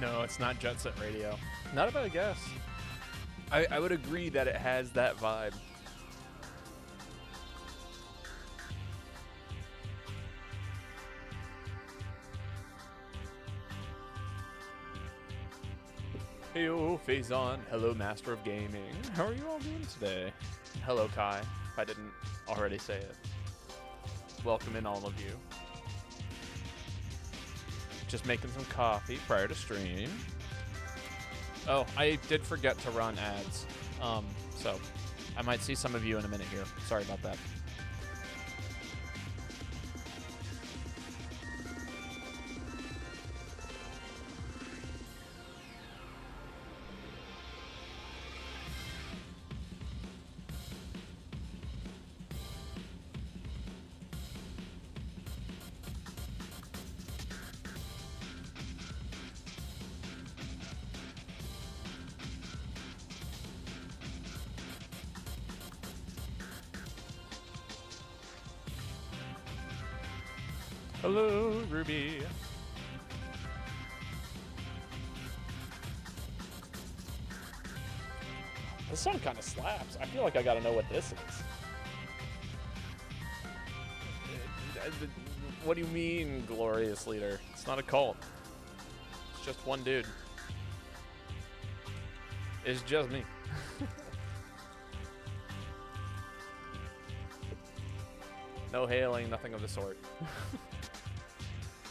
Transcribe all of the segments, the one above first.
No, it's not Jet Set Radio. Not a bad guess. I would agree that it has that vibe. Heyo, Faison. Hello, Master of Gaming. How are you all doing today? Hello, Kai, if I didn't already say it. Welcome in, all of you. Just making some coffee prior to stream. Oh, I did forget to run ads. So I might see some of you in a minute here. Sorry about that. Hello, Ruby. This song kind of slaps. I feel like I gotta know what this is. What do you mean, glorious leader? It's not a cult. It's just one dude. It's just me. No hailing, nothing of the sort.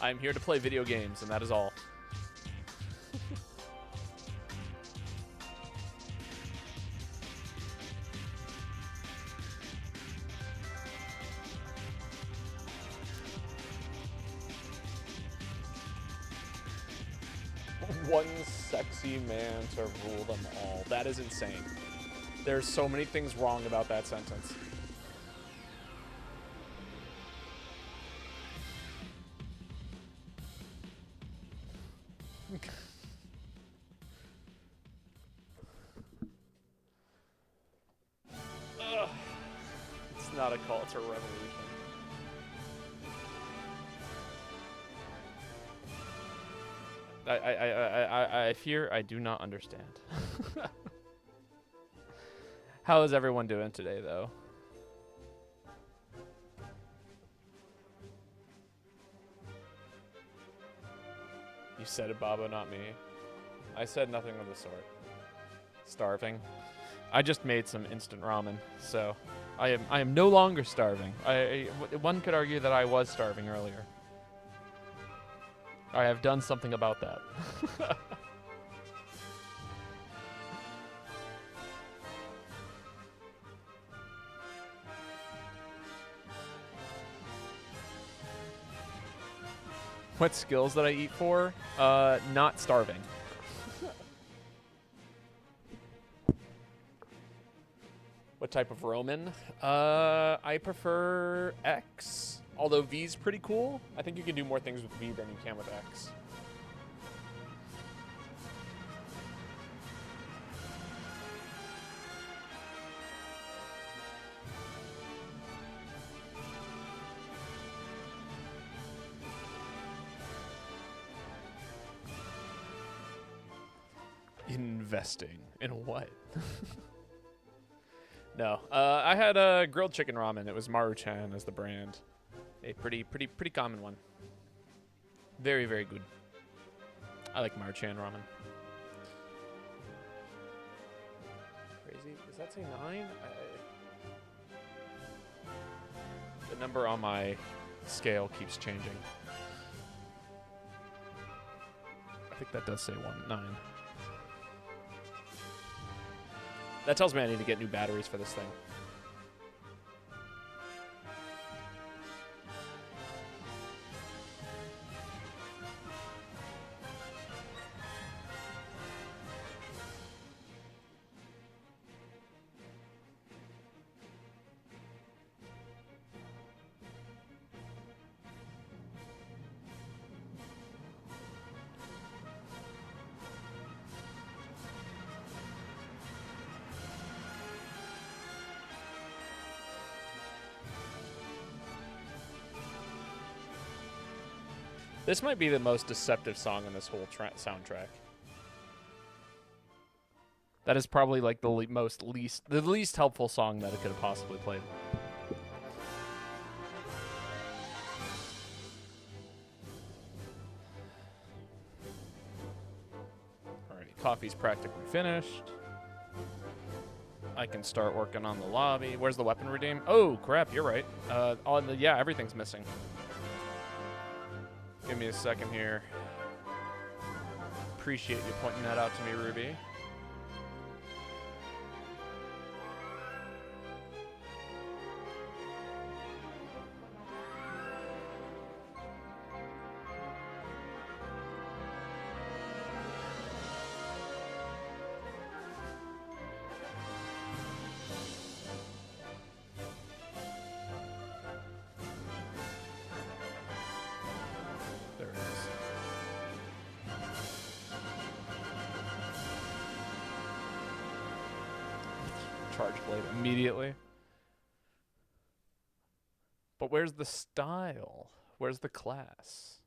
I'm here to play video games, and that is all. One sexy man to rule them all. That is insane. There's so many things wrong about that sentence. It's not a call, it's a revolution. I fear I do not understand. How is everyone doing today, though? You said it, Babo, not me. I said nothing of the sort. Starving. I just made some instant ramen, so I am no longer starving. One could argue that I was starving earlier. I have done something about that. What skills that I eat for? Not starving. What type of Roman? I prefer X. Although V's pretty cool. I think you can do more things with V than you can with X. Investing in what? No, I had a grilled chicken ramen. It was Maruchan as the brand. A pretty common one. Very, very good. I like Maruchan ramen. Crazy. Does that say 9? The number on my scale keeps changing. I think that does say 9. That tells me I need to get new batteries for this thing. This might be the most deceptive song in this whole soundtrack. That is probably like the least helpful song that it could have possibly played. Alrighty, coffee's practically finished. I can start working on the lobby. Where's the weapon redeem? Oh crap, you're right. Yeah, everything's missing. Give me a second here. Appreciate you pointing that out to me, Ruby. Charge blade immediately. But where's the style? Where's the class?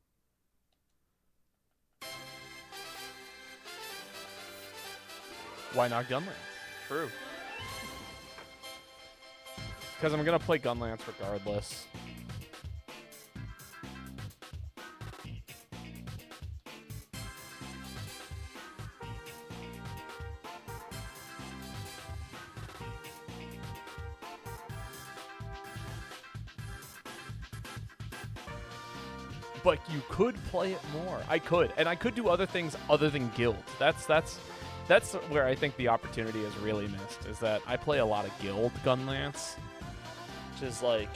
Why not Gunlance? True. Because I'm going to play Gunlance regardless. But you could play it more. I could. And I could do other things other than Guild. That's where I think the opportunity is really missed, is that I play a lot of Guild Gunlance. Which is like,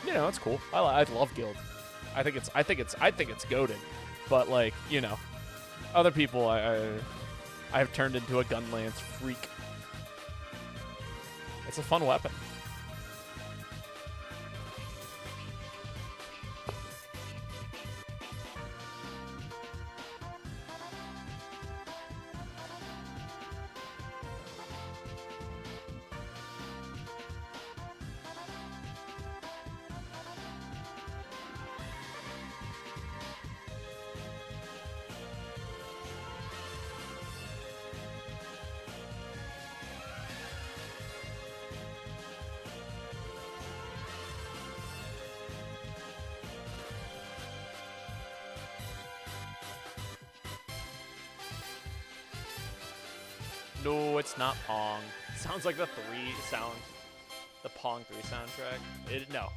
you know, it's cool. I love Guild. I think it's goated. But like, you know, other people I have turned into a Gunlance freak. It's a fun weapon. No, it's not Pong. It sounds like the Pong 3 soundtrack. No.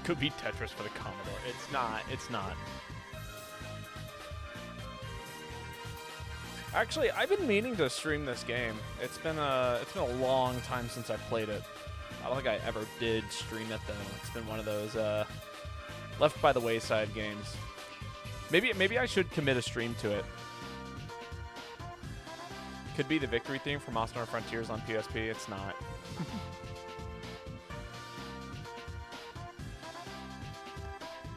Could be Tetris for the Commodore. It's not. Actually, I've been meaning to stream this game. It's been a long time since I've played it. I don't think I ever did stream it though. It's been one of those left by the wayside games. Maybe I should commit a stream to it. Could be the victory theme from Monster Hunter Frontiers on PSP. It's not.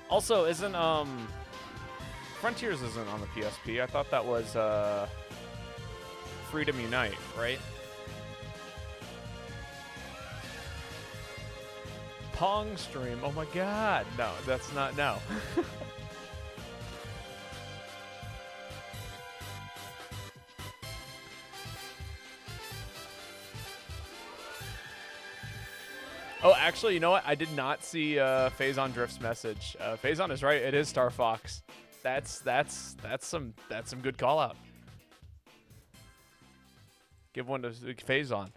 Also, isn't Frontiers isn't on the PSP? I thought that was Freedom Unite, right? Pong stream. Oh my god. No, that's not. No. Oh, actually, you know what? I did not see Phazon Drift's message. Phazon is right. It is Star Fox. That's some good call out. Give one to Phazon.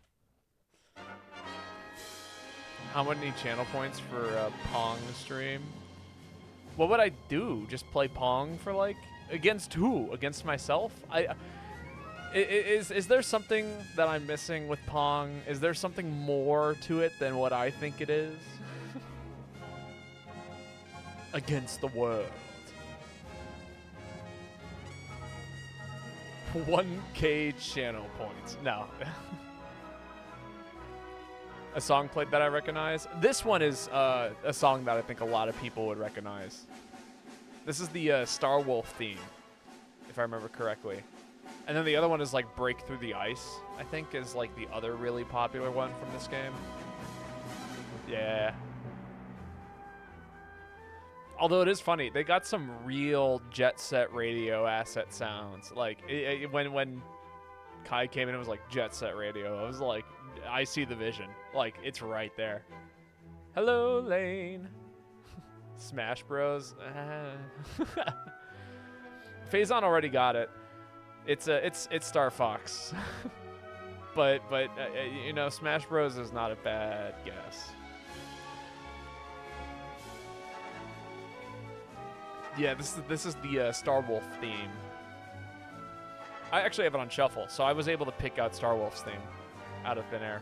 How many channel points for Pong stream? What would I do? Just play Pong for like against who? Against myself? Is there something that I'm missing with Pong? Is there something more to it than what I think it is? Against the world. 1K channel points. No. A song played that I recognize. This one is a song that I think a lot of people would recognize. This is the Star Wolf theme, if I remember correctly. And then the other one is like Break Through the Ice, I think is like the other really popular one from this game. Yeah. Although it is funny, they got some real Jet Set Radio asset sounds. Like when Kai came in and was like Jet Set Radio, I was like, I see the vision. Like it's right there. Hello, Lane. Smash Bros. Phazon already got it. It's Star Fox. but you know, Smash Bros is not a bad guess. Yeah, this is the Star Wolf theme. I actually have it on shuffle, so I was able to pick out Star Wolf's theme out of thin air.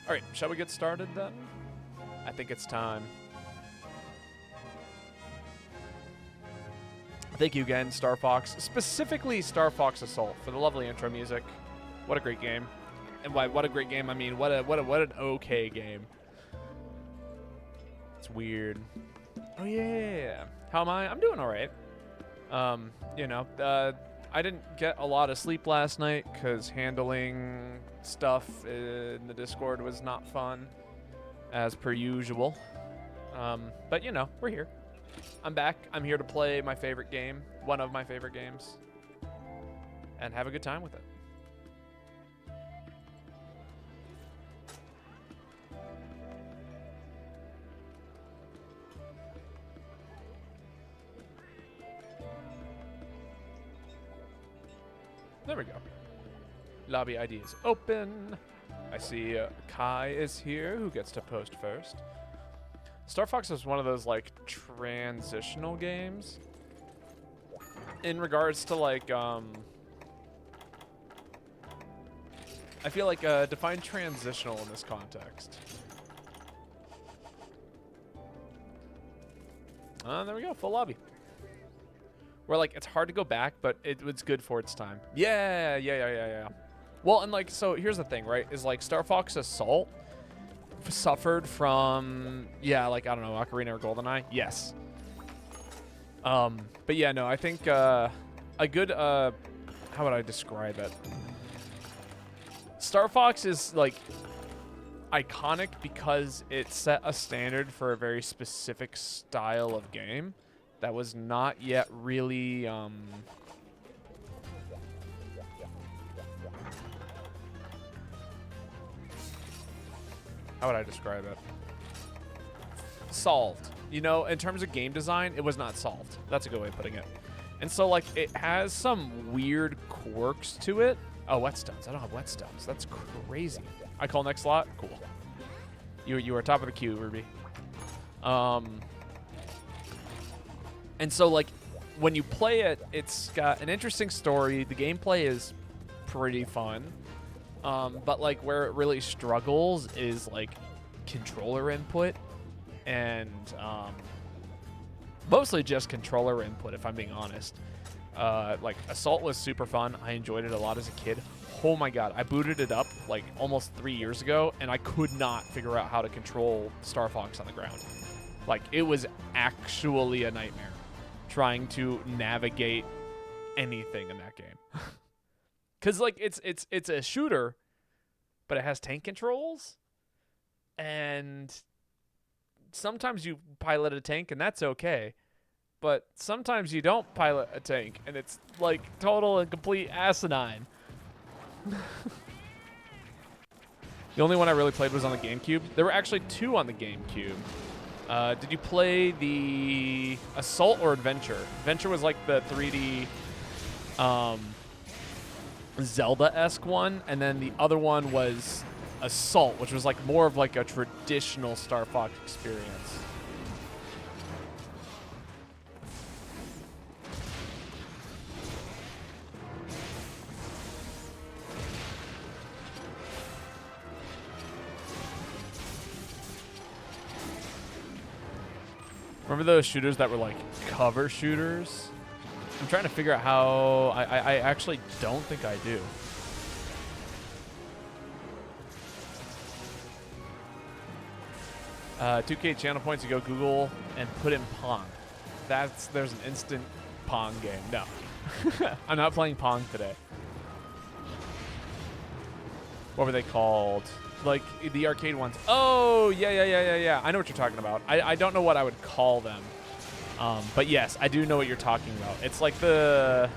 All right, shall we get started then? I think it's time. Thank you again, Star Fox, specifically Star Fox Assault, for the lovely intro music. What a great game. And by what a great game, I mean what an okay game. It's weird. Oh yeah. How am I? I'm doing all right. You know, I didn't get a lot of sleep last night because handling stuff in the Discord was not fun, as per usual. But you know, we're here. I'm back. I'm here to play my favorite game, one of my favorite games, and have a good time with it. There we go. Lobby ID is open. I see Kai is here, who gets to post first. Star Fox is one of those, like, transitional games. In regards to, like, I feel like, define transitional in this context. There we go, full lobby. Where, like, it's hard to go back, but it's good for its time. Yeah. Well, and, like, so here's the thing, right? Is, like, Star Fox Assault suffered from, yeah, like, I don't know, Ocarina or GoldenEye? Yes. But, yeah, no, I think a good, how would I describe it? Star Fox is, like, iconic because it set a standard for a very specific style of game that was not yet really, how would I describe it? Solved. You know, in terms of game design, it was not solved. That's a good way of putting it. And so, like, it has some weird quirks to it. Oh, whetstones. I don't have whetstones. That's crazy. I call next slot? Cool. You are top of the queue, Ruby. And so, like, when you play it, it's got an interesting story. The gameplay is pretty fun. But, like, where it really struggles is, like, controller input. And mostly just controller input, if I'm being honest. Like, Assault was super fun. I enjoyed it a lot as a kid. Oh, my God. I booted it up, like, almost 3 years ago, and I could not figure out how to control Star Fox on the ground. Like, it was actually a nightmare trying to navigate anything in that game. Because, like, it's a shooter, but it has tank controls. And sometimes you pilot a tank, and that's okay. But sometimes you don't pilot a tank, and it's, like, total and complete asinine. The only one I really played was on the GameCube. There were actually 2 on the GameCube. Did you play the Assault or Adventure? Adventure was like the 3D Zelda-esque one, and then the other one was Assault, which was like more of like a traditional Star Fox experience. Remember those shooters that were like cover shooters? I'm trying to figure out how. I actually don't think I do. Uh, 2K channel points, you go Google and put in Pong. There's an instant Pong game. No. I'm not playing Pong today. What were they called? Like the arcade ones. Oh, yeah. I know what you're talking about. I don't know what I would call them. But yes, I do know what you're talking about. It's like the...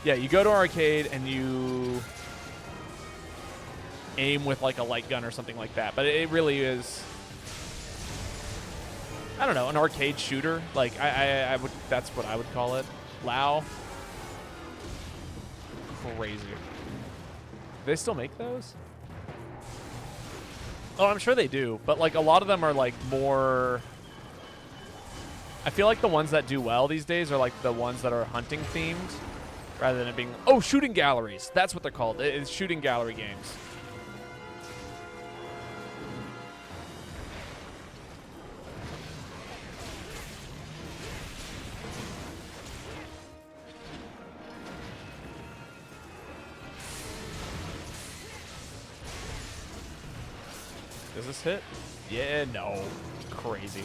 Yeah, you go to an arcade and you aim with like a light gun or something like that. But it really is... I don't know, an arcade shooter. Like, I would... That's what I would call it. Lao. Crazy. Do they still make those? Oh, I'm sure they do. But like a lot of them are like more... I feel like the ones that do well these days are like the ones that are hunting themed rather than it being... Oh, shooting galleries. That's what they're called. It's shooting gallery games. Does this hit? Yeah, no. Crazy.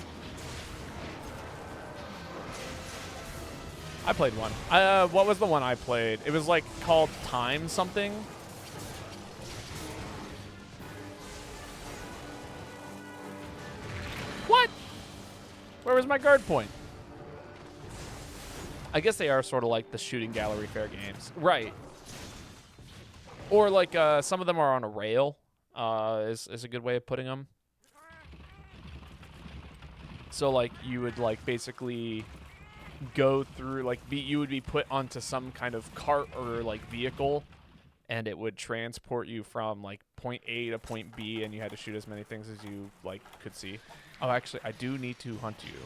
I played one. What was the one I played? It was like called Time something. What? Where was my guard point? I guess they are sort of like the shooting gallery fair games. Right. Or like some of them are on a rail. Is a good way of putting them. So like you would like basically go through like you would be put onto some kind of cart or like vehicle, and it would transport you from like point A to point B, and you had to shoot as many things as you like could see. Oh, actually, I do need to hunt you.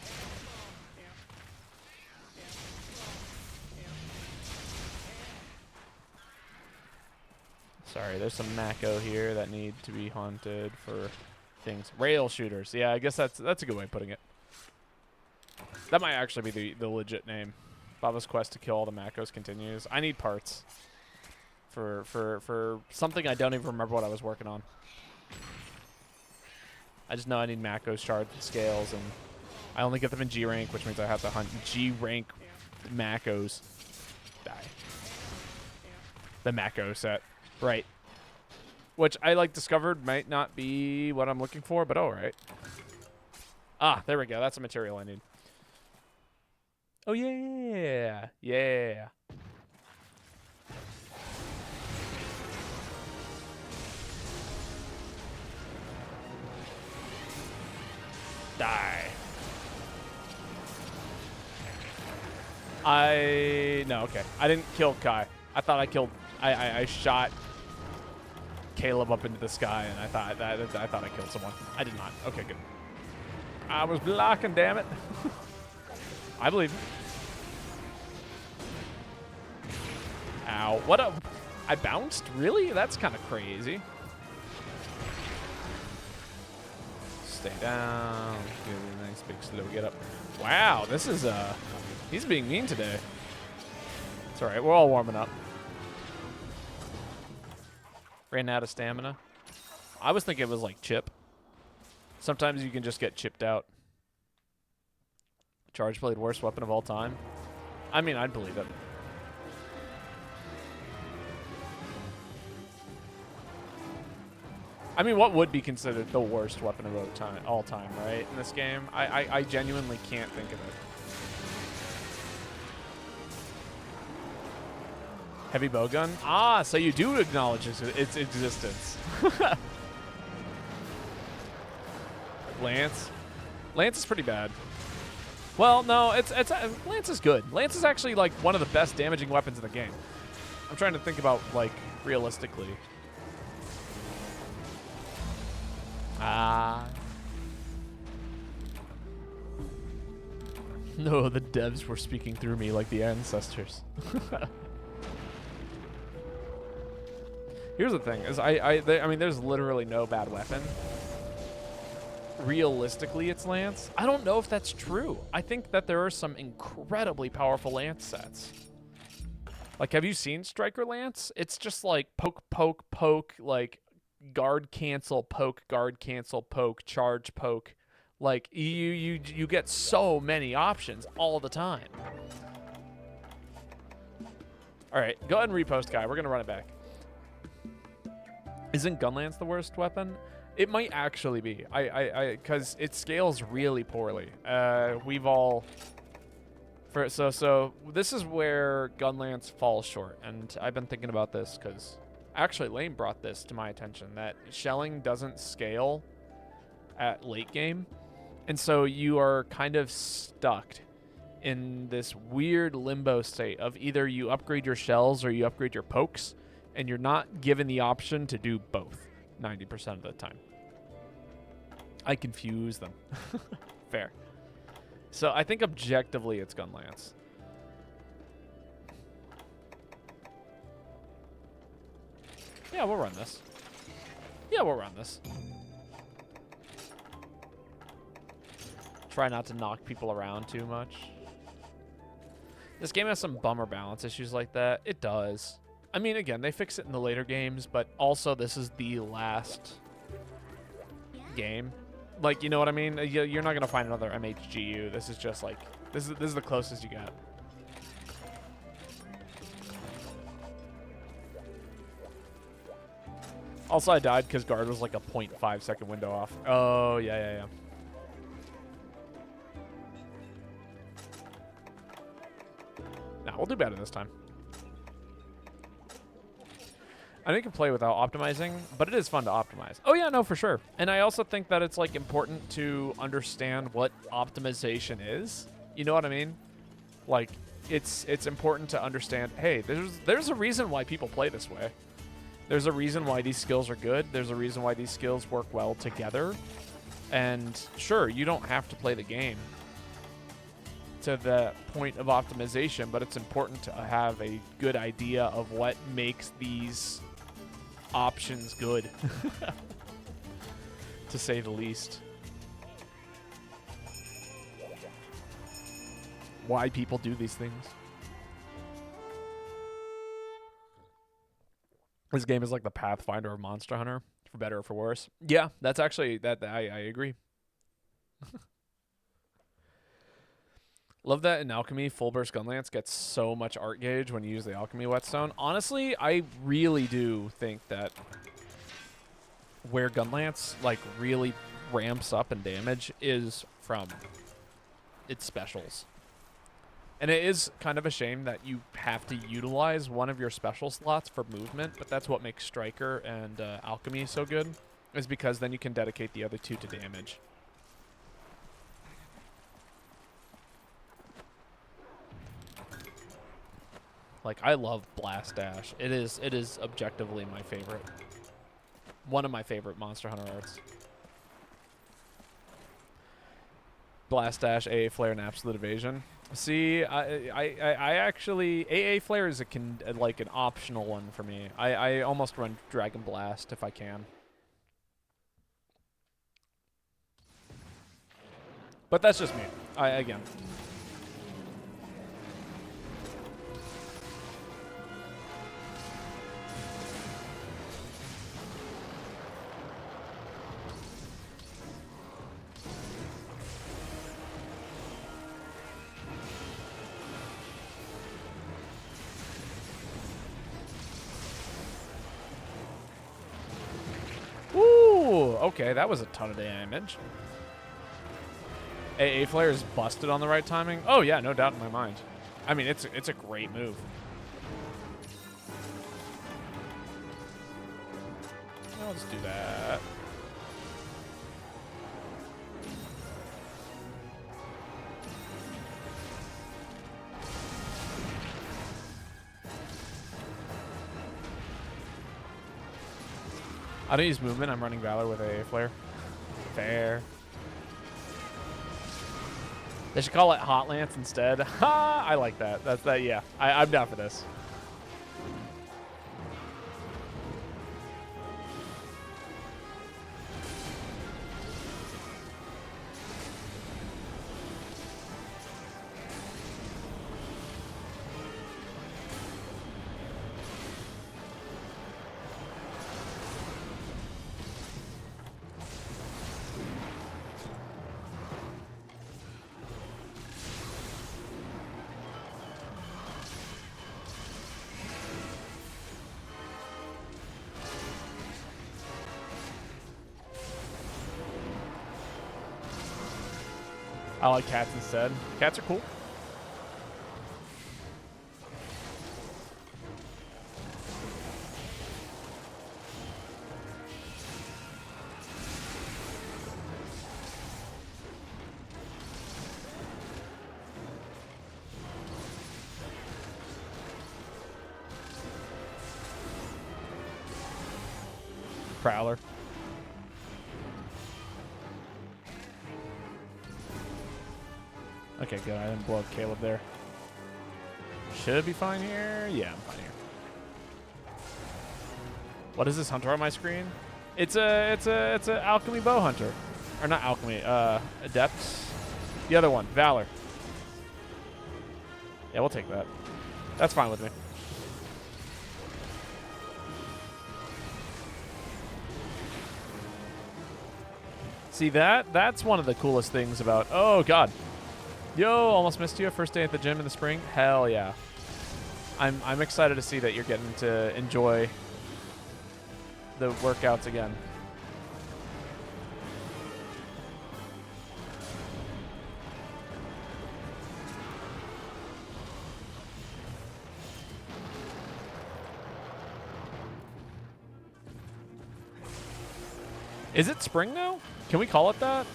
Sorry, there's some Mako here that need to be hunted for things. Rail shooters. Yeah, I guess that's a good way of putting it. That might actually be the legit name. Baba's quest to kill all the Makos continues. I need parts for something I don't even remember what I was working on. I just know I need Mako shards and scales, and I only get them in G rank, which means I have to hunt G rank Makos. Die. The Mako set. Right. Which I like discovered might not be what I'm looking for, but all right. Ah, there we go. That's the material I need. Oh yeah. Yeah. Die. No, okay. I didn't kill Kai. I thought I killed... I shot Caleb up into the sky, and I thought I killed someone. I did not. Okay, good. I was blocking, damn it. I believe. Ow. What a... I bounced? Really? That's kind of crazy. Stay down. Give it a nice big slow get up. Wow, this is, he's being mean today. It's all right. We're all warming up. Ran out of stamina. I was thinking it was like chip. Sometimes you can just get chipped out. Charge blade, worst weapon of all time. I mean, I'd believe it. I mean, what would be considered the worst weapon of all time, right? In this game, I genuinely can't think of it. Heavy bowgun? Ah, so you do acknowledge its existence. Lance? Lance is pretty bad. Well, no, Lance is good. Lance is actually like one of the best damaging weapons in the game. I'm trying to think about like realistically. Ah. No, the devs were speaking through me like the ancestors. Here's the thing: is I mean, there's literally no bad weapon. realistically it's Lance. I don't know if that's true. I think that there are some incredibly powerful Lance sets. Like, have you seen Striker Lance? It's just like poke, poke, poke, like guard cancel, poke, charge poke. Like you get so many options all the time. All right, go ahead and repost, guy. We're gonna run it back. Isn't Gunlance the worst weapon? It might actually be. Because it scales really poorly. We've all. So this is where Gunlance falls short, and I've been thinking about this because actually Lane brought this to my attention that shelling doesn't scale at late game, and so you are kind of stuck in this weird limbo state of either you upgrade your shells or you upgrade your pokes, and you're not given the option to do both 90% of the time. I confuse them. Fair. So I think objectively it's Gunlance. Yeah, we'll run this. Yeah, we'll run this. Try not to knock people around too much. This game has some bummer balance issues like that. It does. I mean, again, they fix it in the later games, but also this is the last game. Like, you know what I mean? You're not going to find another MHGU. This is just like, this is the closest you got. Also, I died because guard was like a 0.5 second window off. Oh, yeah. Nah, we'll do better this time. I think you can play without optimizing, but it is fun to optimize. Oh yeah, no, for sure. And I also think that it's like important to understand what optimization is. You know what I mean? Like, it's important to understand, hey, there's a reason why people play this way. There's a reason why these skills are good. There's a reason why these skills work well together. And sure, you don't have to play the game to the point of optimization, but it's important to have a good idea of what makes these options good, to say the least. Why people do these things. This game is like the Pathfinder of Monster Hunter, for better or for worse. Yeah, that's actually, that I agree. Love that in Alchemy, Full Burst Gunlance gets so much art gauge when you use the Alchemy Whetstone. Honestly, I really do think that where Gunlance like really ramps up in damage is from its specials. And it is kind of a shame that you have to utilize one of your special slots for movement, but that's what makes Striker and Alchemy so good, is because then you can dedicate the other two to damage. Like, I love Blast Dash. It is objectively my favorite. One of my favorite Monster Hunter arts. Blast Dash, AA Flare, and Absolute Evasion. See, I actually, AA Flare is like an optional one for me. I almost run Dragon Blast if I can. But that's just me. Again. Okay, that was a ton of damage. AA Flare is busted on the right timing. Oh yeah, no doubt in my mind. I mean, it's a great move. I'll just do that. I don't use movement. I'm running Valor with AA Flare. Fair. They should call it Hot Lance instead. Ha! I like that. That's that. Yeah, I'm down for this. I like cats instead. Cats are cool. Prowler. Okay, good. I didn't blow up Caleb there. Should be fine here. Yeah, I'm fine here. What is this hunter on my screen? It's a alchemy bow hunter, or not alchemy. Adept. The other one, Valor. Yeah, we'll take that. That's fine with me. See, that's one of the coolest things about... Oh, God. Yo, almost missed you. First day at the gym in the spring. Hell yeah. I'm excited to see that you're getting to enjoy the workouts again. Is it spring now? Can we call it that?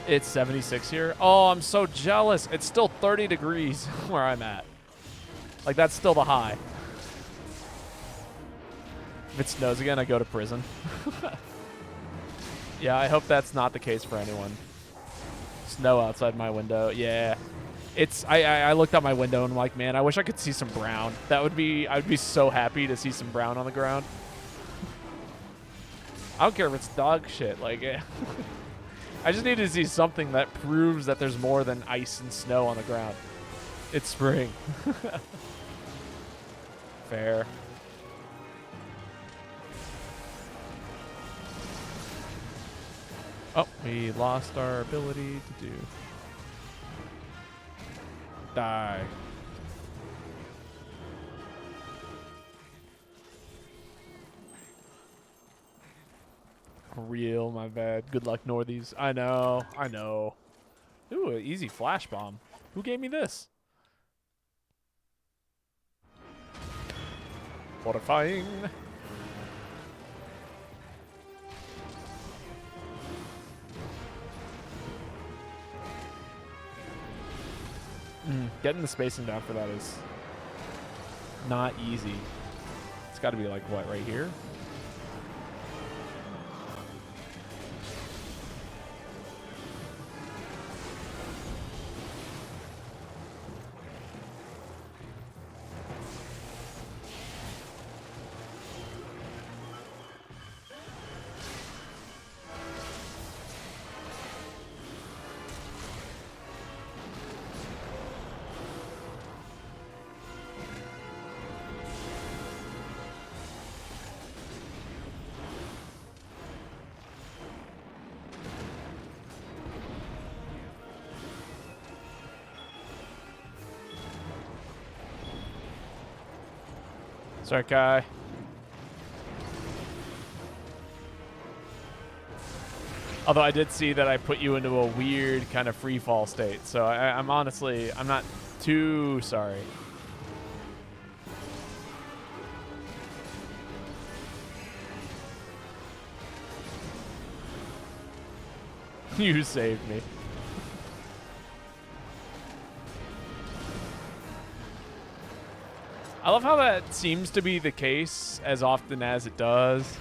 It's 76 here. Oh, I'm so jealous. It's still 30 degrees where I'm at. Like, that's still the high. If it snows again, I go to prison. Yeah, I hope that's not the case for anyone. Snow outside my window. Yeah. I looked out my window and I'm like, man, I wish I could see some brown. I would be so happy to see some brown on the ground. I don't care if it's dog shit. Like, I just need to see something that proves that there's more than ice and snow on the ground. It's spring. Fair. Oh, we lost our ability to do. Die. Real, my bad. Good luck, Northies. I know. Ooh, an easy flash bomb. Who gave me this? Fortifying. Getting the spacing down for that is not easy. It's got to be like, what, right here? Sorry, Kai. Although I did see that I put you into a weird kind of free fall state. So I'm honestly, I'm not too sorry. You saved me. I love how that seems to be the case as often as it does.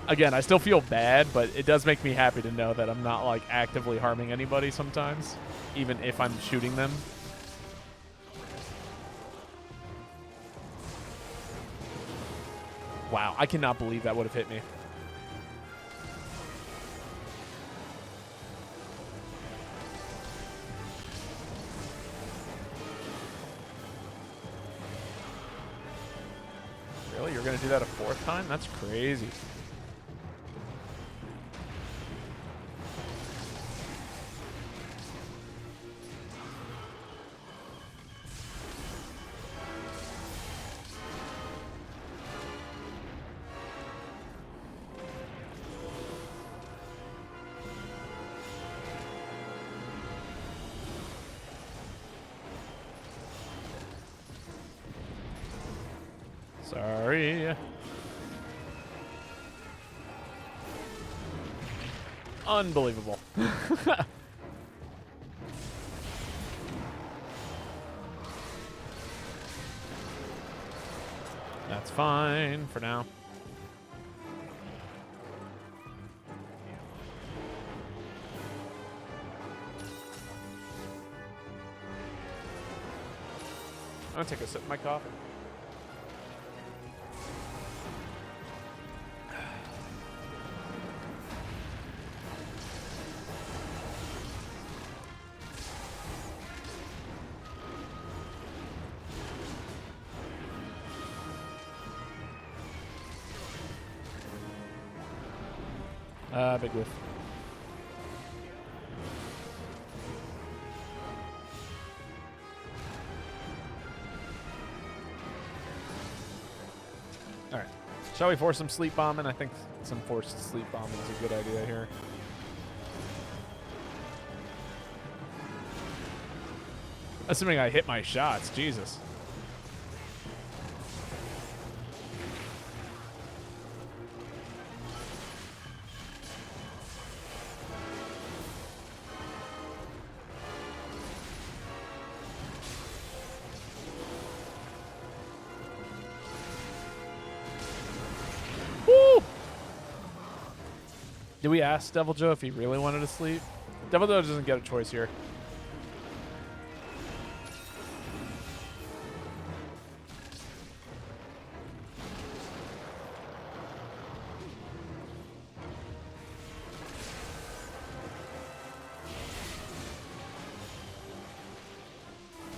Again, I still feel bad, but it does make me happy to know that I'm not like actively harming anybody sometimes, even if I'm shooting them. Wow, I cannot believe that would have hit me. Really? You're going to do that a fourth time? That's crazy. Sorry. Unbelievable. That's fine for now. I'm gonna take a sip of my coffee. Big whiff. All right. Shall we force some sleep bombing? I think some forced sleep bombing is a good idea here. Assuming I hit my shots. Jesus. Did we ask Devil Joe if he really wanted to sleep? Devil Joe doesn't get a choice here.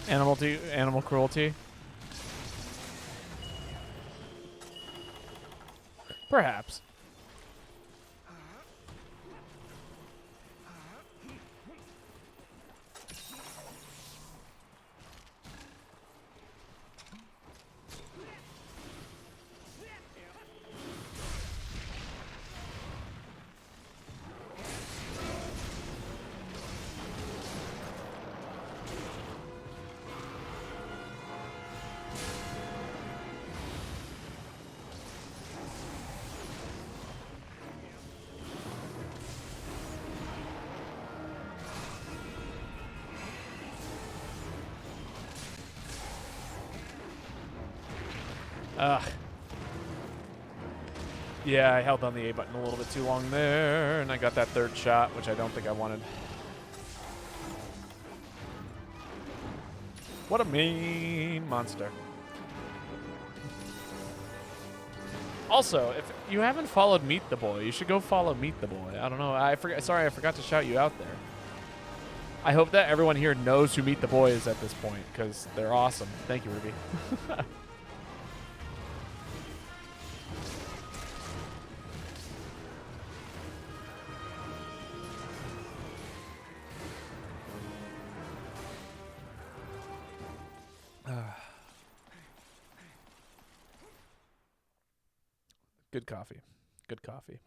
Animal cruelty? Perhaps. Yeah, I held on the A button a little bit too long there, and I got that third shot, which I don't think I wanted. What a mean monster. Also, if you haven't followed Meet the Boy, you should go follow Meet the Boy. I don't know. Sorry, I forgot to shout you out there. I hope that everyone here knows who Meet the Boy is at this point, because they're awesome. Thank you, Ruby. Good coffee. Good coffee.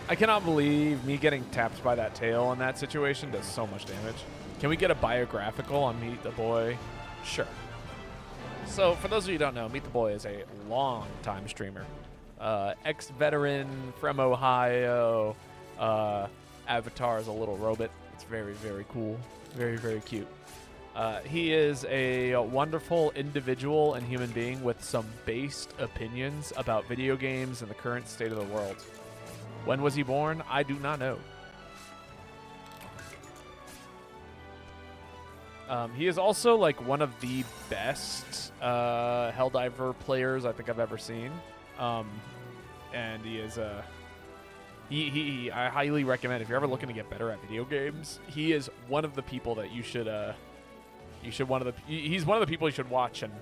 I cannot believe me getting tapped by that tail in that situation does so much damage. Can we get a biographical on Meet the Boy? Sure. So, for those of you who don't know, Meet the Boy is a long-time streamer. Ex-veteran from Ohio. Avatar is a little robot. It's very, very cool. Very, very cute. He is a wonderful individual and human being with some based opinions about video games and the current state of the world. When was he born? I do not know. He is also like one of the best Helldiver players I think I've ever seen. And he is I highly recommend if you're ever looking to get better at video games, he is one of the people that he's one of the people you should watch and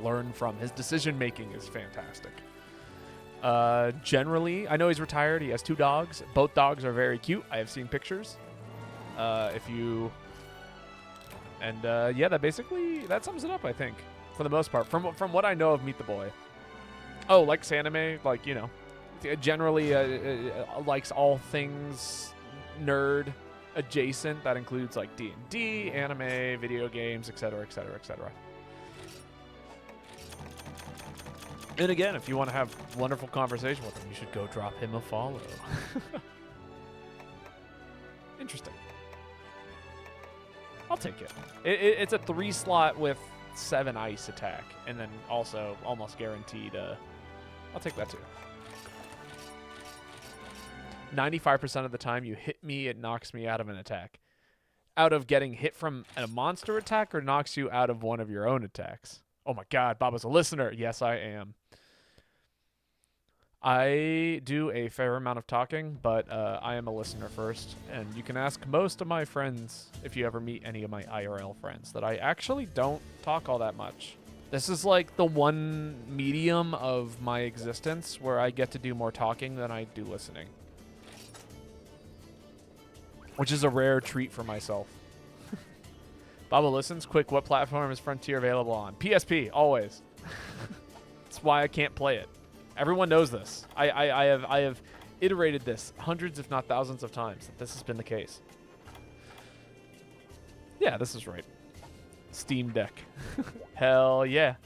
learn from. His decision making is fantastic. Generally, I know he's retired. He has 2 dogs. Both dogs are very cute. I have seen pictures. Yeah, that sums it up, I think, for the most part. From what I know of Meet the Boy. Oh, likes anime, like, you know, generally likes all things nerd. adjacent. That includes like D&D, anime, video games, etc., etc., etc. And again, if you want to have wonderful conversation with him, you should go drop him a follow. Interesting. I'll take it. It's a 3-slot with 7 ice attack, and then also almost guaranteed. I'll take that too. 95% of the time you hit me, it knocks me out of an attack. Out of getting hit from a monster attack, or knocks you out of one of your own attacks? Oh my God, Baba's a listener. Yes, I am. I do a fair amount of talking, but I am a listener first. And you can ask most of my friends, if you ever meet any of my IRL friends, that I actually don't talk all that much. This is like the one medium of my existence where I get to do more talking than I do listening. Which is a rare treat for myself. Baba listens. Quick, what platform is Frontier available on? PSP, always. That's why I can't play it. Everyone knows this. I have iterated this hundreds, if not thousands of times, that this has been the case. Yeah, this is right. Steam Deck. Hell yeah.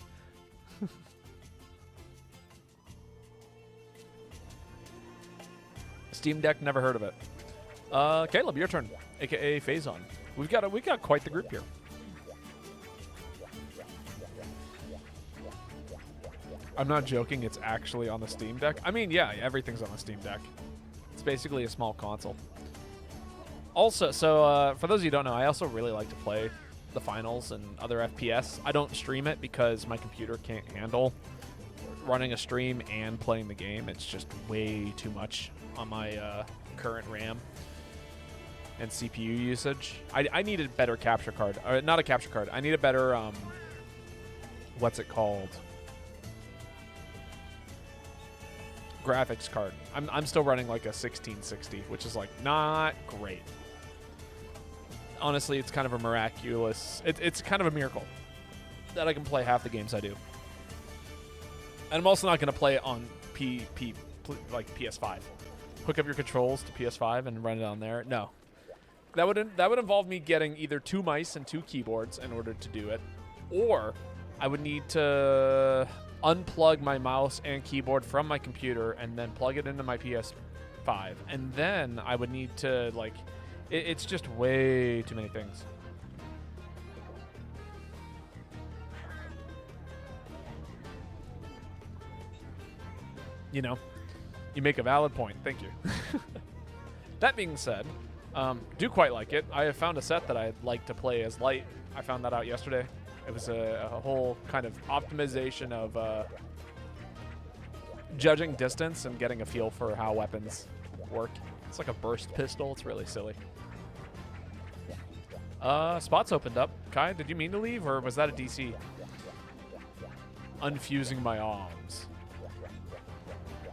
Steam Deck, never heard of it. Caleb, your turn, aka Phazon. We got quite the group here. I'm not joking, it's actually on the Steam Deck. I mean, yeah, everything's on the Steam Deck. It's basically a small console. Also, so for those of you who don't know, I also really like to play the finals and other FPS. I don't stream it because my computer can't handle running a stream and playing the game. It's just way too much on my current RAM and CPU usage. I need a better capture card. Or not a capture card. I need a better, what's it called? Graphics card. I'm still running like a 1660, which is like not great. Honestly, it's kind of a miraculous, it's kind of a miracle that I can play half the games I do. And I'm also not going to play it on like PS5. Hook up your controls to PS5 and run it on there. No. That would involve me getting either 2 mice and 2 keyboards in order to do it, or I would need to unplug my mouse and keyboard from my computer and then plug it into my PS5, and then I would need to like, it's just way too many things. You know, you make a valid point. Thank you. That being said, do quite like it. I have found a set that I'd like to play as light. I found that out yesterday. It was a whole kind of optimization of judging distance and getting a feel for how weapons work. It's like a burst pistol. It's really silly. Spots opened up. Kai, did you mean to leave, or was that a DC? Unfusing my arms.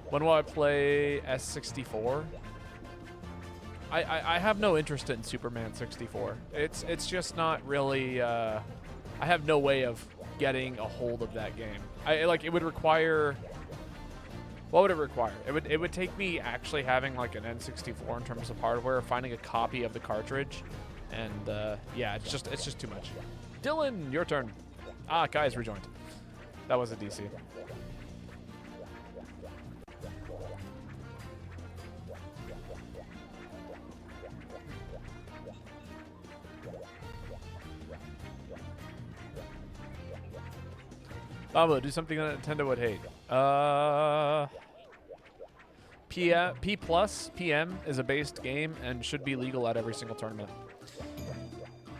When will I play S64? I have no interest in Superman 64. It's just not really. I have no way of getting a hold of that game. It would require. What would it require? It would take me actually having like an N64 in terms of hardware, finding a copy of the cartridge, and yeah, it's just too much. Dylan, your turn. Kai's rejoined. That was a DC. Pablo, do something that Nintendo would hate. P plus PM is a based game and should be legal at every single tournament.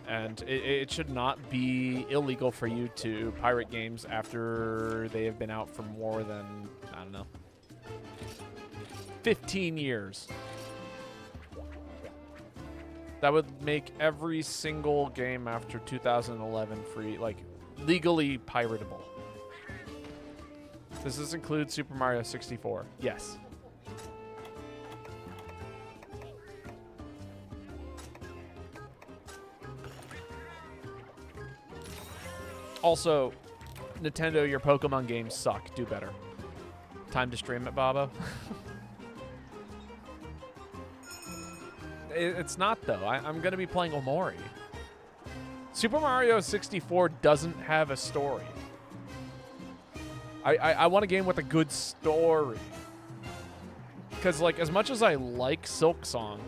And it should not be illegal for you to pirate games after they have been out for more than, I don't know, 15 years. That would make every single game after 2011 free, like, legally piratable. Does this include Super Mario 64? Yes. Also, Nintendo, your Pokemon games suck. Do better. Time to stream it, Baba. it's not, though. I'm going to be playing Omori. Super Mario 64 doesn't have a story. I want a game with a good story. Because, like, as much as I like Silk Song,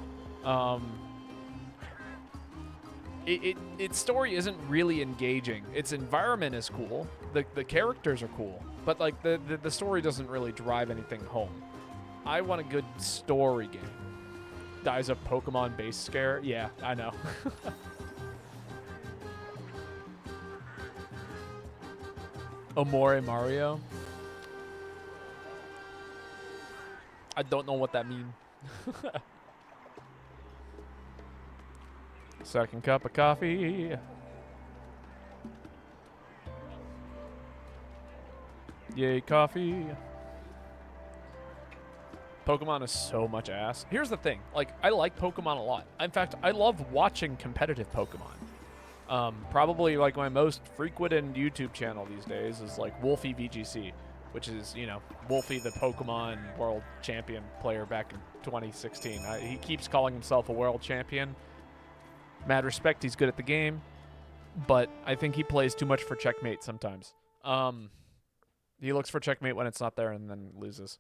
its story isn't really engaging. Its environment is cool. The characters are cool. But, like, the story doesn't really drive anything home. I want a good story game. Dies a Pokemon base scare? Yeah, I know. Omori Mario? I don't know what that means. Second cup of coffee. Yay, coffee. Pokemon is so much ass. Here's the thing. Like, I like Pokemon a lot. In fact, I love watching competitive Pokemon. Probably, like, my most frequented YouTube channel these days is, like, Wolfie VGC, which is, you know, Wolfie, the Pokemon world champion player back in 2016. He keeps calling himself a world champion. Mad respect, he's good at the game, but I think he plays too much for checkmate sometimes. He looks for checkmate when it's not there and then loses.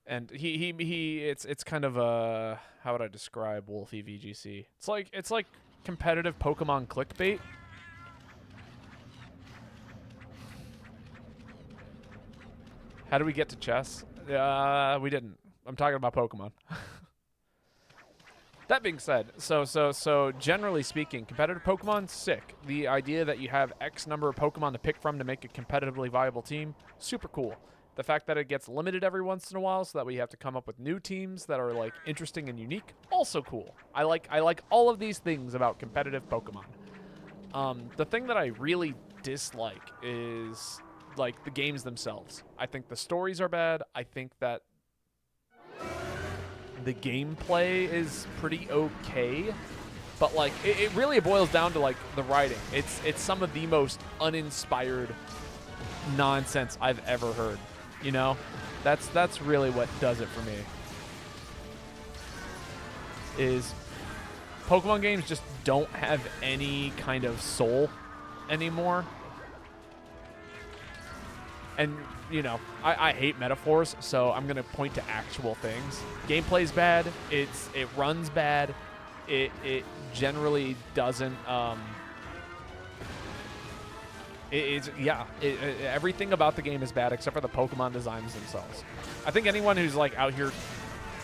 And it's kind of a, how would I describe Wolfie VGC? It's like competitive Pokemon clickbait. How do we get to chess? We didn't. I'm talking about Pokemon. That being said, so generally speaking, competitive Pokemon, sick. The idea that you have X number of Pokemon to pick from to make a competitively viable team, super cool. The fact that it gets limited every once in a while so that we have to come up with new teams that are, like, interesting and unique, also cool. I like all of these things about competitive Pokemon. The thing that I really dislike is, like, the games themselves. I think the stories are bad. I think that the gameplay is pretty okay. But, like, it really boils down to, like, the writing. It's some of the most uninspired nonsense I've ever heard. You know? That's really what does it for me. Is Pokemon games just don't have any kind of soul anymore. And, you know, I hate metaphors, so I'm going to point to actual things. Gameplay's bad. It runs bad. It generally doesn't... everything about the game is bad except for the Pokemon designs themselves. I think anyone who's, like, out here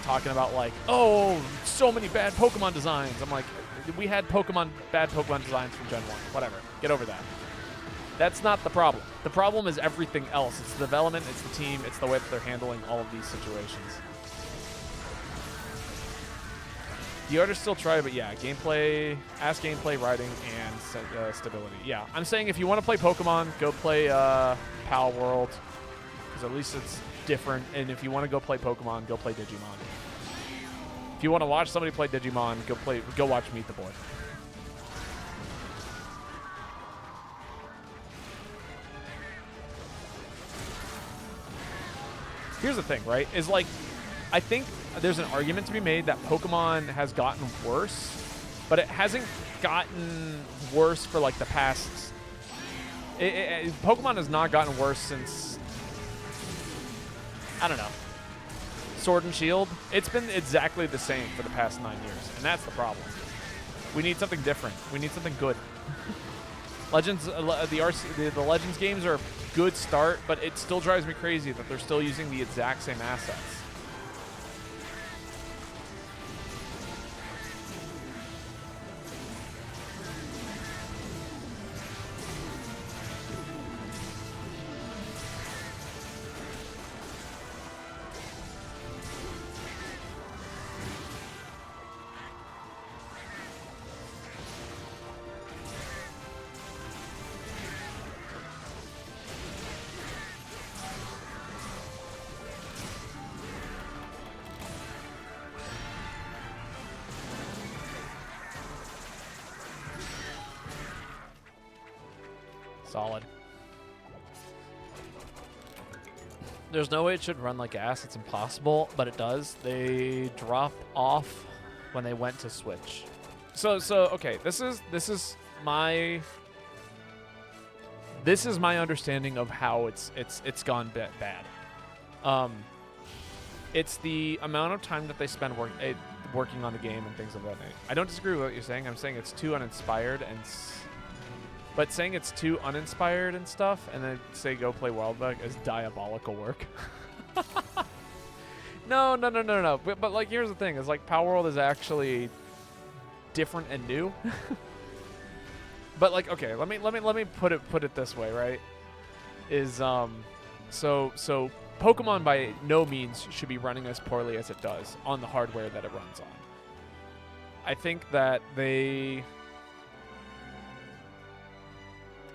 talking about, like, oh, so many bad Pokemon designs. I'm like, we had bad Pokemon designs from Gen 1. Whatever. Get over that. That's not the problem. The problem is everything else. It's the development, it's the team, it's the way that they're handling all of these situations. The artists still try, but yeah, gameplay, writing, and stability. Yeah, I'm saying if you want to play Pokemon, go play Pal World, because at least it's different. And if you want to go play Pokemon, go play Digimon. If you want to watch somebody play Digimon, go watch Meet the Boy. Here's the thing, right? Is, like, I think there's an argument to be made that Pokemon has gotten worse, but it hasn't gotten worse for, like, the past... Pokemon has not gotten worse since... I don't know. Sword and Shield. It's been exactly the same for the past 9 years, and that's the problem. We need something different. We need something good. Legends, the Legends games are a good start, but it still drives me crazy that they're still using the exact same assets. Solid. There's no way it should run like ass. It's impossible, but it does. They drop off when they went to Switch. So okay, this is my understanding of how it's gone bad. It's the amount of time that they spend working on the game and things of that nature. I don't disagree with what you're saying. I'm saying it's too uninspired but saying it's too uninspired and stuff, and then say go play Wildbug is diabolical work. No. But like, here's the thing: is like Power World is actually different and new. But like, okay, let me put it this way, right? Is so Pokemon by no means should be running as poorly as it does on the hardware that it runs on. I think that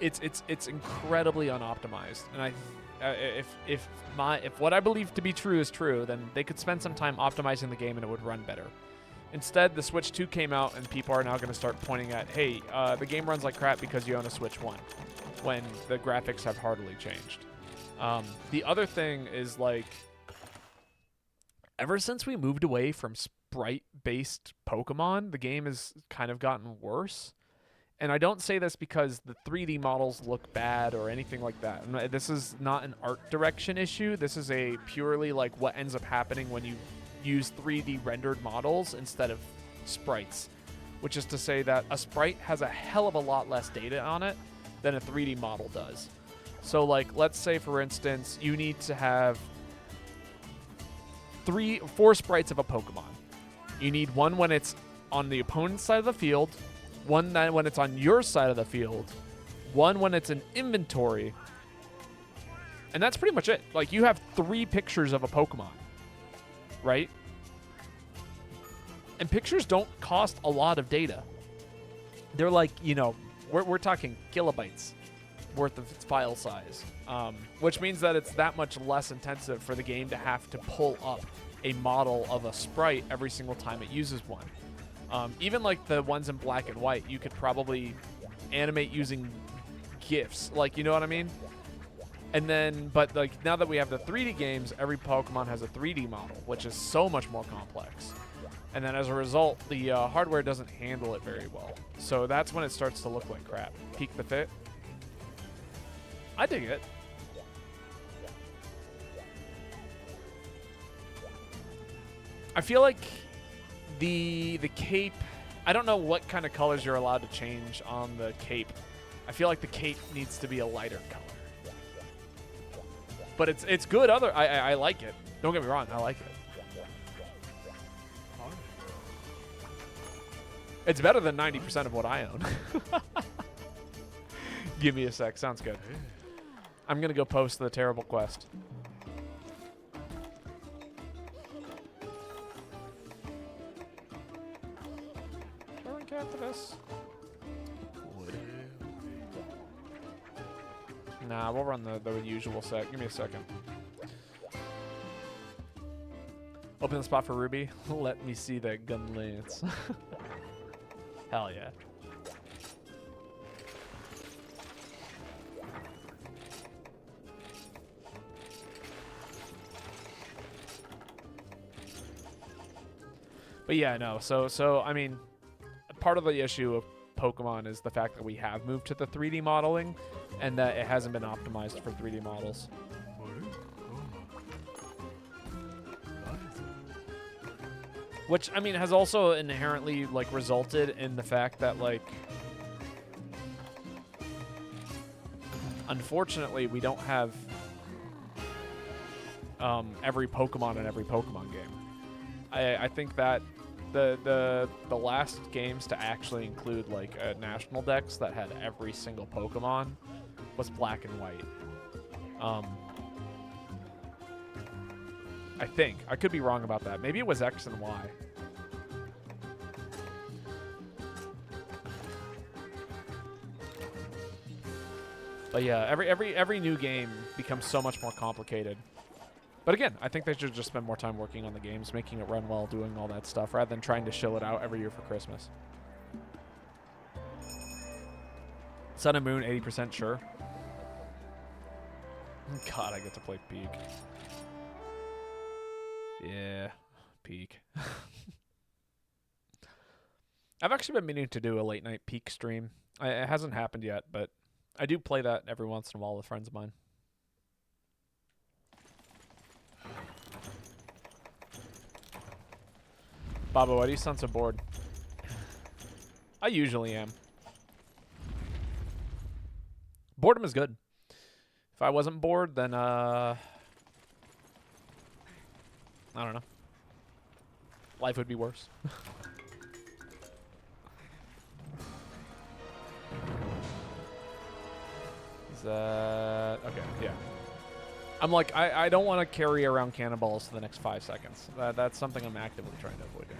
it's incredibly unoptimized, and if what I believe to be true is true, then they could spend some time optimizing the game and it would run better. Instead, the Switch 2 came out, and people are now going to start pointing at, hey, the game runs like crap because you own a Switch 1, when the graphics have hardly changed. The other thing is, like, ever since we moved away from sprite-based Pokemon, the game has kind of gotten worse. And I don't say this because the 3D models look bad or anything like that. This is not an art direction issue. This is a purely, like, what ends up happening when you use 3D rendered models instead of sprites, which is to say that a sprite has a hell of a lot less data on it than a 3D model does. So, like, let's say, for instance, you need to have 4 sprites of a Pokemon. You need one when it's on the opponent's side of the field, one when it's on your side of the field, one when it's in inventory, and that's pretty much it. Like, you have 3 pictures of a Pokemon, right? And pictures don't cost a lot of data. They're like, you know, we're talking kilobytes worth of its file size, which means that it's that much less intensive for the game to have to pull up a model of a sprite every single time it uses one. Even like the ones in black and white, you could probably animate using GIFs, like, you know what I mean? And then, but like, now that we have the 3D games, every Pokemon has a 3D model, which is so much more complex. And then as a result, the hardware doesn't handle it very well. So that's when it starts to look like crap. Peak the fit. I dig it. I feel like the cape, I don't know what kind of colors you're allowed to change on the cape. I feel like the cape needs to be a lighter color. But it's good. I like it. Don't get me wrong, I like it. It's better than 90% of what I own. Give me a sec. Sounds good. I'm going to go post the terrible quest. After this? Nah, we'll run the usual set. Give me a second. Open the spot for Ruby. Let me see that gun lance. Hell yeah. But yeah, no. So I mean, part of the issue of Pokemon is the fact that we have moved to the 3D modeling and that it hasn't been optimized for 3D models. Which, I mean, has also inherently, like, resulted in the fact that, like, unfortunately, we don't have every Pokemon in every Pokemon game. I think that the last games to actually include, like, a national dex that had every single Pokemon was Black and White. I think. I could be wrong about that. Maybe it was X and Y. But yeah, every new game becomes so much more complicated. But again, I think they should just spend more time working on the games, making it run well, doing all that stuff, rather than trying to shill it out every year for Christmas. Sun and Moon, 80% sure. God, I get to play Peak. Yeah, Peak. I've actually been meaning to do a late night peak stream. It hasn't happened yet, but I do play that every once in a while with friends of mine. Baba, why do you sound so bored? I usually am. Boredom is good. If I wasn't bored, then I don't know. Life would be worse. Is that okay? Yeah. I'm like, I don't want to carry around cannonballs for the next 5 seconds. That's something I'm actively trying to avoid doing.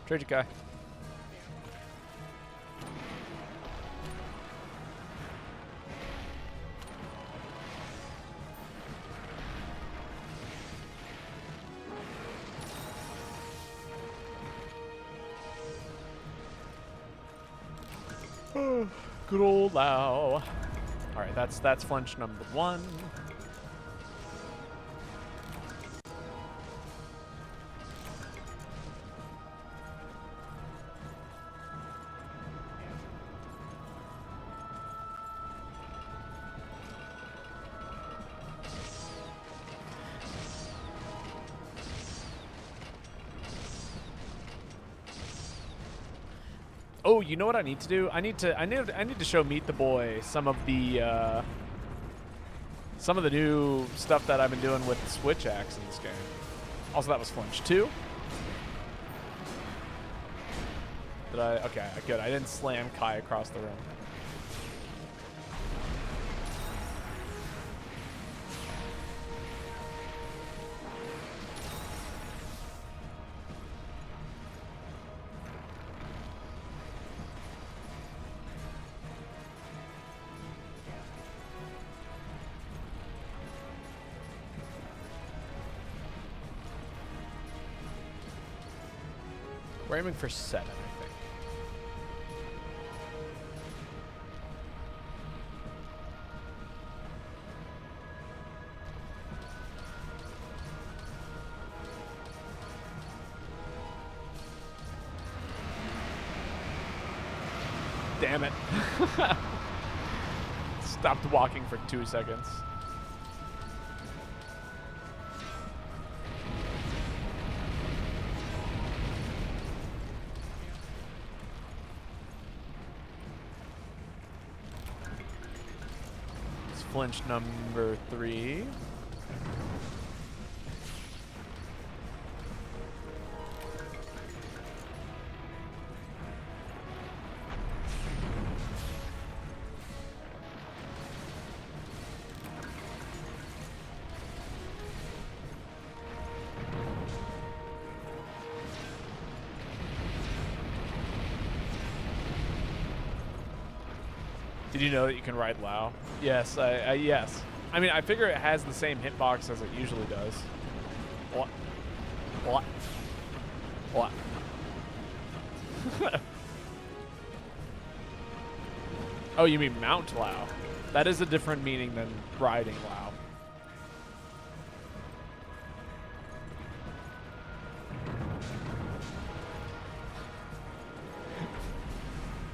Trade guy. Good old Lao. All right, that's flinch number 1. Oh, you know what I need to do? I need to show Meet the Boy some of the new stuff that I've been doing with the switch axe in this game. Also, that was flinch 2. Did I? Okay, good. I didn't slam Kai across the room. We're aiming for 7, I think. Damn it. Stopped walking for 2 seconds. Flinch number 3. Did you know that you can ride Lao? Yes, yes. I mean, I figure it has the same hitbox as it usually does. What? What? What? Oh, you mean mount Lao? That is a different meaning than riding Lao.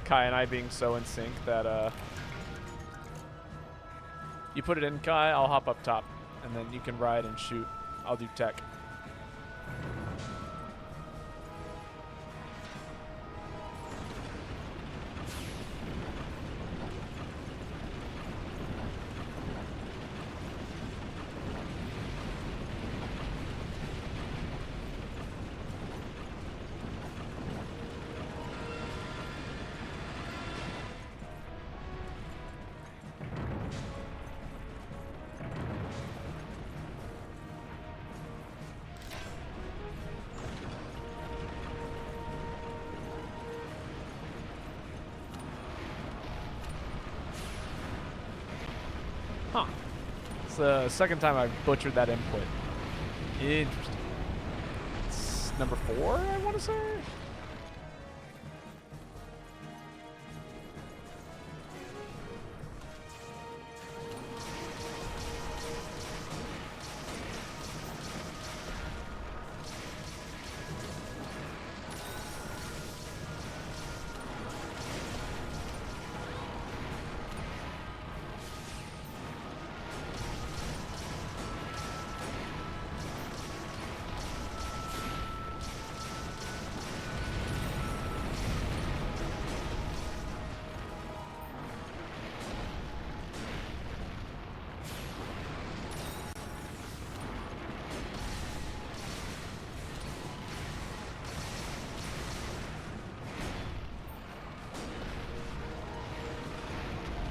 Kai and I being so in sync that you put it in, Kai, I'll hop up top, and then you can ride and shoot. I'll do tech. the second time I've butchered that input. Interesting. It's number 4, I want to say?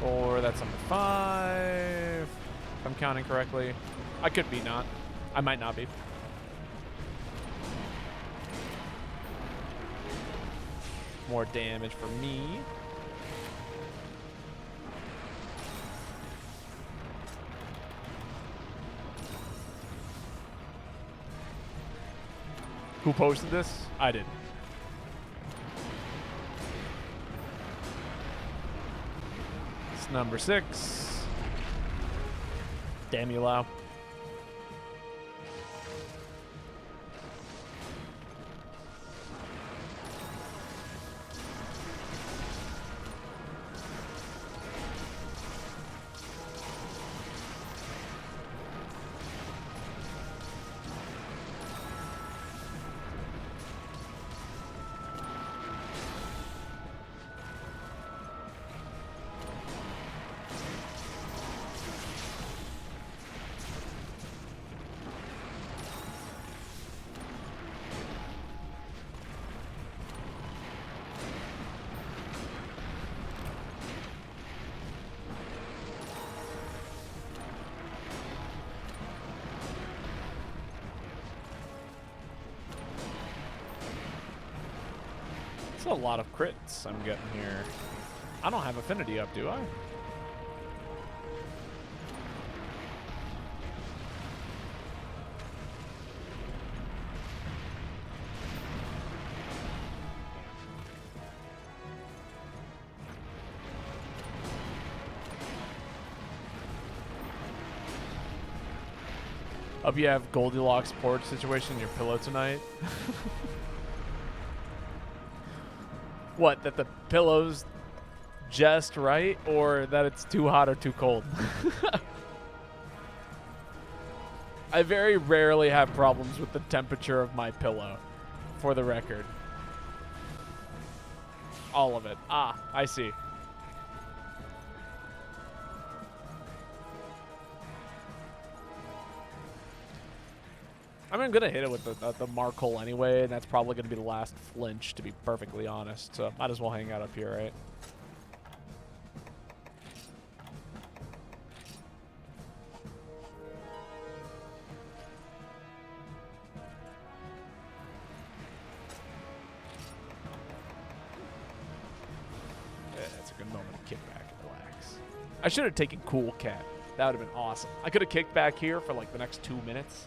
Or that's number 5, if I'm counting correctly. I could be not. I might not be. More damage for me. Who posted this? I did. It's number 6. Damn you, Lau. It's a lot of crits I'm getting here. I don't have affinity up, do I? Hope you have Goldilocks porch situation in your pillow tonight. What, that the pillow's just right, or that it's too hot or too cold? I very rarely have problems with the temperature of my pillow, for the record. All of it. Ah, I see. I mean, I'm going to hit it with the Markle anyway, and that's probably going to be the last flinch, to be perfectly honest. So might as well hang out up here, right? Yeah, that's a good moment to kick back and relax. I should have taken Cool Cat. That would have been awesome. I could have kicked back here for like the next 2 minutes.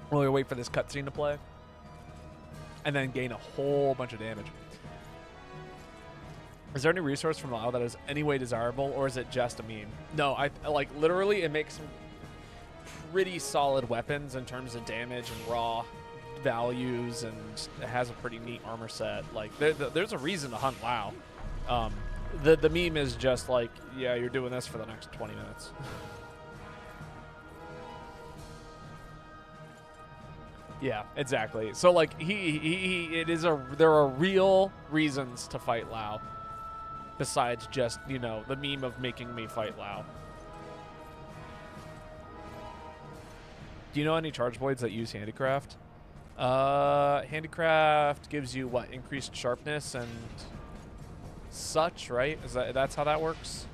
While we wait for this cutscene to play. And then gain a whole bunch of damage. Is there any resource from WoW that is any way desirable, or is it just a meme? No, I like literally it makes some pretty solid weapons in terms of damage and raw values, and it has a pretty neat armor set. Like there's a reason to hunt WoW. The meme is just like, yeah, you're doing this for the next 20 minutes. Yeah, exactly. So like there are real reasons to fight Lao, besides just, you know, the meme of making me fight Lao. Do you know any charge blades that use handicraft? Handicraft gives you what? Increased sharpness and such, right? That's how that works?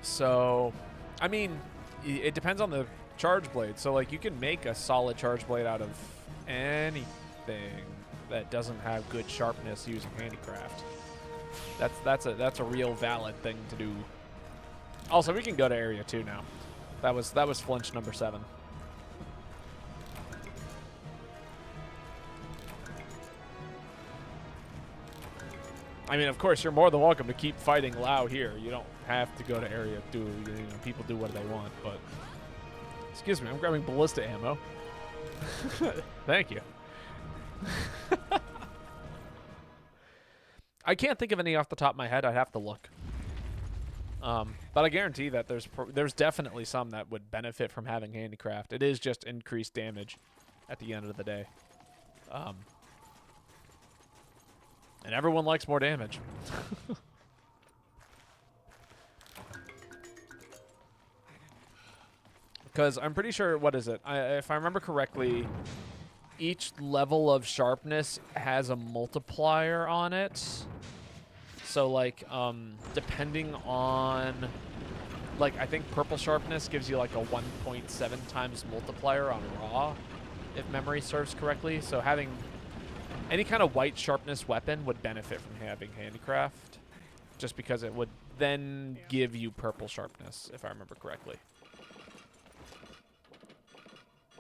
So, I mean, it depends on the charge blade. So, like, you can make a solid charge blade out of anything. that doesn't have good sharpness using handicraft. That's a real valid thing to do. Also, we can go to area 2 now. That was flinch number 7. I mean, of course, you're more than welcome to keep fighting Lao here. You don't have to go to area 2. You know, people do what they want, but... Excuse me, I'm grabbing ballista ammo. Thank you. I can't think of any off the top of my head. I'd have to look. But I guarantee that there's definitely some that would benefit from having handicraft. It is just increased damage at the end of the day. And everyone likes more damage. Because I'm pretty sure, what is it? If I remember correctly, each level of sharpness has a multiplier on it. So, like, depending on, like, I think purple sharpness gives you, like, a 1.7 times multiplier on raw, if memory serves correctly. So having any kind of white sharpness weapon would benefit from having handicraft, just because it would then give you purple sharpness, if I remember correctly.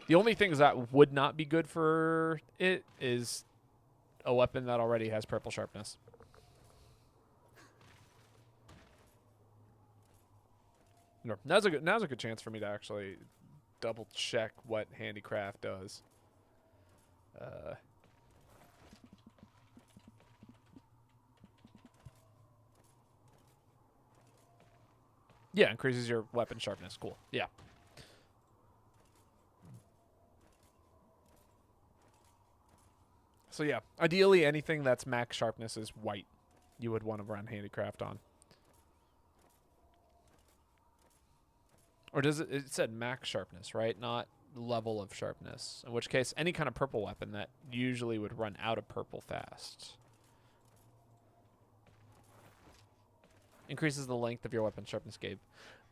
The only things that would not be good for it is a weapon that already has purple sharpness. No, now's a good chance for me to actually double check what handicraft does. Yeah, increases your weapon sharpness. Cool. Yeah. So yeah, ideally anything that's max sharpness is white, you would want to run handicraft on. Or does it? It said max sharpness, right? Not level of sharpness. In which case, any kind of purple weapon that usually would run out of purple fast. Increases the length of your weapon sharpness, Gabe.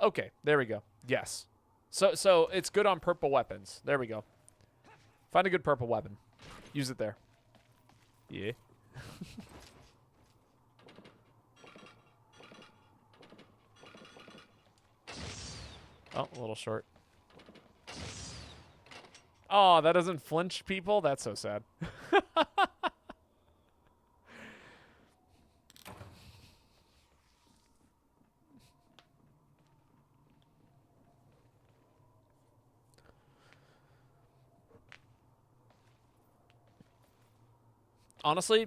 Okay, there we go. Yes. So it's good on purple weapons. There we go. Find a good purple weapon. Use it there. Yeah. Oh, a little short. Oh, that doesn't flinch people? That's so sad. Honestly,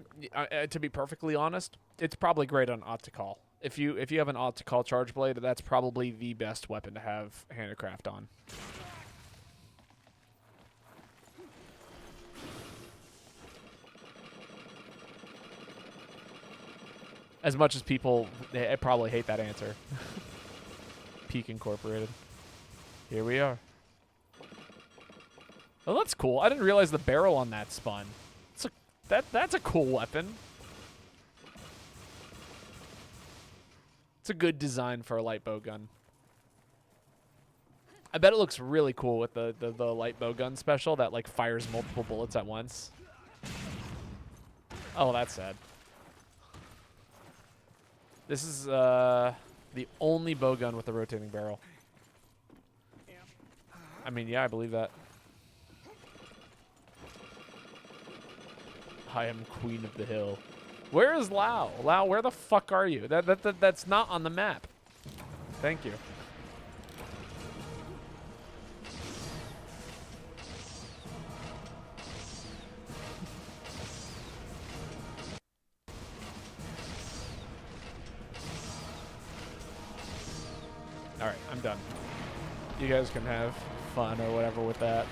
to be perfectly honest, it's probably great on Optical. If you have an Optical charge blade, that's probably the best weapon to have handicraft on. As much as people probably hate that answer. Peak Incorporated. Here we are. Oh, that's cool. I didn't realize the barrel on that spun. That's a cool weapon. It's a good design for a light bow gun. I bet it looks really cool with the light bow gun special that like fires multiple bullets at once. Oh, that's sad. This is the only bow gun with a rotating barrel. I mean, yeah, I believe that. I am queen of the hill. Where is Lao? Lao, where the fuck are you? That's not on the map. Thank you. All right, I'm done. You guys can have fun or whatever with that.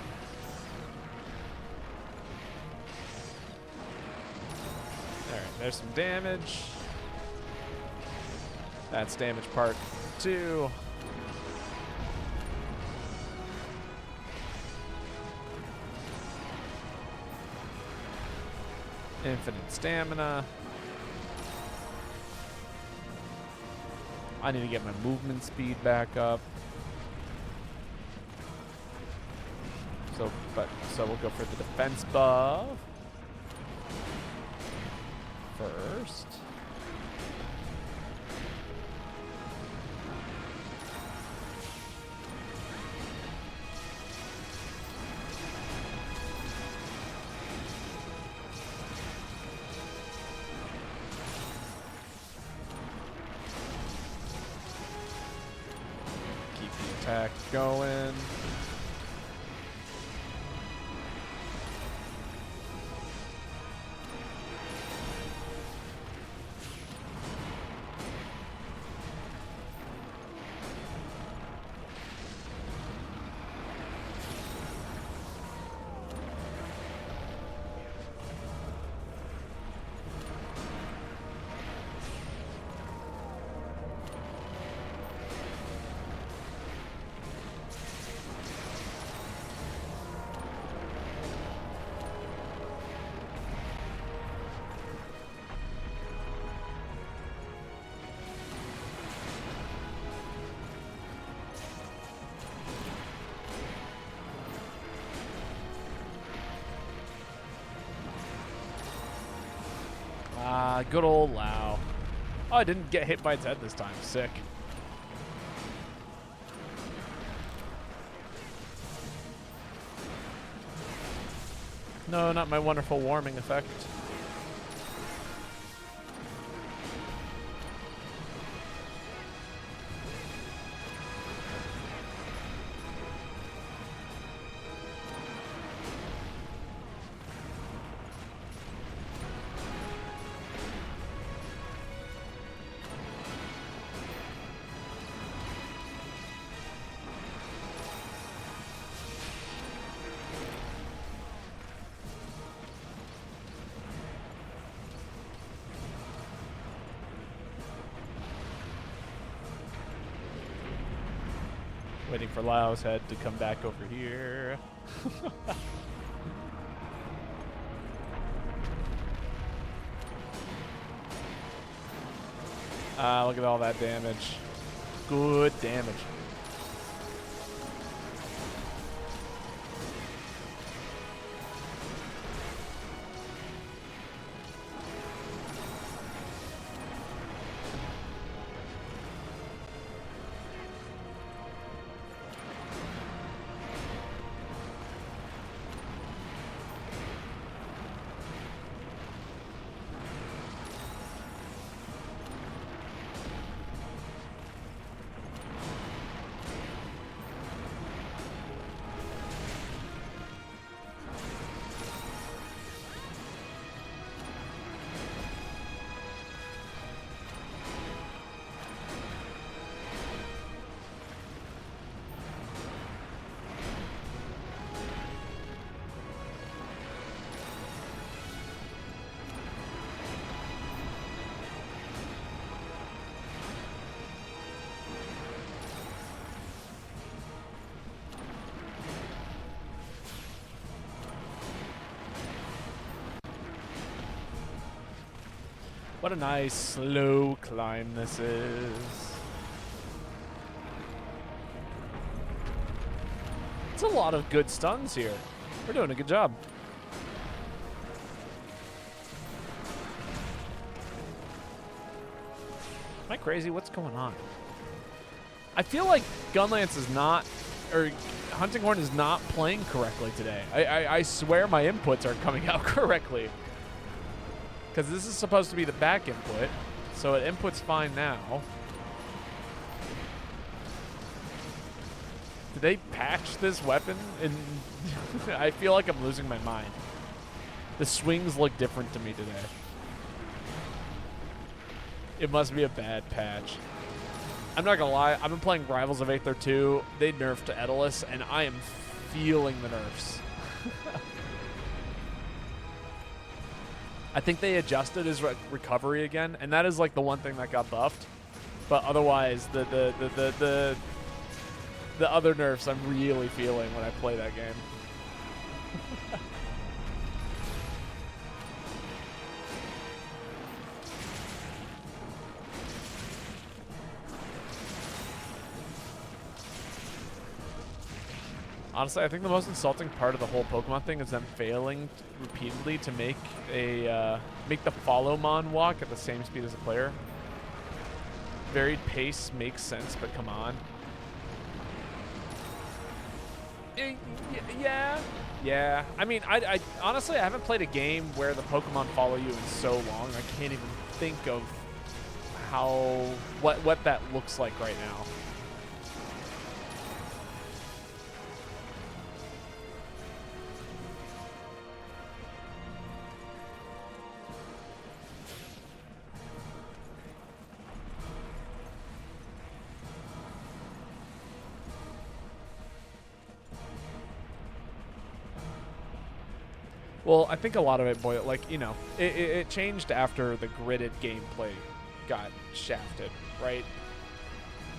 There's some damage. That's damage part 2. Infinite stamina. I need to get my movement speed back up. So we'll go for the defense buff. first. Keep the attack going. Good old Lao. Oh, I didn't get hit by its head this time. Sick. No, not my wonderful warming effect. Waiting for Lao's head to come back over here. Look at all that damage. Good damage. What a nice slow climb this is. It's a lot of good stuns here. We're doing a good job. Am I crazy? What's going on? I feel like Gunlance is not, or Hunting Horn is not playing correctly today. I swear my inputs are coming out correctly. Because this is supposed to be the back input, so it inputs fine now. Did they patch this weapon? And I feel like I'm losing my mind. The swings look different to me today. It must be a bad patch. I'm not gonna lie, I've been playing Rivals of Aether 2. They nerfed Edelus, and I am feeling the nerfs. I think they adjusted his recovery again, and that is like the one thing that got buffed. But otherwise, the other nerfs I'm really feeling when I play that game. Honestly, I think the most insulting part of the whole Pokemon thing is them failing repeatedly to make the Followmon walk at the same speed as a player. Varied pace makes sense, but come on. Yeah. I mean, I honestly, I haven't played a game where the Pokemon follow you in so long. I can't even think of what that looks like right now. Well, I think a lot of it it changed after the gridded gameplay got shafted, right?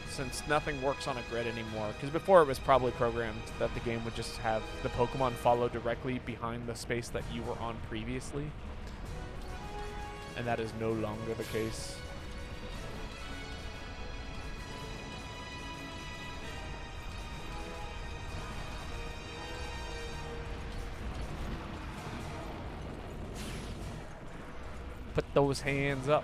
Since nothing works on a grid anymore. Because before it was probably programmed that the game would just have the Pokemon follow directly behind the space that you were on previously. And that is no longer the case. Put those hands up.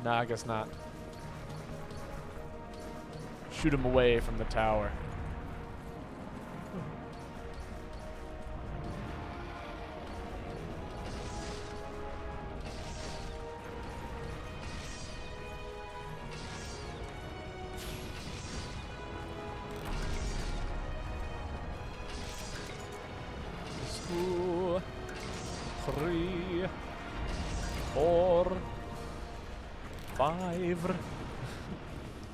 Nah, I guess not. Shoot him away from the tower. Two, 3, 4, 5,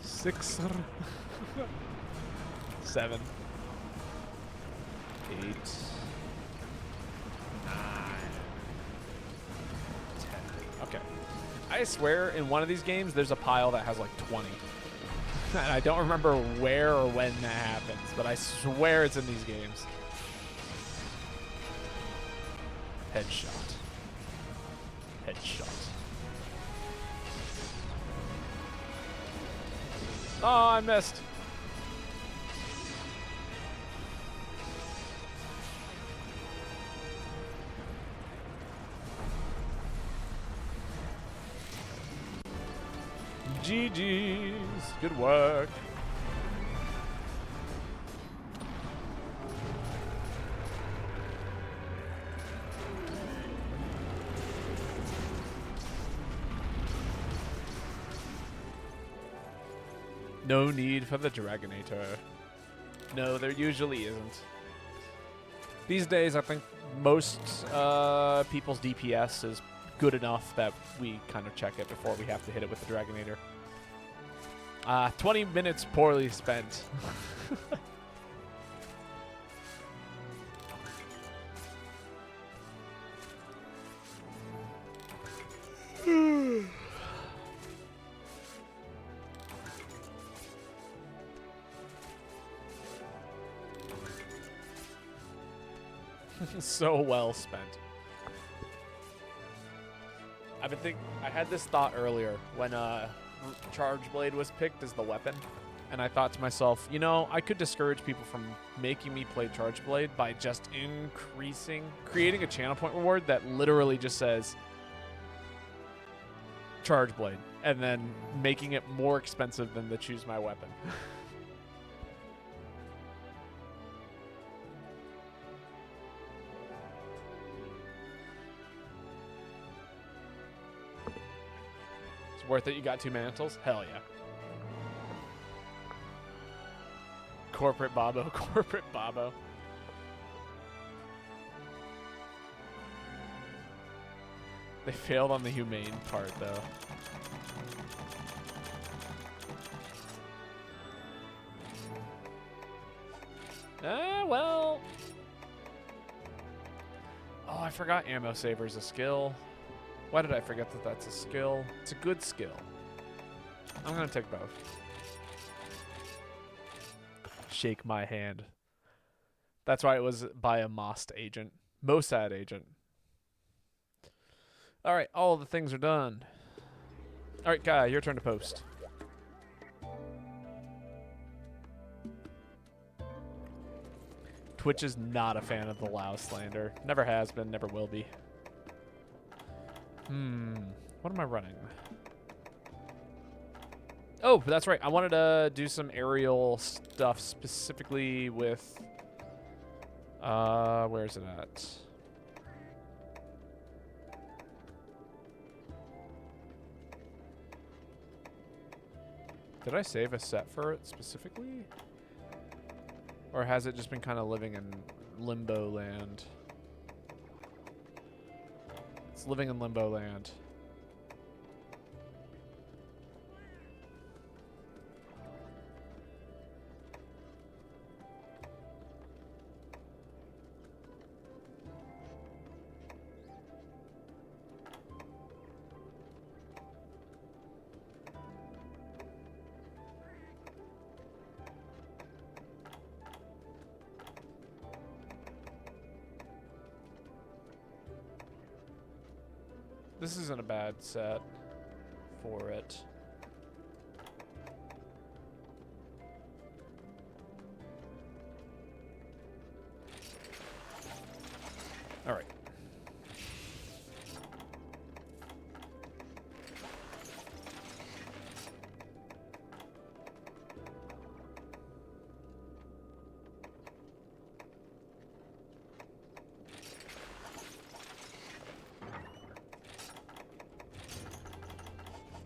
6, 7, 8, 9, 10. Okay. I swear in one of these games there's a pile that has like 20. And I don't remember where or when that happens, but I swear it's in these games. Headshot. Headshot. Oh, I missed. GG's. Good work. No need for the Dragonator. No, there usually isn't. These days, I think most people's DPS is good enough that we kind of check it before we have to hit it with the Dragonator. 20 minutes poorly spent. So well spent. I had this thought earlier when Charge Blade was picked as the weapon, and I thought to myself, you know, I could discourage people from making me play Charge Blade by just creating a channel point reward that literally just says Charge Blade, and then making it more expensive than the choose my weapon. Worth it, you got 2 mantles? Hell yeah. Corporate Babo, corporate Babo. They failed on the humane part, though. Well. Oh, I forgot Ammo Saver's a skill. Why did I forget that that's a skill? It's a good skill. I'm going to take both. Shake my hand. That's why it was by a Mossad agent. All right, all the things are done. All right, Guy, your turn to post. Twitch is not a fan of the Lao slander. Never has been, never will be. What am I running? Oh, that's right. I wanted to do some aerial stuff specifically with... where's it at? Did I save a set for it specifically? Or has it just been kind of living in limbo land? It's living in limbo land. This isn't a bad set for it. All right.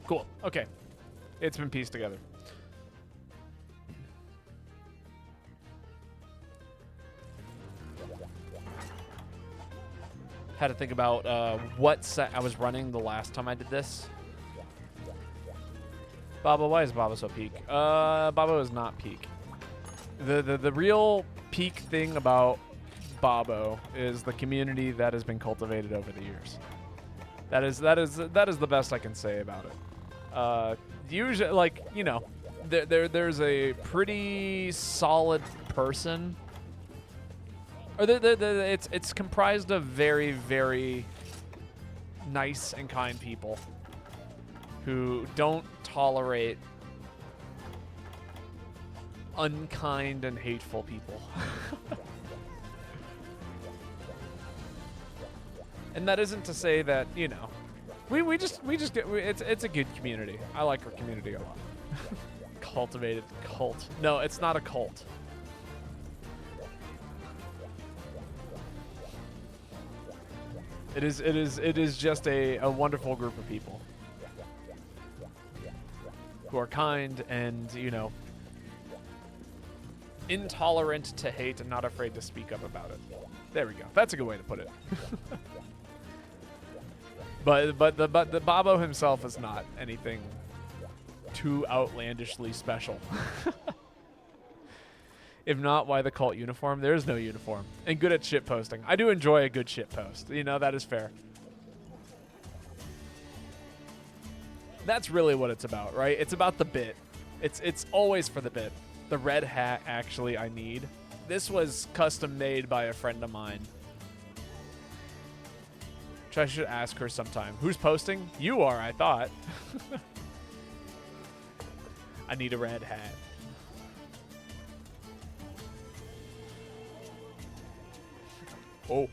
Cool. Okay. It's been pieced together. Had to think about what set I was running the last time I did this. Babo, why is Babo so peak? Babo is not peak. The real peak thing about Babo is the community that has been cultivated over the years. That is the best I can say about it. Usually, like, you know, there's a pretty solid person, or it's comprised of very, very nice and kind people who don't tolerate unkind and hateful people. And that isn't to say that, you know, we just get, it's a good community. I like our community a lot. Cultivated cult. No, it's not a cult. It is just a wonderful group of people who are kind and, you know, intolerant to hate and not afraid to speak up about it. There we go. That's a good way to put it. But the Babo himself is not anything too outlandishly special. If not, why the cult uniform? There is no uniform. And good at shit posting. I do enjoy a good shit post. You know, that is fair. That's really what it's about, right? It's about the bit. It's always for the bit. The red hat, actually, I need. This was custom made by a friend of mine. Which I should ask her sometime. Who's posting? You are, I thought. I need a red hat. Oh.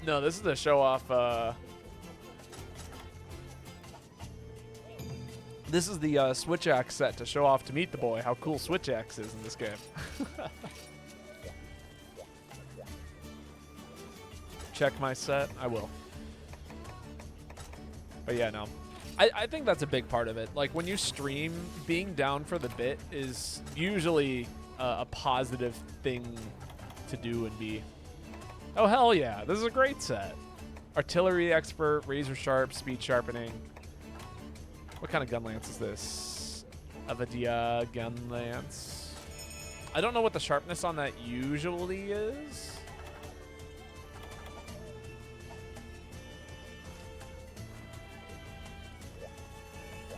No, this is to show off. This is the Switch Axe set to show off to Meet the Boy how cool Switch Axe is in this game. Check my set. I will. But yeah, no. I think that's a big part of it. Like, when you stream, being down for the bit is usually a positive thing to do and be. Oh, hell yeah. This is a great set. Artillery expert, razor sharp, speed sharpening. What kind of gun lance is this? Avadia gun lance. I don't know what the sharpness on that usually is.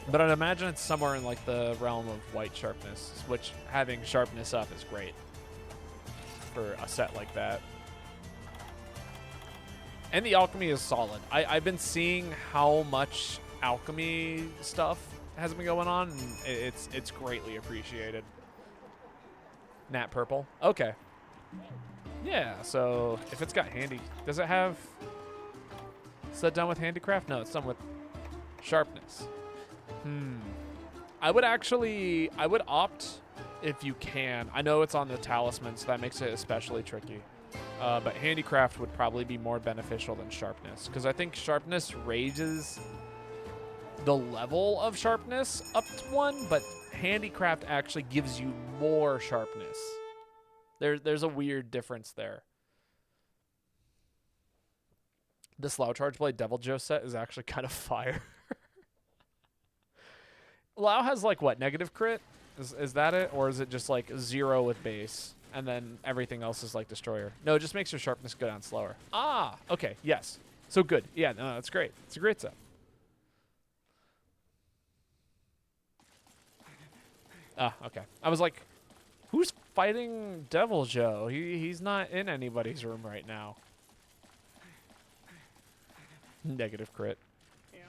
But I'd imagine it's somewhere in like the realm of white sharpness, which having sharpness up is great for a set like that. And the alchemy is solid. I've been seeing how much alchemy stuff has been going on, and it's greatly appreciated. Nat purple. Okay. Yeah, so if it's got handy, does it have... Is that done with handicraft? No, it's done with sharpness. I would opt if you can. I know it's on the talisman, so that makes it especially tricky. But handicraft would probably be more beneficial than sharpness, because I think sharpness raises the level of sharpness up to 1, but handicraft actually gives you more sharpness. There's a weird difference there. This Lao Charge Blade Devil Joe set is actually kind of fire. Lao has like what, negative crit? Is that it? Or is it just like 0 with base and then everything else is like destroyer? No, it just makes your sharpness go down slower. Ah, okay, yes. So good. Yeah, no, that's great. It's a great set. Ah, okay. I was like, who's fighting Devil Joe? He's not in anybody's room right now. Negative crit. Yeah.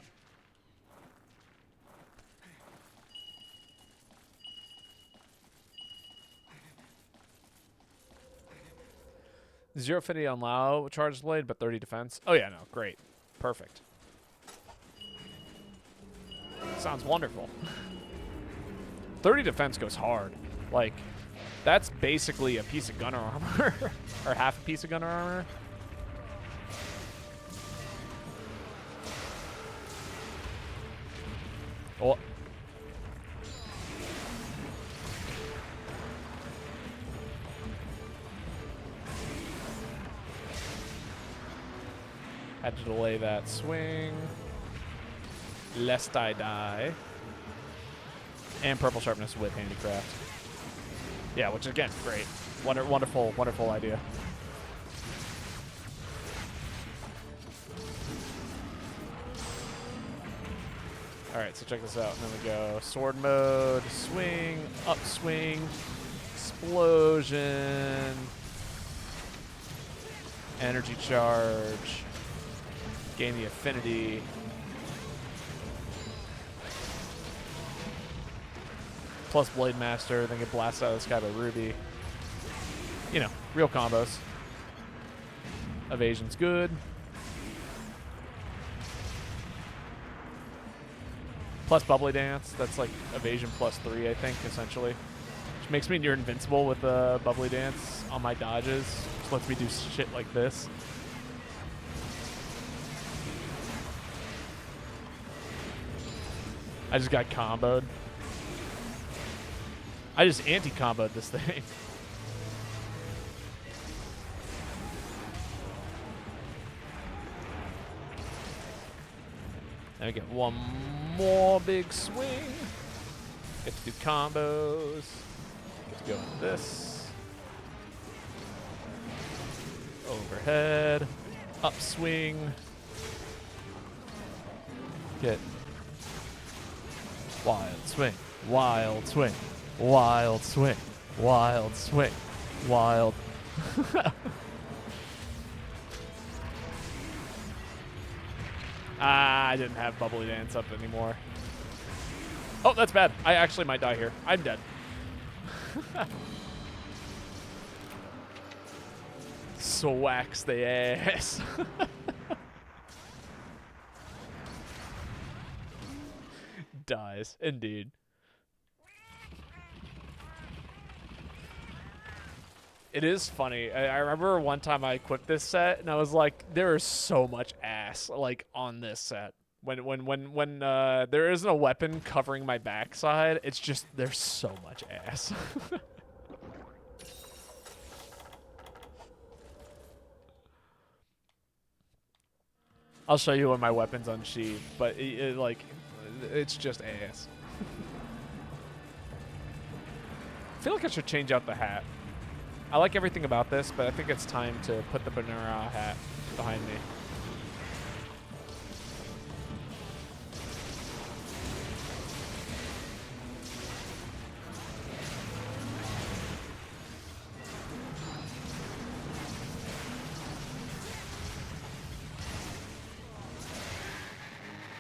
Zero affinity on Lao Charged Blade, but 30 defense. Oh yeah, no, great. Perfect. Sounds wonderful. 30 defense goes hard. Like, that's basically a piece of gunner armor. Or half a piece of gunner armor. Oh. Had to delay that swing. Lest I die. And purple sharpness with handicraft. Yeah, which again, great. Wonderful, wonderful idea. Alright, so check this out. And then we go sword mode, swing, upswing, explosion, energy charge, gain the affinity. Plus Blade Master, then get blasted out of the sky by Ruby. You know, real combos. Evasion's good. Plus Bubbly Dance, that's like evasion +3, I think, essentially. Which makes me near invincible with Bubbly Dance on my dodges. Which lets me do shit like this. I just got comboed. I just anti-comboed this thing. Now we get one more big swing. Get to do combos. Get to go into this. Overhead. Upswing. Get wild swing. Wild swing. Wild swing. Wild swing. Wild. I didn't have Bubbly Dance up anymore. Oh, that's bad. I actually might die here. I'm dead. Swax the ass. Dies, indeed. It is funny. I remember one time I equipped this set and I was like, there is so much ass like on this set. When there isn't a weapon covering my backside, it's just there's so much ass. I'll show you when my weapon's unsheathed, but it's just ass. I feel like I should change out the hat. I like everything about this, but I think it's time to put the Banura hat behind me.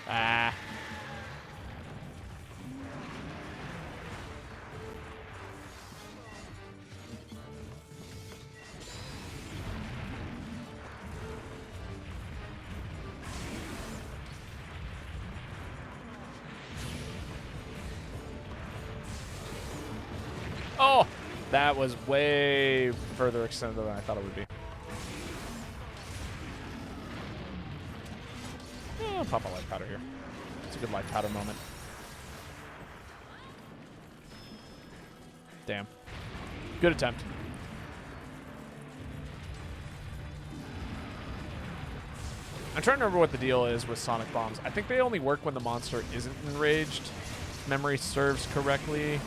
Ah. Oh, that was way further extended than I thought it would be. I'll pop a light powder here. It's a good light powder moment. Damn. Good attempt. I'm trying to remember what the deal is with sonic bombs. I think they only work when the monster isn't enraged. If memory serves correctly.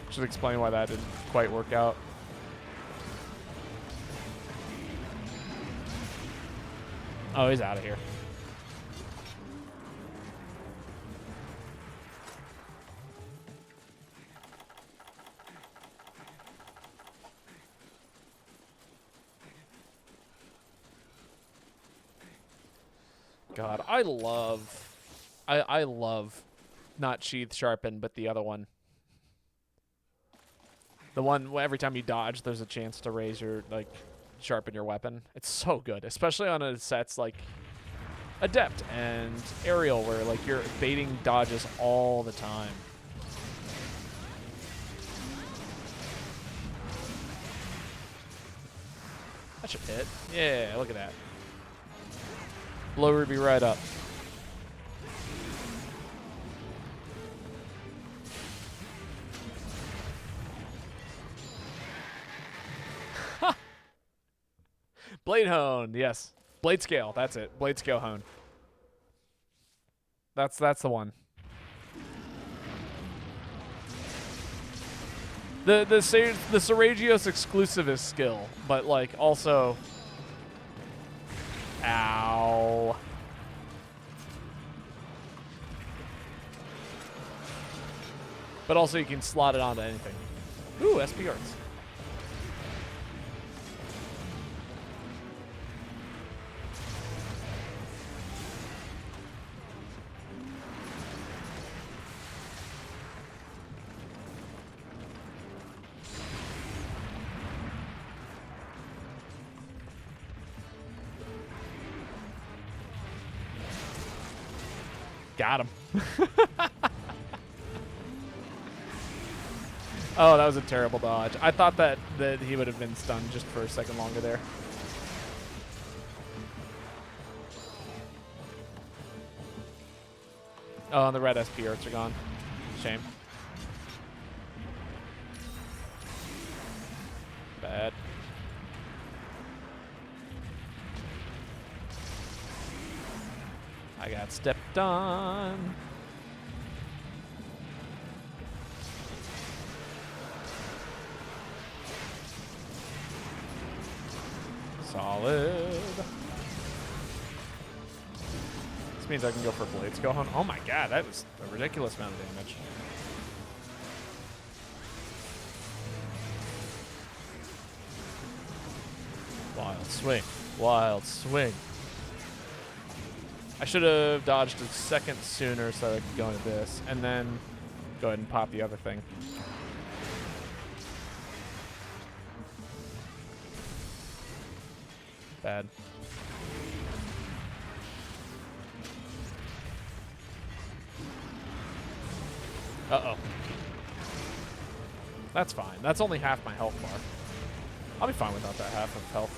Should explain why that didn't quite work out. Oh, he's out of here. God, I love not sheath sharpen, but the other one. The one where every time you dodge, there's a chance to raise your, like, sharpen your weapon. It's so good, especially on a sets like Adept and Aerial, where, like, you're baiting dodges all the time. That should hit. Yeah, look at that. Blow Ruby right up. Blade Hone, yes. Blade Scale, that's it. Blade Scale Hone. That's the one. The Seragios exclusivist skill, but like also. Ow. But also you can slot it onto anything. Ooh, SP arts. Got him. Oh, that was a terrible dodge. I thought that he would have been stunned just for a second longer there. Oh, and the red SP arts are gone. Shame. Bad. I got stepped on. Solid. This means I can go for Blades Go Home. Oh my god, that was a ridiculous amount of damage. Wild swing. Wild swing. I should have dodged a second sooner so that I could go into this, and then go ahead and pop the other thing. Bad. Uh-oh. That's fine. That's only half my health bar. I'll be fine without that half of health.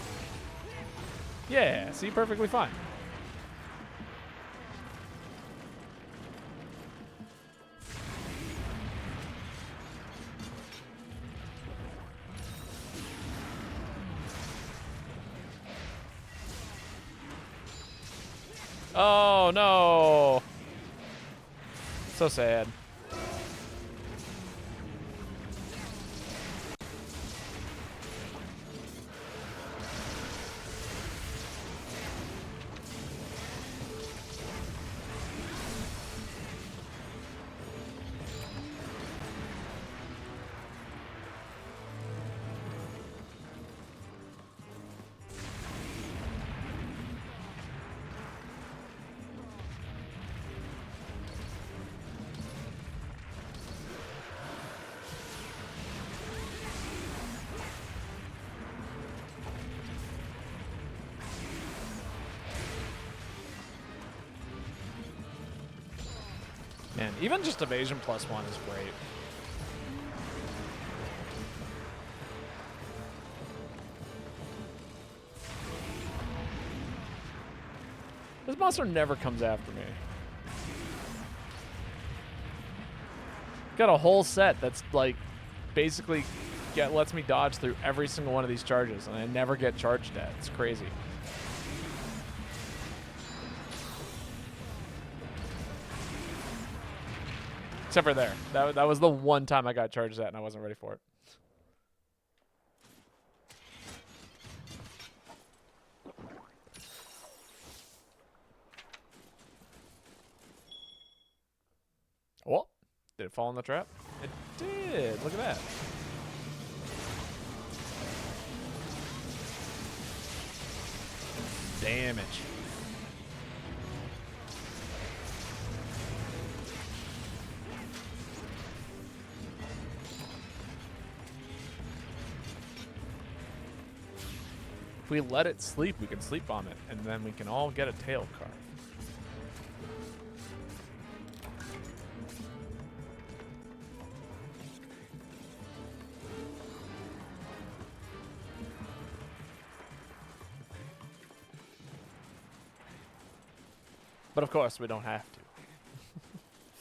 Yeah, see, perfectly fine. Oh, no. So sad. Man, even just evasion +1 is great. This monster never comes after me. Got a whole set that's like basically lets me dodge through every single one of these charges, and I never get charged at. It's crazy. Except for there. That was the one time I got charged at and I wasn't ready for it. Oh, did it fall in the trap? It did. Look at that. Damage. If we let it sleep, we can sleep bomb it, and then we can all get a tail card. But of course, we don't have to.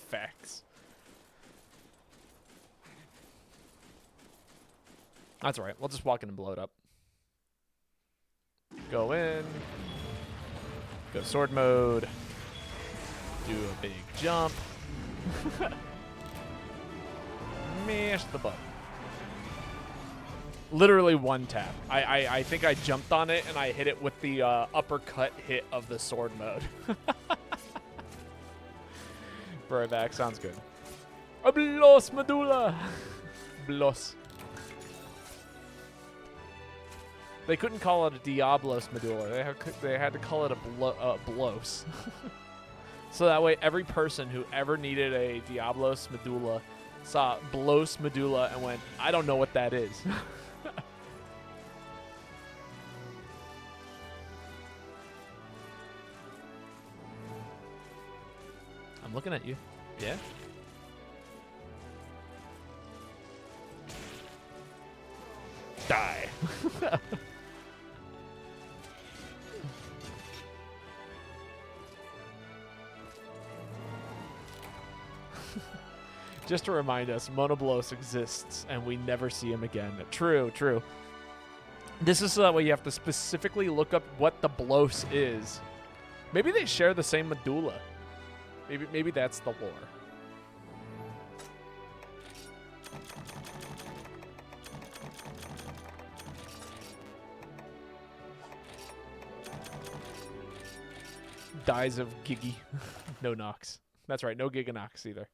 Facts. That's all right. We'll just walk in and blow it up. Go in. Go sword mode. Do a big jump. Mash the button. Literally one tap. I think I jumped on it and I hit it with the uppercut hit of the sword mode. Back sounds good. A Blos Medulla. Blos. They couldn't call it a Diablos Medulla. They had to call it a Blos. So that way every person who ever needed a Diablos Medulla saw Blos Medulla and went, I don't know what that is. I'm looking at you. Yeah? Die. Just to remind us, Monoblos exists and we never see him again. True, true. This is so that way you have to specifically look up what the Blos is. Maybe they share the same medulla. Maybe that's the lore. Dies of Gigi. No Nox. That's right, no Giganox either.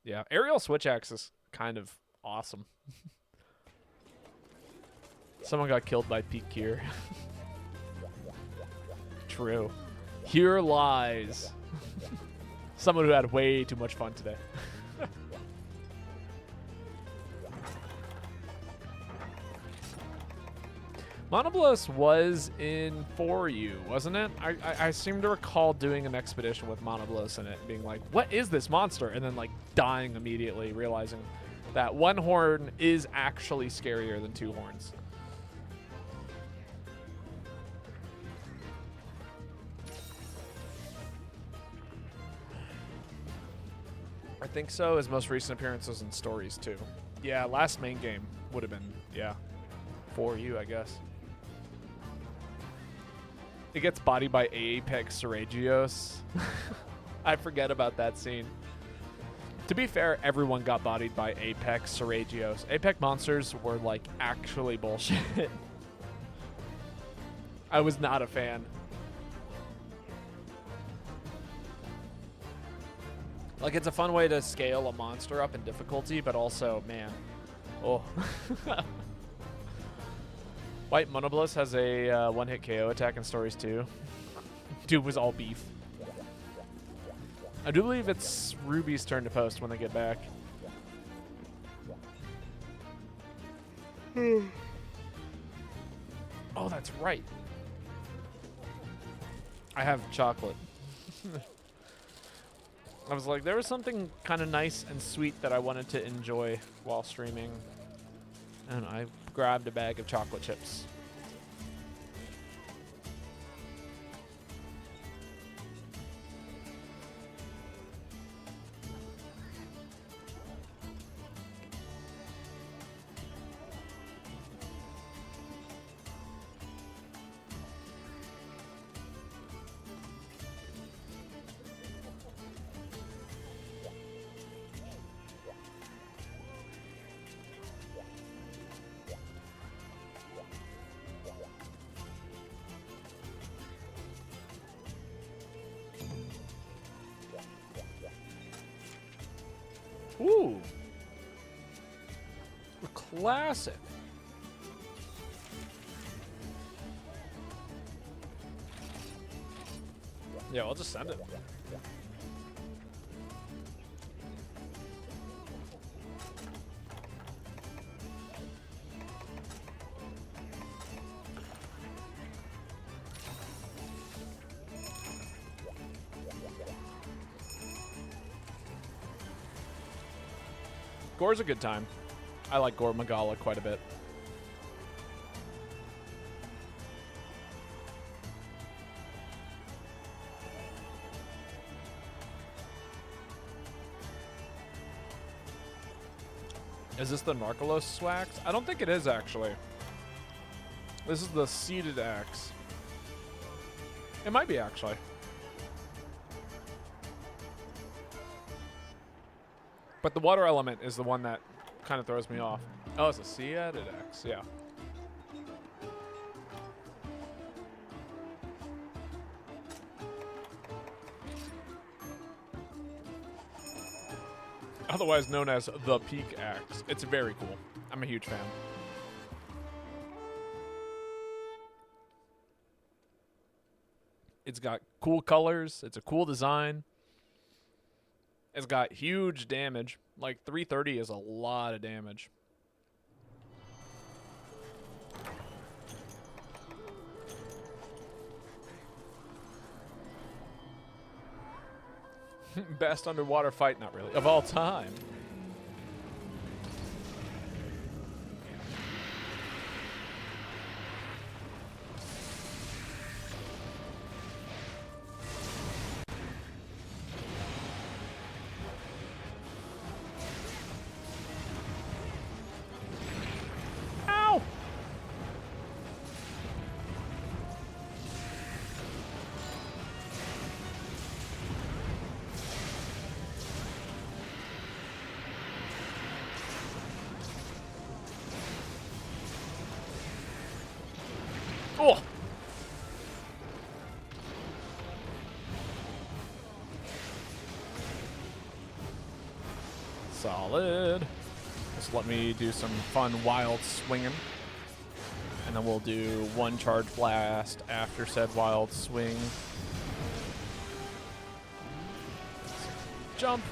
Yeah, aerial switch axe is kind of awesome. Someone got killed by peak Kier. True. Here lies someone who had way too much fun today. Monoblos was in 4U, wasn't it? I seem to recall doing an expedition with Monoblos in it, being like, what is this monster? And then like dying immediately, realizing that one horn is actually scarier than two horns. I think so. His most recent appearance was in Stories too. Yeah, last main game would have been, yeah, 4U, I guess. It gets bodied by Apex Seragios. I forget about that scene. To be fair, everyone got bodied by Apex Seragios. Apex monsters were like actually bullshit. I was not a fan. Like, it's a fun way to scale a monster up in difficulty, but also, man, oh. White Monoblos has a one-hit KO attack in Stories too. Dude was all beef. I do believe it's Ruby's turn to post when they get back. Oh, that's right. I have chocolate. I was like, there was something kind of nice and sweet that I wanted to enjoy while streaming. And I grabbed a bag of chocolate chips. Ooh. A classic. Yeah, I'll just send it. Gore's a good time. I like Gore Magala quite a bit. Is this the Narcolos Swax? I don't think it is, actually. This is the Seeded Axe. It might be, actually. But the water element is the one that kind of throws me off. Oh, it's a Seeded Axe, yeah. Otherwise known as the Peak Axe. It's very cool. I'm a huge fan. It's got cool colors. It's a cool design. It's got huge damage. Like 330 is a lot of damage. Best underwater fight, not really, of all time. Ow! Oh! Solid. Just let me do some fun wild swinging. And then we'll do one charge blast after said wild swing. Jump.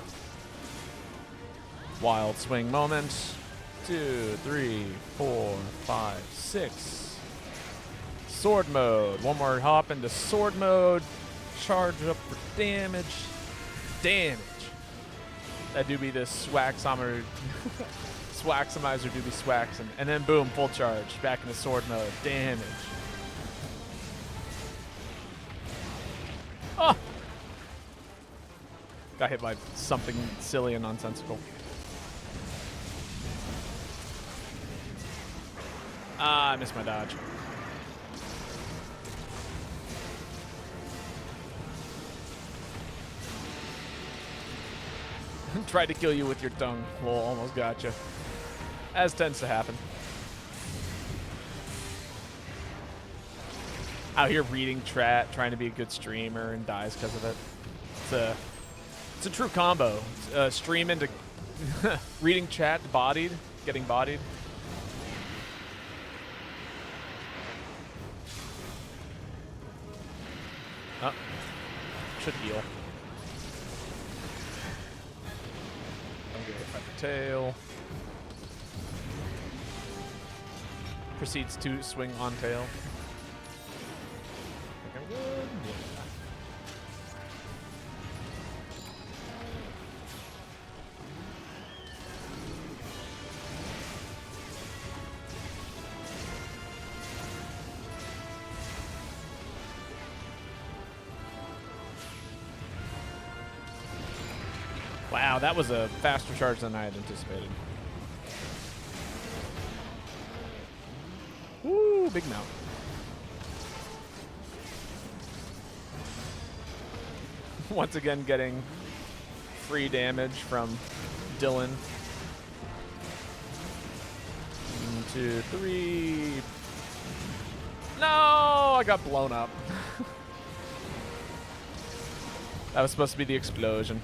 Wild swing moment. 2, 3, 4, 5, 6. Sword mode. One more hop into sword mode. Charge up for damage. Damage. That do be the Swaxomer. Swaxomizer do be Swaxing. And then boom, full charge. Back into sword mode. Damage. Oh! Got hit by something silly and nonsensical. Ah, I missed my dodge. Tried to kill you with your tongue. Well, almost got you. As tends to happen. Out here reading chat, trying to be a good streamer, and dies because of it. It's a true combo. Stream into reading chat, bodied, getting bodied. Oh, should heal. Tail. Proceeds to swing on tail. Think I'm good? Wow, that was a faster charge than I had anticipated. Woo, big mount. Once again, getting free damage from Dylan. 1, 2, 3. No, I got blown up. That was supposed to be the explosion.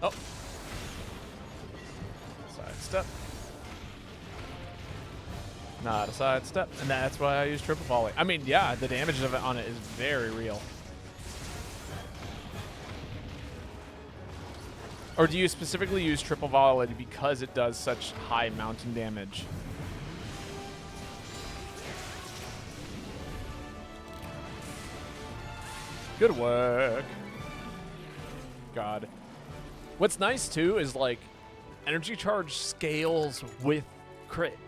Oh. Sidestep. Not a sidestep. And that's why I use triple volley. I mean, yeah, the damage of it on it is very real. Or do you specifically use triple volley because it does such high mountain damage? Good work. God. What's nice, too, is, like, energy charge scales with crit.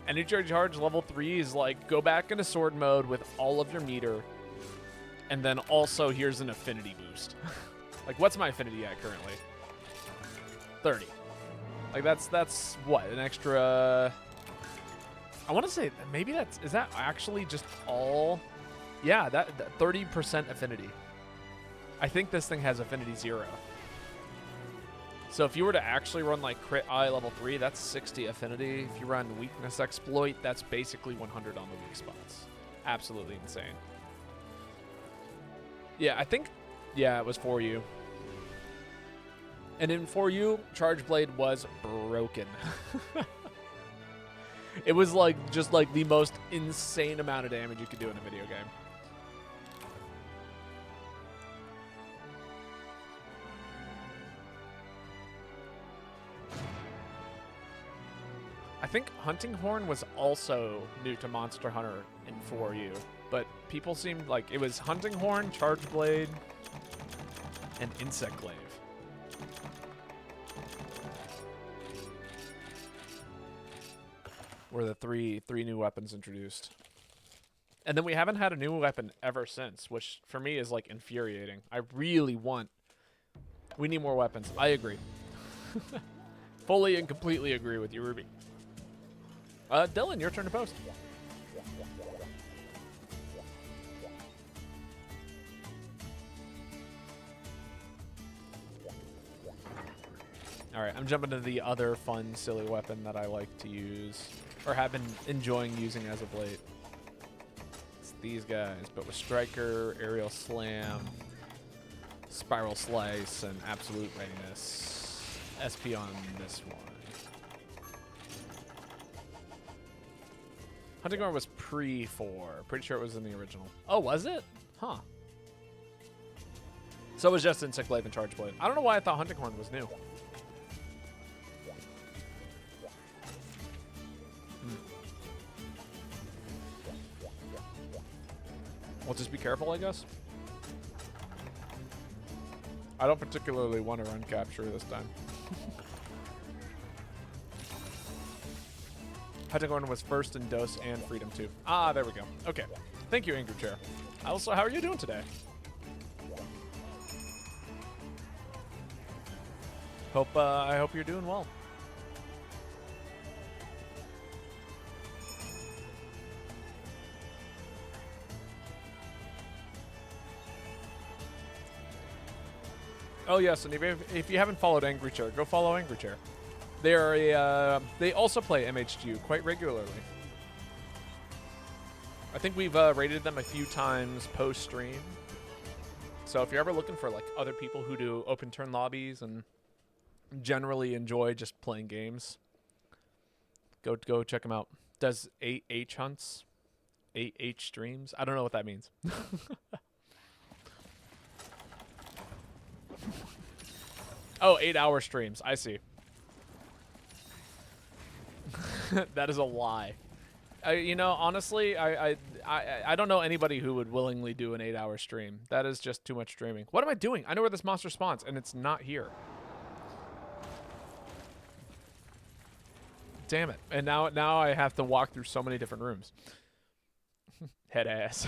Energy charge level 3 is, like, go back into sword mode with all of your meter, and then also here's an affinity boost. Like, what's my affinity at currently? 30. Like, that's what? An extra... I want to say, maybe that's... Is that actually just all... Yeah, that 30% affinity. I think this thing has affinity 0. So if you were to actually run like crit eye level 3, that's 60 affinity. If you run weakness exploit, that's basically 100 on the weak spots. Absolutely insane. Yeah, I think, yeah, it was for you. And in for you, Charge Blade was broken. It was like just like the most insane amount of damage you could do in a video game. I think Hunting Horn was also new to Monster Hunter in 4U, but people seemed like it was Hunting Horn, Charge Blade, and Insect Glaive. Were the three new weapons introduced. And then we haven't had a new weapon ever since, which for me is like infuriating. I really want... We need more weapons. I agree. Fully and completely agree with you, Ruby. Dylan, your turn to post. All right, I'm jumping to the other fun, silly weapon that I like to use, or have been enjoying using as of late. It's these guys, but with Striker, Aerial Slam, Spiral Slice, and Absolute Readiness. SP on this one. Hunting Horn was pre-4. Pretty sure it was in the original. Oh, was it? Huh. So it was just Insect Glaive and Charge Blade. I don't know why I thought Hunting Horn was new. Well, just be careful, I guess. I don't particularly want to run capture this time. Hunting Horn was first in Dose and Freedom 2. Ah, there we go. Okay. Thank you, Angry Chair. Also, how are you doing today? I hope you're doing well. Oh yes, and if you haven't followed Angry Chair, go follow Angry Chair. They are they also play MHQ quite regularly. I think we've rated them a few times post stream. So if you're ever looking for like other people who do open turn lobbies and generally enjoy just playing games, go check them out. Does 8H hunts, 8H streams. I don't know what that means. Oh, 8-hour streams. I see. That is a lie. You know, honestly, I don't know anybody who would willingly do an 8-hour stream. That is just too much streaming. What am I doing? I know where this monster spawns, and it's not here. Damn it. And now I have to walk through so many different rooms. head ass.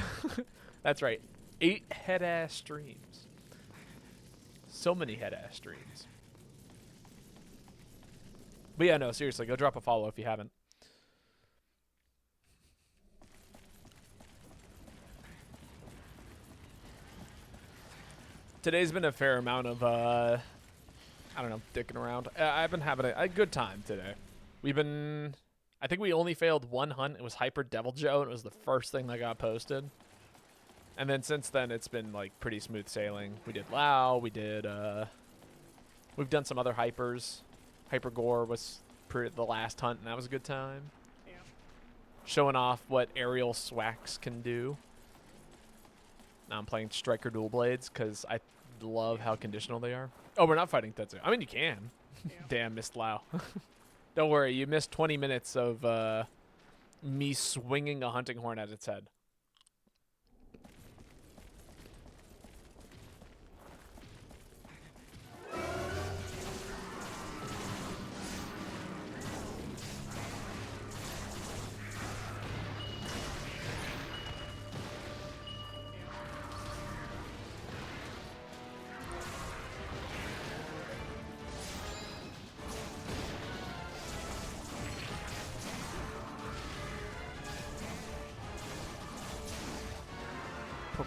That's right. 8 head ass streams. So many head ass streams. But yeah, no, seriously, go drop a follow if you haven't. Today's been a fair amount of, I don't know, dicking around. I've been having a good time today. I think we only failed one hunt. It was Hyper Devil Joe, and it was the first thing that got posted. And then since then, it's been, like, pretty smooth sailing. We did Lao, we've done some other hypers. Hyper Gore was the last hunt, and that was a good time. Yeah. Showing off what aerial swax can do. Now I'm playing Striker Dual Blades because I love how conditional they are. Oh, we're not fighting Tetsu. I mean, you can. Yeah. Damn, missed Lao. Don't worry, you missed 20 minutes of me swinging a hunting horn at its head.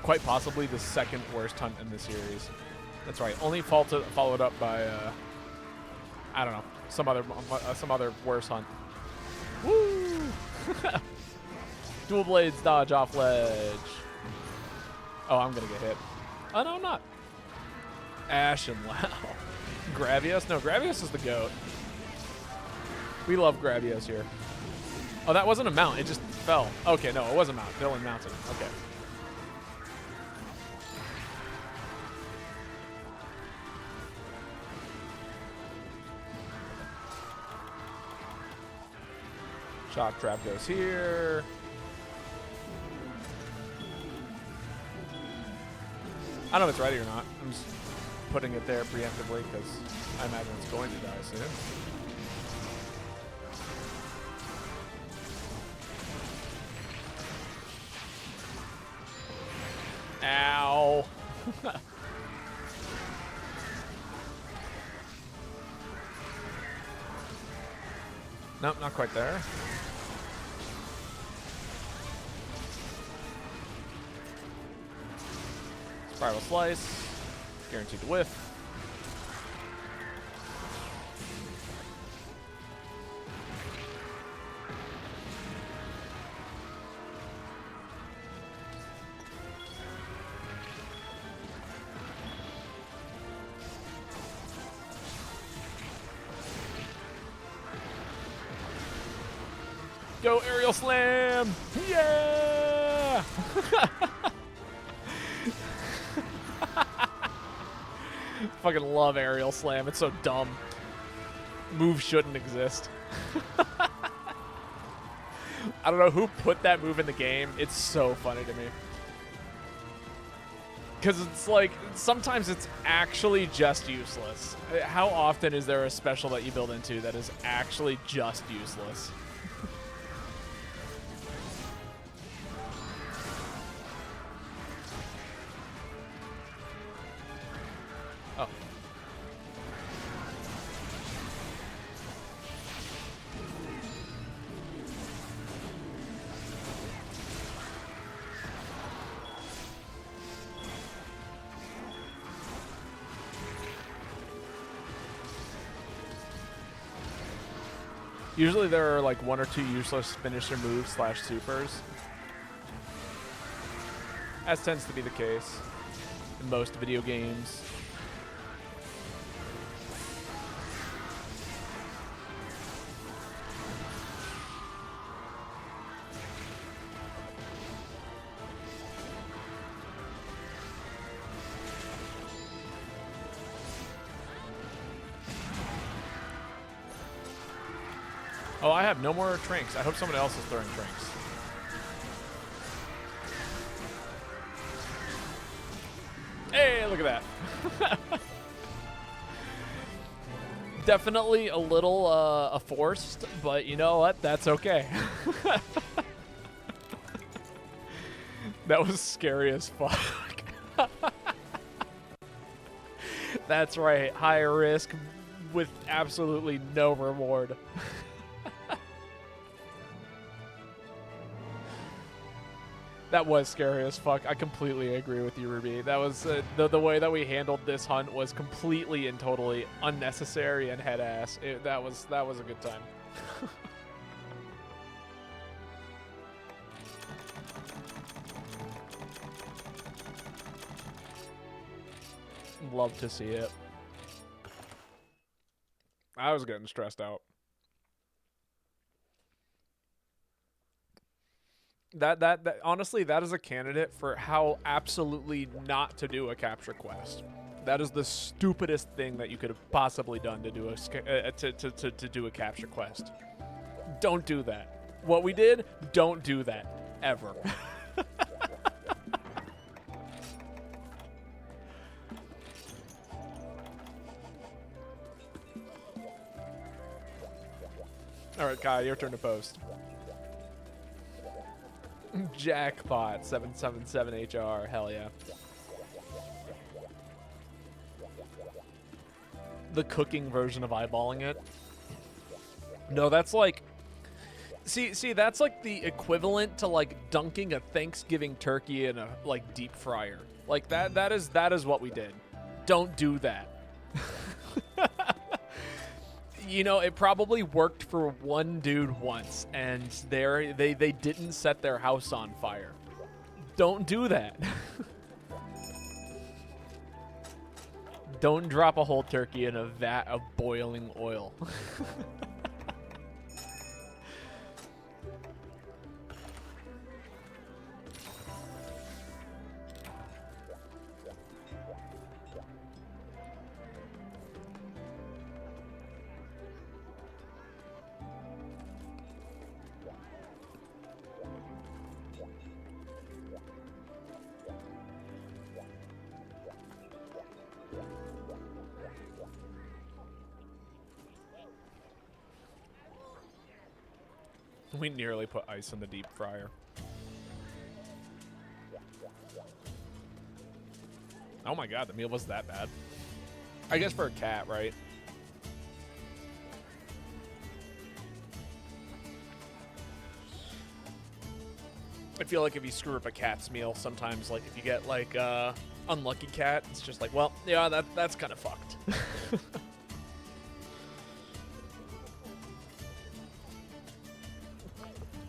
Quite possibly the second worst hunt in the series. That's right. Only followed up by I don't know, some other worse hunt. Woo! Dual blades dodge off ledge. Oh, I'm gonna get hit. Oh no, I'm not. Ash and Lao. Gravios? No, Gravios is the GOAT. We love Gravios here. Oh, that wasn't a mount. It just fell. Okay, no, it was a mount. Dylan mounted. Okay. Shock trap goes here. I don't know if it's ready or not. I'm just putting it there preemptively because I imagine it's going to die soon. Ow. Nope, not quite there. Spiral slice. Guaranteed to whiff. Go aerial slam! Yeah! Fucking love aerial slam. It's so dumb. Move shouldn't exist. I don't know who put that move in the game. It's so funny to me. Because it's like, sometimes it's actually just useless. How often is there a special that you build into that is actually just useless? Oh. Usually there are like one or two useless finisher moves slash supers. As tends to be the case in most video games. Oh, I have no more trinks. I hope someone else is throwing trinks. Hey, look at that. Definitely a little forced, but you know what? That's okay. That was scary as fuck. That's right. High risk with absolutely no reward. That was scary as fuck. I completely agree with you, Ruby. That was the way that we handled this hunt was completely and totally unnecessary and head ass. That was a good time. Love to see it. I was getting stressed out. That honestly, that is a candidate for how absolutely not to do a capture quest. That is the stupidest thing that you could have possibly done to do a to do a capture quest. Don't do that. What we did, don't do that ever. All right, Kai, your turn to post. Jackpot 777HR. Hell yeah. The cooking version of eyeballing it. No, that's like see that's like the equivalent to like dunking a Thanksgiving turkey in a like deep fryer. Like that is what we did. Don't do that. You know, it probably worked for one dude once, and they didn't set their house on fire. Don't do that. Don't drop a whole turkey in a vat of boiling oil. We nearly put ice in the deep fryer. Oh my god, the meal was that bad. I guess for a cat, right? I feel like if you screw up a cat's meal, sometimes like if you get like unlucky cat, it's just like, well, yeah, that's kind of fucked.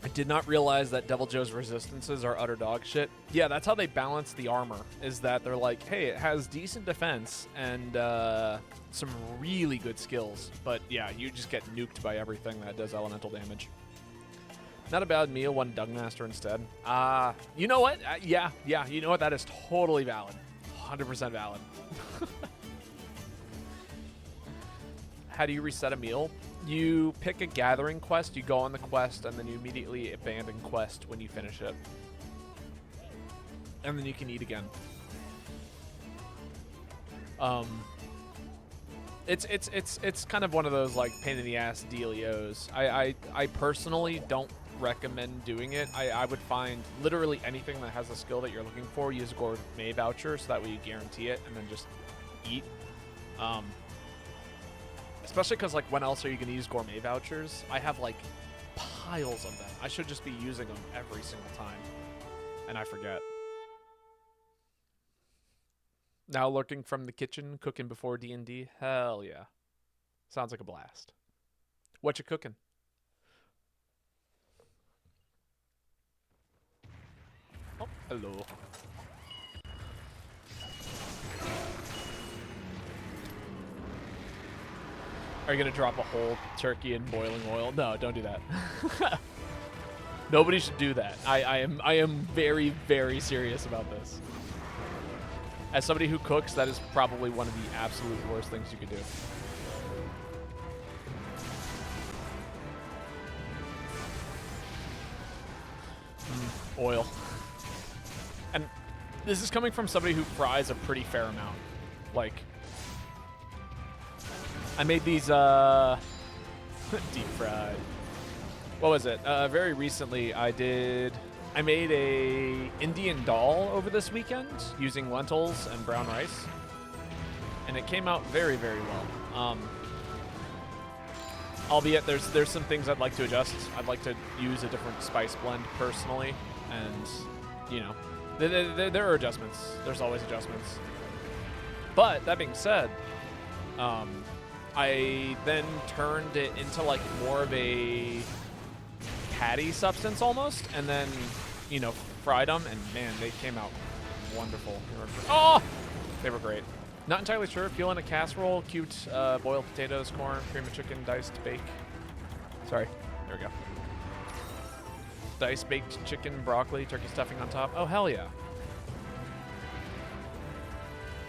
I did not realize that Devil Joe's resistances are utter dog shit. Yeah, that's how they balance the armor, is that they're like, hey, it has decent defense and some really good skills. But yeah, you just get nuked by everything that does elemental damage. Not a bad meal, one Dugmaster instead. You know what? Yeah, you know what? That is totally valid. 100% valid. How do you reset a meal? You pick a gathering quest, you go on the quest, and then you immediately abandon quest when you finish it. And then you can eat again. It's kind of one of those like pain in the ass dealios. I personally don't recommend doing it. I would find literally anything that has a skill that you're looking for, use a gourmet voucher so that way you guarantee it, and then just eat. Especially because, like, when else are you going to use gourmet vouchers? I have, like, piles of them. I should just be using them every single time. And I forget. Now lurking from the kitchen, cooking before D&D? Hell yeah. Sounds like a blast. What you cooking? Oh, hello. Are you going to drop a whole turkey in boiling oil? No, don't do that. Nobody should do that. I am very, very serious about this. As somebody who cooks, that is probably one of the absolute worst things you could do. Oil. And this is coming from somebody who fries a pretty fair amount. Like, I made these deep fried. What was it? Very recently I did I made a Indian dal over this weekend using lentils and brown rice, and it came out very, very well. Albeit there's some things I'd like to adjust. I'd like to use a different spice blend personally, and you know, there are adjustments. There's always adjustments. But that being said, I then turned it into like more of a patty substance almost, and then, you know, fried them, and man, they came out wonderful. They were great. Not entirely sure. Peel in a casserole, cubed boiled potatoes, corn, cream of chicken, diced bake. Sorry, there we go. Diced baked chicken, broccoli, turkey stuffing on top. Oh, hell yeah.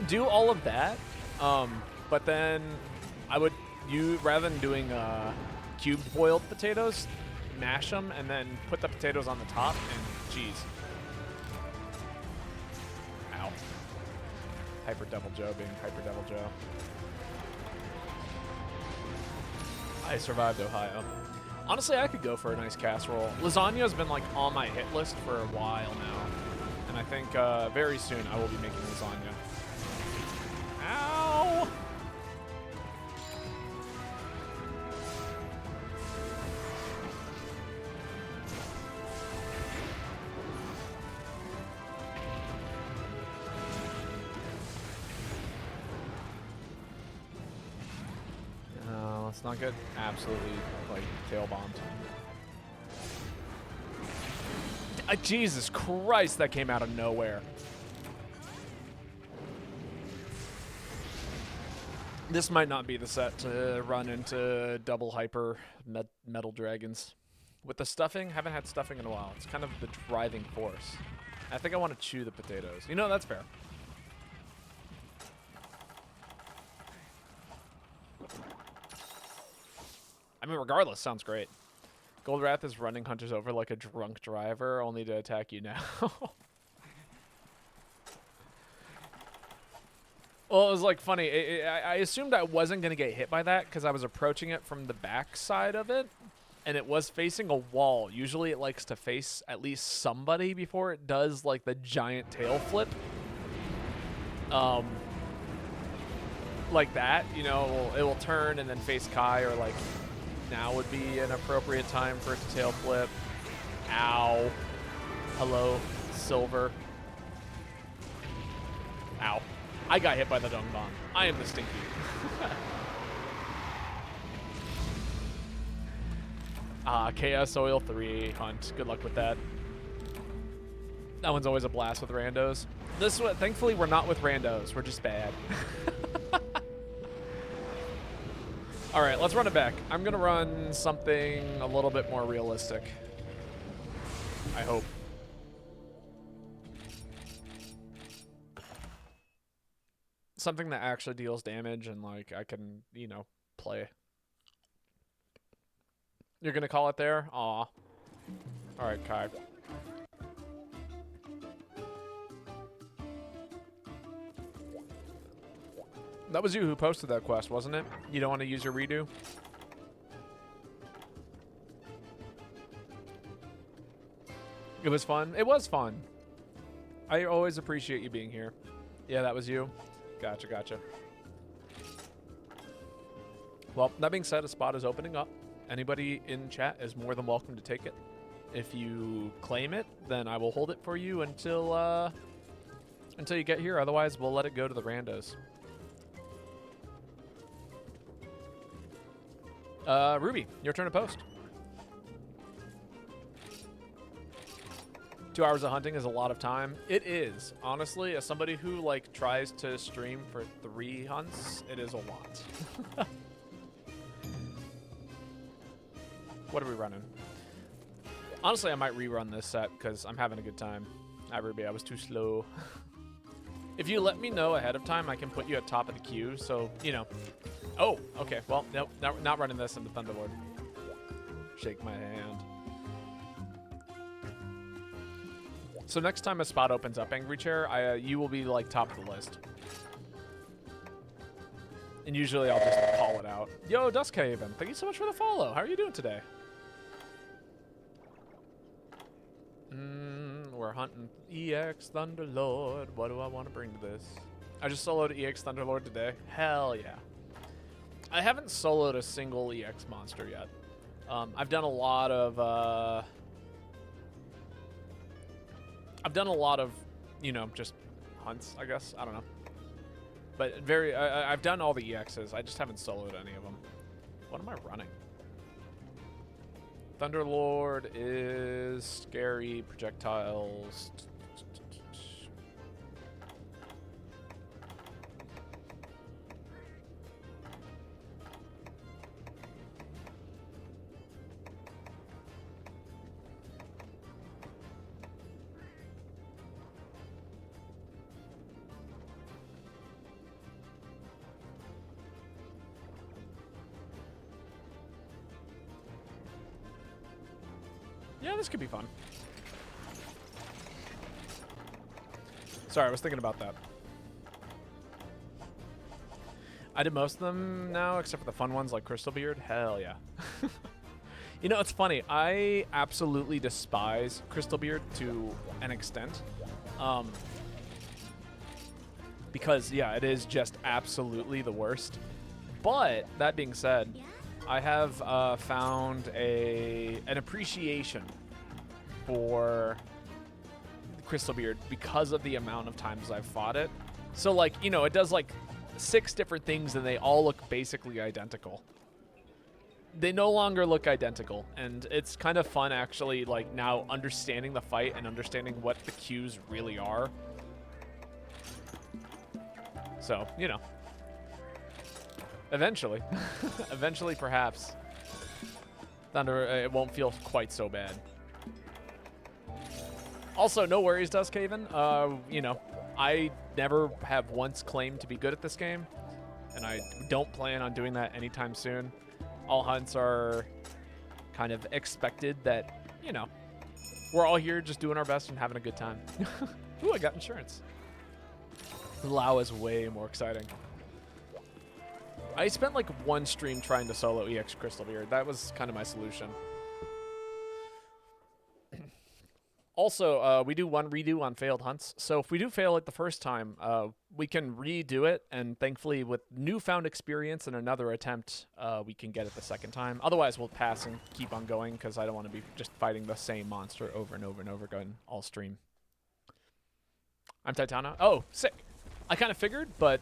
Do all of that, but then I would, rather than doing cubed boiled potatoes, mash them and then put the potatoes on the top and cheese. Ow. Hyper Devil Joe being Hyper Devil Joe. I survived Ohio. Honestly, I could go for a nice casserole. Lasagna's been like on my hit list for a while now, and I think very soon I will be making lasagna. Ow! Let's not get absolutely, like, tail bombed. Jesus Christ, that came out of nowhere. This might not be the set to run into double hyper metal dragons. With the stuffing, haven't had stuffing in a while. It's kind of the driving force. I think I want to chew the potatoes. You know, that's fair. I mean, regardless, sounds great. Goldrath is running hunters over like a drunk driver, only to attack you now. Well, it was like funny. I assumed I wasn't going to get hit by that because I was approaching it from the back side of it, and it was facing a wall. Usually it likes to face at least somebody before it does like the giant tail flip. Like that, you know, it will turn and then face Kai, or like now would be an appropriate time for it to tail flip. Ow. Hello, Silver. Ow. I got hit by the dung bomb. I am the stinky. KS Oil 3 hunt. Good luck with that. That one's always a blast with randos. This one, thankfully, we're not with randos. We're just bad. All right, let's run it back. I'm gonna run something a little bit more realistic. I hope. Something that actually deals damage and like I can, you know, play. You're gonna call it there? Aw. All right, Kai. That was you who posted that quest, wasn't it? You don't want to use your redo? It was fun. It was fun. I always appreciate you being here. Yeah, that was you. Gotcha, gotcha. Well, that being said, a spot is opening up. Anybody in chat is more than welcome to take it. If you claim it, then I will hold it for you until you get here. Otherwise, we'll let it go to the randos. Ruby, your turn to post. 2 hours of hunting is a lot of time. It is. Honestly, as somebody who, like, tries to stream for 3 hunts, it is a lot. What are we running? Honestly, I might rerun this set because I'm having a good time. Ruby, I was too slow. If you let me know ahead of time, I can put you at top of the queue, so, you know. Oh, okay. Well, nope, not running this into Thunderlord. Shake my hand. So next time a spot opens up, Angry Chair, you will be, like, top of the list. And usually I'll just call it out. Yo, Duskhaven, thank you so much for the follow. How are you doing today? We're hunting EX Thunderlord. What do I want to bring to this? I just soloed EX Thunderlord today. Hell yeah. I haven't soloed a single EX monster yet. I've done a lot of, you know, just hunts, I guess. I don't know. But I've done all the EXs. I just haven't soloed any of them. What am I running? Thunderlord is scary projectiles. Yeah, this could be fun. Sorry, I was thinking about that. I did most of them now, except for the fun ones like Crystal Beard. Hell yeah. You know, it's funny. I absolutely despise Crystal Beard to an extent. Because, yeah, it is just absolutely the worst. But, that being said, I have found an appreciation for Crystal Beard because of the amount of times I've fought it. So, like, you know, it does, like, 6 different things, and they all look basically identical. They no longer look identical, and it's kind of fun, actually, like, now understanding the fight and understanding what the cues really are. So, you know. Eventually. Eventually, perhaps. Thunder, it won't feel quite so bad. Also, no worries, Duskhaven. You know, I never have once claimed to be good at this game, and I don't plan on doing that anytime soon. All hunts are kind of expected that, you know, we're all here just doing our best and having a good time. Ooh, I got insurance. Lao is way more exciting. I spent like one stream trying to solo EX Crystal Beard. That was kind of my solution. Also, we do one redo on failed hunts. So if we do fail it the first time, we can redo it. And thankfully, with newfound experience and another attempt, we can get it the second time. Otherwise, we'll pass and keep on going because I don't want to be just fighting the same monster over and over and over again all stream. I'm Titana. Oh, sick. I kind of figured, but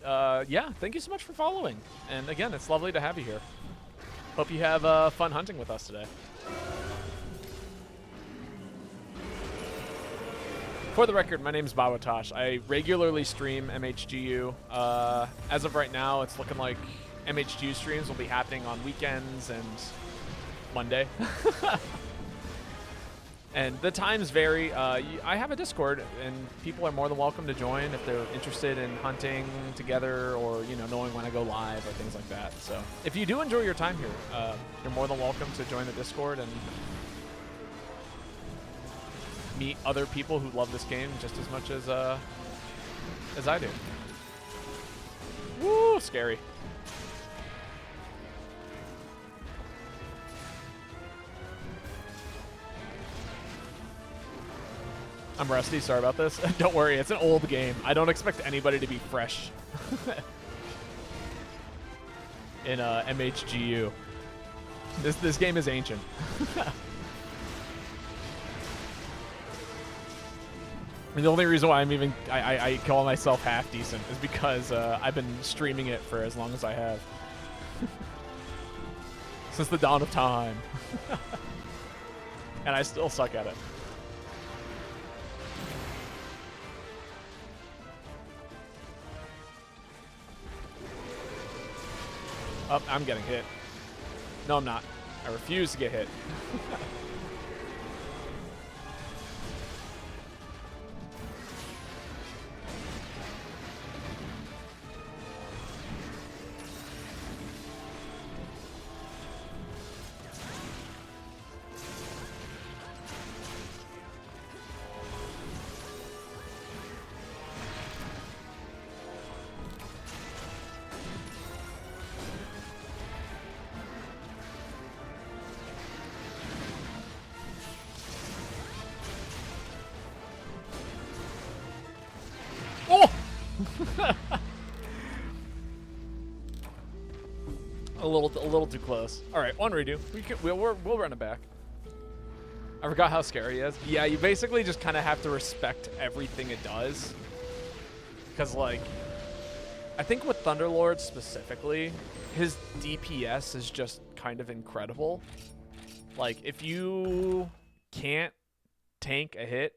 yeah, thank you so much for following. And again, it's lovely to have you here. Hope you have fun hunting with us today. For the record, my name is Babotosh. I regularly stream MHGU. As of right now, it's looking like MHGU streams will be happening on weekends and Monday. And the times vary. I have a Discord, and people are more than welcome to join if they're interested in hunting together or, you know, knowing when I go live or things like that. So if you do enjoy your time here, you're more than welcome to join the Discord and meet other people who love this game just as much as I do. Woo, scary. I'm rusty, sorry about this. Don't worry, it's an old game. I don't expect anybody to be fresh in MHGU. This game is ancient. And the only reason why I call myself half decent is because I've been streaming it for as long as I have. Since the dawn of time. And I still suck at it. Oh, I'm getting hit. No, I'm not. I refuse to get hit. little too close. All right, one redo. We'll run it back. I forgot how scary he is. Yeah, you basically just kind of have to respect everything it does. Because, like, I think with Thunderlord specifically, his DPS is just kind of incredible. Like, if you can't tank a hit,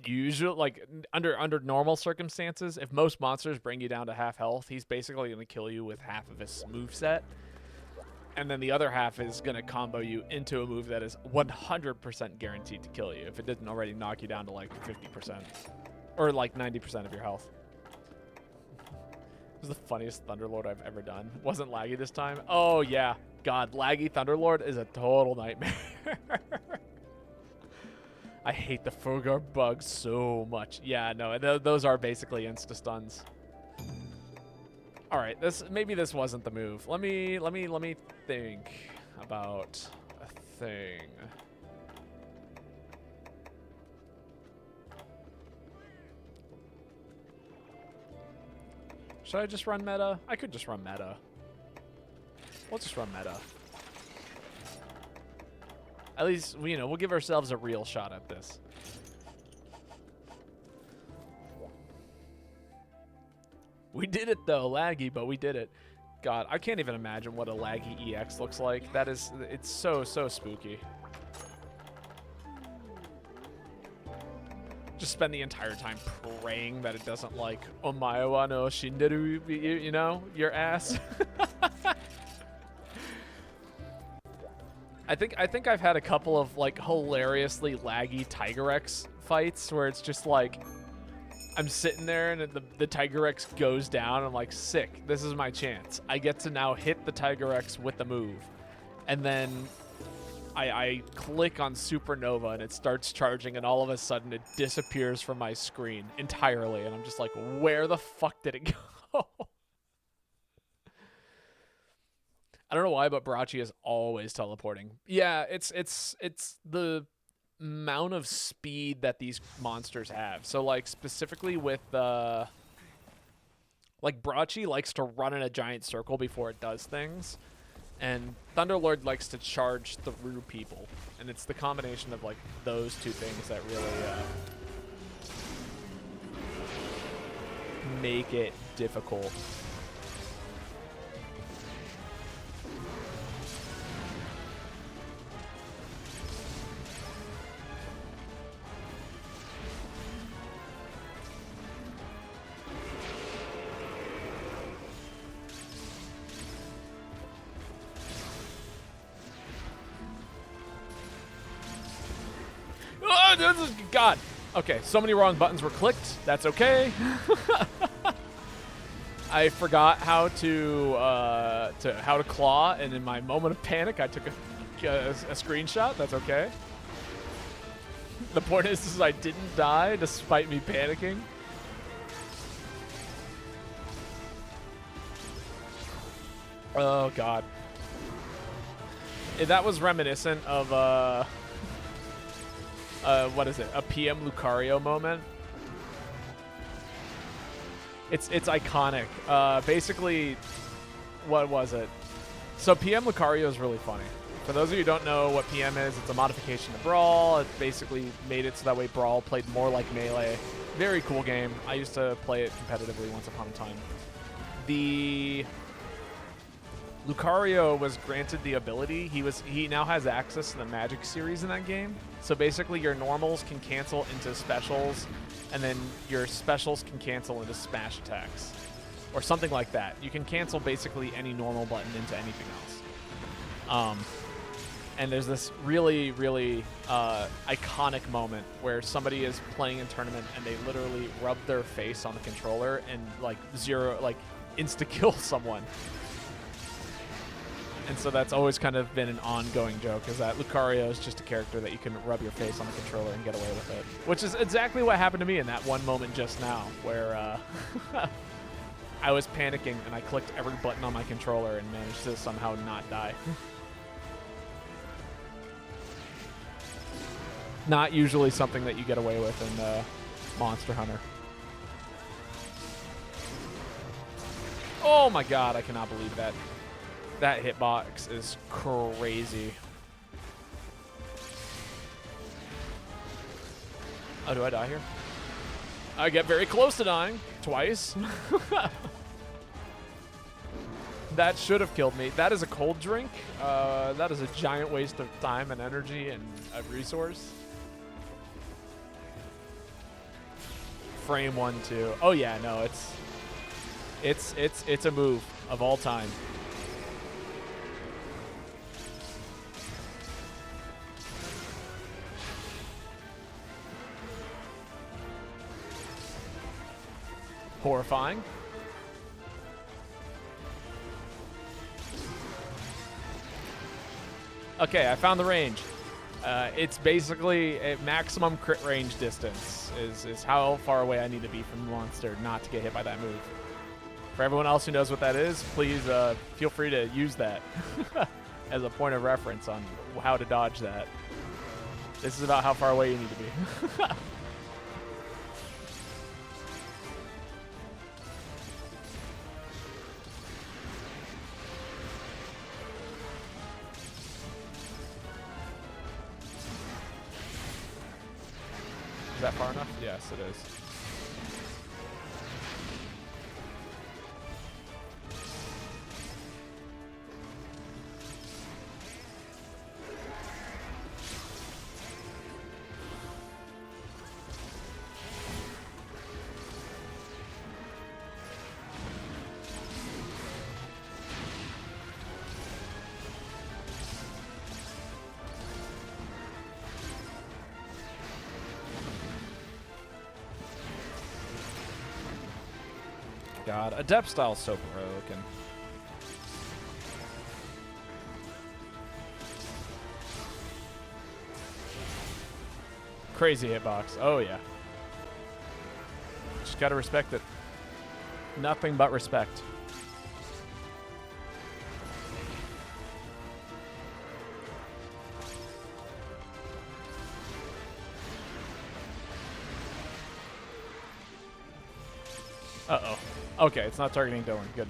usually, like, under normal circumstances, if most monsters bring you down to half health, he's basically going to kill you with half of his moveset. And then the other half is going to combo you into a move that is 100% guaranteed to kill you if it didn't already knock you down to like 50% or like 90% of your health. This is the funniest Thunderlord I've ever done. Wasn't laggy this time. Oh yeah, God, laggy Thunderlord is a total nightmare. I hate the Fulgur bug so much. Yeah, no, those are basically insta stuns. All right, maybe this wasn't the move. Let me think about a thing. Should I just run meta? I could just run meta. We'll just run meta. At least, you know, we'll give ourselves a real shot at this. We did it though, laggy, but we did it. God, I can't even imagine what a laggy EX looks like. It's so spooky. Just spend the entire time praying that it doesn't like Omae wa no shinderu, you know, your ass. I think I've had a couple of like hilariously laggy Tiger X fights where it's just like I'm sitting there and the Tiger X goes down. I'm like, sick. This is my chance. I get to now hit the Tiger X with the move. And then I click on Supernova and it starts charging and all of a sudden it disappears from my screen entirely. And I'm just like, where the fuck did it go? I don't know why, but Barachi is always teleporting. Yeah, it's the amount of speed that these monsters have. So like specifically with like Barachi likes to run in a giant circle before it does things, and Thunderlord likes to charge through people, and it's the combination of like those two things that really make it difficult. God. Okay, so many wrong buttons were clicked. That's okay. I forgot how to claw, and in my moment of panic, I took a screenshot. That's okay. The point is I didn't die despite me panicking. Oh God. That was reminiscent of what is it? A PM Lucario moment. It's iconic. Basically, what was it? So PM Lucario is really funny. For those of you who don't know what PM is, it's a modification to Brawl. It basically made it so that way Brawl played more like Melee. Very cool game. I used to play it competitively once upon a time. The Lucario was granted the ability. He now has access to the Magic series in that game. So basically your normals can cancel into specials, and then your specials can cancel into smash attacks. Or something like that. You can cancel basically any normal button into anything else. And there's this really, really iconic moment where somebody is playing in tournament and they literally rub their face on the controller and like insta-kill someone. And so that's always kind of been an ongoing joke, is that Lucario is just a character that you can rub your face on the controller and get away with it. Which is exactly what happened to me in that one moment just now, where I was panicking and I clicked every button on my controller and managed to somehow not die. Not usually something that you get away with in Monster Hunter. Oh my God, I cannot believe that. That hitbox is crazy. Oh, do I die here? I get very close to dying. Twice. That should have killed me. That is a cold drink. That is a giant waste of time and energy and a resource. Frame 1-2. Oh yeah, no, it's a move of all time. Horrifying. Okay, I found the range. It's basically a maximum crit range distance is how far away I need to be from the monster not to get hit by that move. For everyone else who knows what that is, please feel free to use that as a point of reference on how to dodge that. This is about how far away you need to be. Is that far enough? Yes, it is. God, Adept style's so broken. Crazy hitbox. Oh yeah. Just gotta respect it. Nothing but respect. Uh-oh. Okay, it's not targeting Dylan. Good.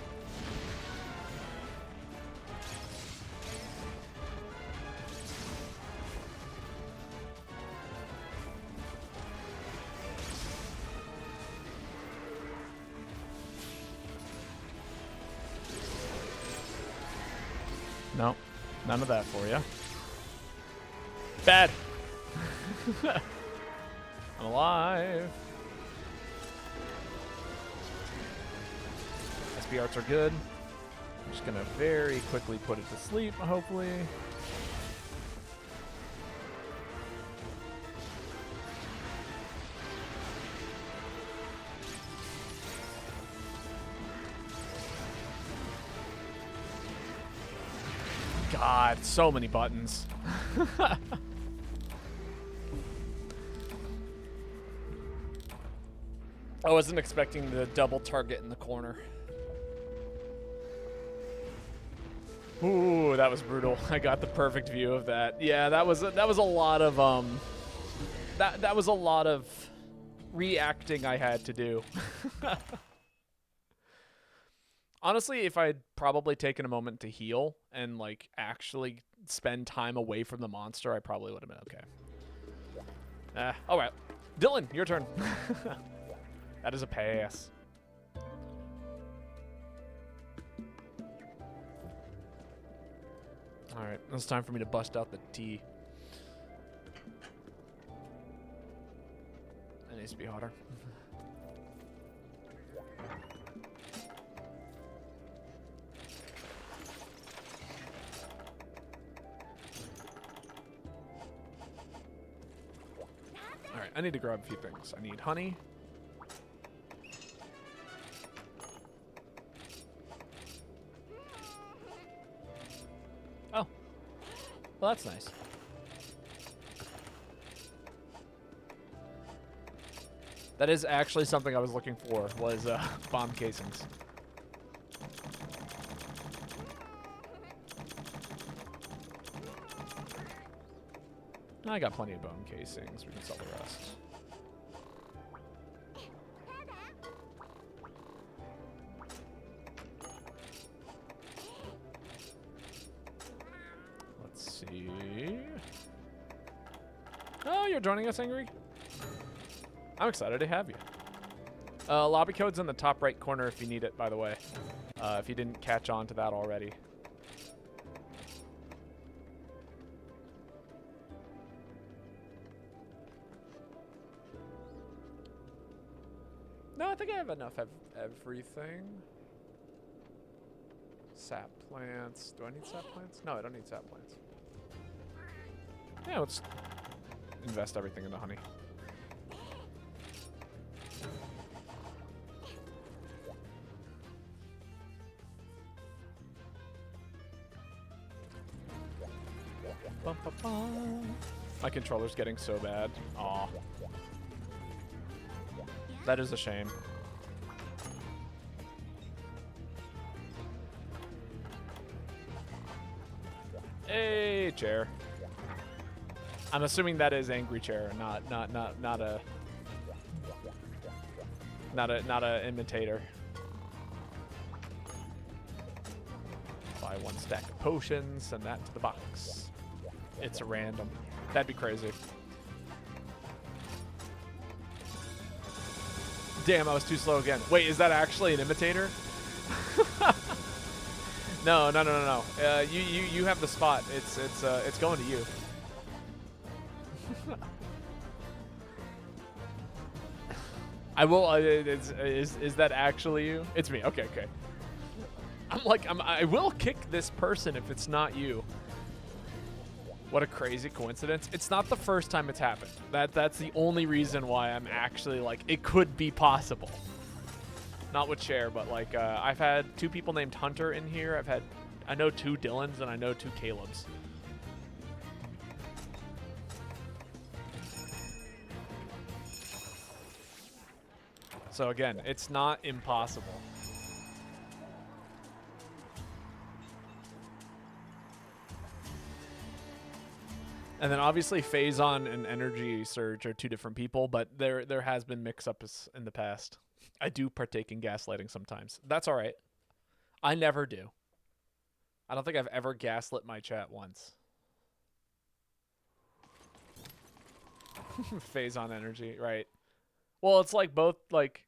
No. None of that for you. Bad. I'm alive. SB arts are good. I'm just gonna very quickly put it to sleep, hopefully. God, so many buttons. I wasn't expecting the double target in the corner. Ooh, that was brutal. I got the perfect view of that. Yeah, that was a lot of that was a lot of reacting I had to do. Honestly, if I'd probably taken a moment to heal and like actually spend time away from the monster, I probably would have been okay. All right. Dylan, your turn. That is a pass. All right, it's time for me to bust out the tea. It needs to be hotter. All right, I need to grab a few things. I need honey. Oh, well, that's nice. That is actually something I was looking for, was bomb casings. I got plenty of bone casings. We can sell the rest. Let's see. Oh, you're joining us, Angry? I'm excited to have you. Lobby code's in the top right corner if you need it, by the way. If you didn't catch on to that already. No, I think I have enough of everything. Sap plants. Do I need sap plants? No, I don't need sap plants. Yeah, let's invest everything into honey. Bum, bum, bum. My controller's getting so bad. Aw. That is a shame. Hey, chair. I'm assuming that is angry chair, not a imitator. Buy 1 stack of potions, send that to the box. It's a random. That'd be crazy. Damn, I was too slow again. Wait, is that actually an imitator? No. You have the spot. It's going to you. I will. Is that actually you? It's me. Okay. I will kick this person if it's not you. What a crazy coincidence. It's not the first time it's happened. That's the only reason why I'm actually like, it could be possible. Not with Cher, but like, I've had 2 people named Hunter in here. I know 2 Dylans and I know 2 Calebs. So again, it's not impossible. And then obviously Phazon and Energy Surge are 2 different people, but there has been mix-ups in the past. I do partake in gaslighting sometimes. That's all right. I never do. I don't think I've ever gaslit my chat once. Phazon Energy, right. Well, it's like both like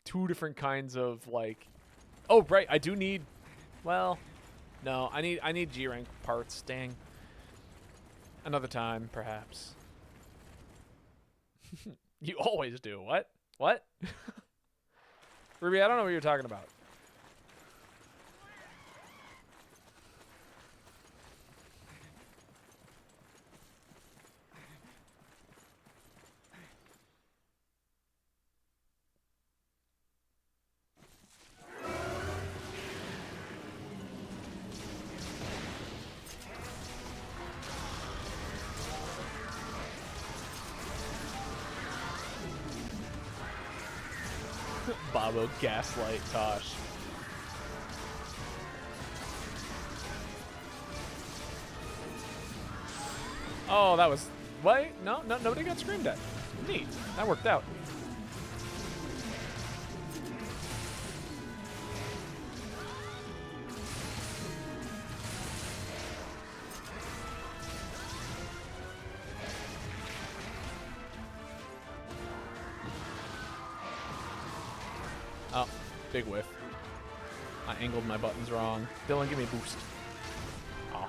2 different kinds of like... Oh, right, I do need... Well, no, I need G-rank parts, dang. Another time, perhaps. You always do. What? What? Ruby, I don't know what you're talking about. Babo gaslight Tosh. Oh, that was... Wait, no, nobody got screamed at. Neat. That worked out. Oh, big whiff. I angled my buttons wrong. Dylan, give me a boost. Oh.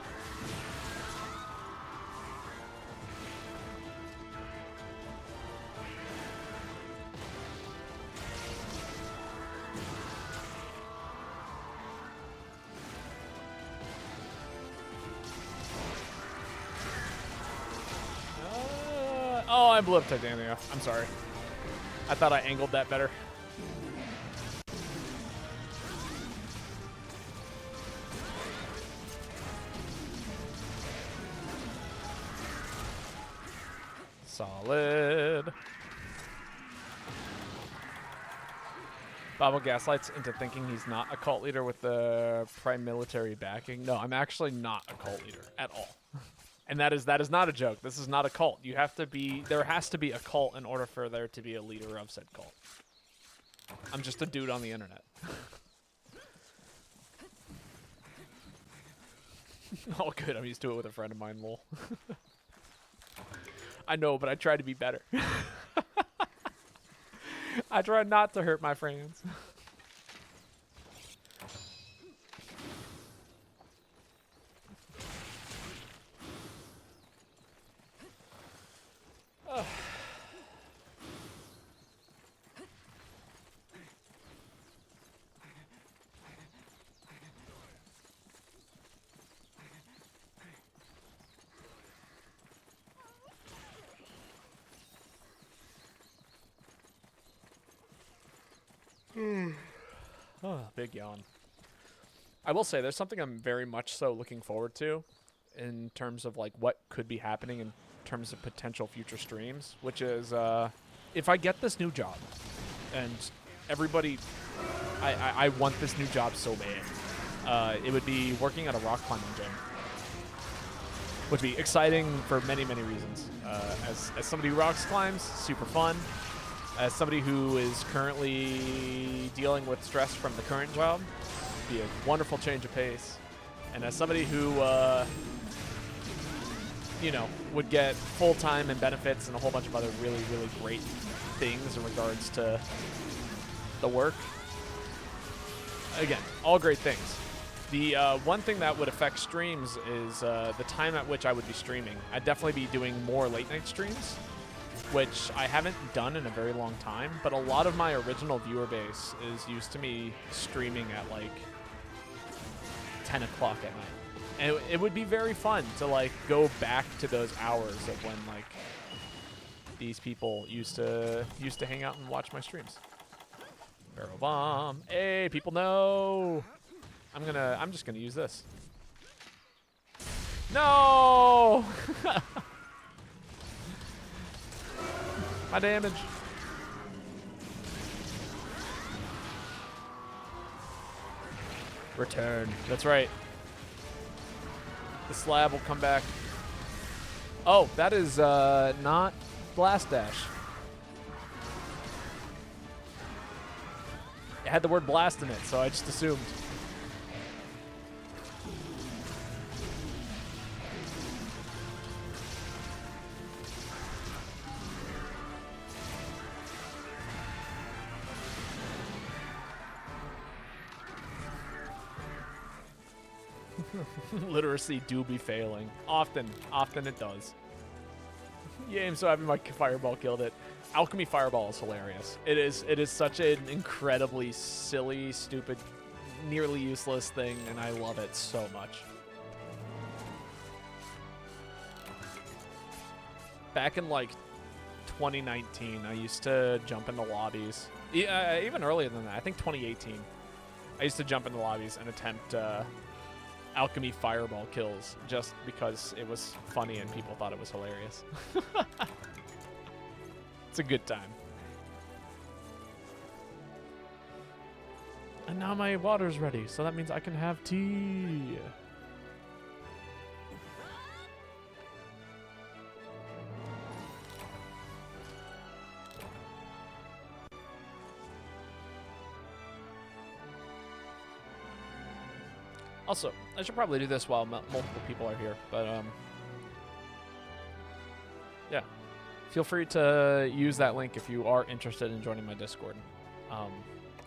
Oh, I blew up Titania. I'm sorry. I thought I angled that better. Solid. Babo gaslights into thinking he's not a cult leader with the prime military backing. No, I'm actually not a cult leader at all. And that is not a joke. This is not a cult. You have to be, there has to be a cult in order for there to be a leader of said cult. I'm just a dude on the internet. All good. I'm used to it with a friend of mine, lol. I know, but I try to be better. I try not to hurt my friends. Oh, big yawn. I will say there's something I'm very much so looking forward to in terms of like what could be happening in terms of potential future streams, which is if I get this new job and everybody, I want this new job so bad. It would be working at a rock climbing gym. Would be exciting for many, many reasons. As somebody who rocks climbs, super fun. As somebody who is currently dealing with stress from the current job, it'd be a wonderful change of pace. And as somebody who, you know, would get full-time and benefits and a whole bunch of other really, really great things in regards to the work. Again, all great things. The one thing that would affect streams is the time at which I would be streaming. I'd definitely be doing more late-night streams, which I haven't done in a very long time, but a lot of my original viewer base is used to me streaming at like 10 o'clock at night. And it would be very fun to like go back to those hours of when like these people used to hang out and watch my streams. Barrel bomb. Hey, people know. I'm just gonna use this. No! My damage. Return. That's right. The slab will come back. Oh, that is not Blast Dash. It had the word blast in it, so I just assumed. Literacy do be failing. Often it does. Yeah, I'm so happy my fireball killed it. Alchemy fireball is hilarious. It is such an incredibly silly, stupid, nearly useless thing, and I love it so much. Back in like 2019, I used to jump into lobbies. Even earlier than that, I think 2018. I used to jump into lobbies and attempt alchemy fireball kills just because it was funny and people thought it was hilarious. It's a good time. And now my water's ready, so that means I can have tea. Also, I should probably do this while multiple people are here, but yeah. Feel free to use that link if you are interested in joining my Discord.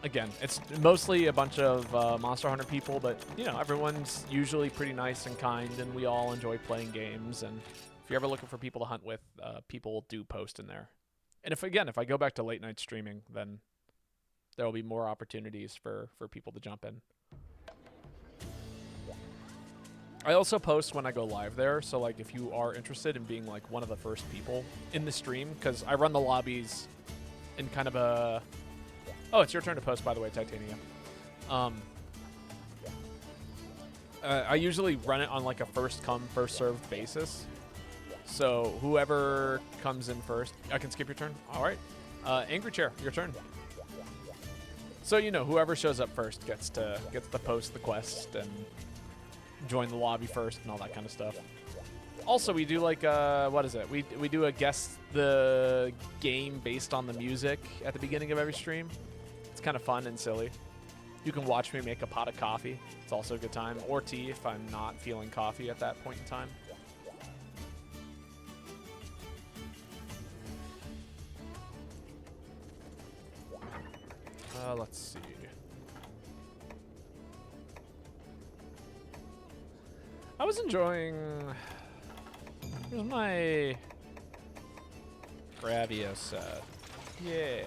Again, it's mostly a bunch of Monster Hunter people, but, you know, everyone's usually pretty nice and kind, and we all enjoy playing games, and if you're ever looking for people to hunt with, people do post in there. And if I go back to late-night streaming, then there will be more opportunities for people to jump in. I also post when I go live there, so like if you are interested in being like one of the first people in the stream, because I run the lobbies in kind of a... Oh, it's your turn to post, by the way, Titania. I usually run it on like a first come, first served basis. So whoever comes in first... I can skip your turn? All right. Angry Chair, your turn. So, you know, whoever shows up first gets to post the quest and join the lobby first and all that kind of stuff. Also, we do like what is it? We do a guess the game based on the music at the beginning of every stream. It's kind of fun and silly. You can watch me make a pot of coffee. It's also a good time. Or tea if I'm not feeling coffee at that point in time. Let's see. I was enjoying... Here's my... Gravio set. Yeah.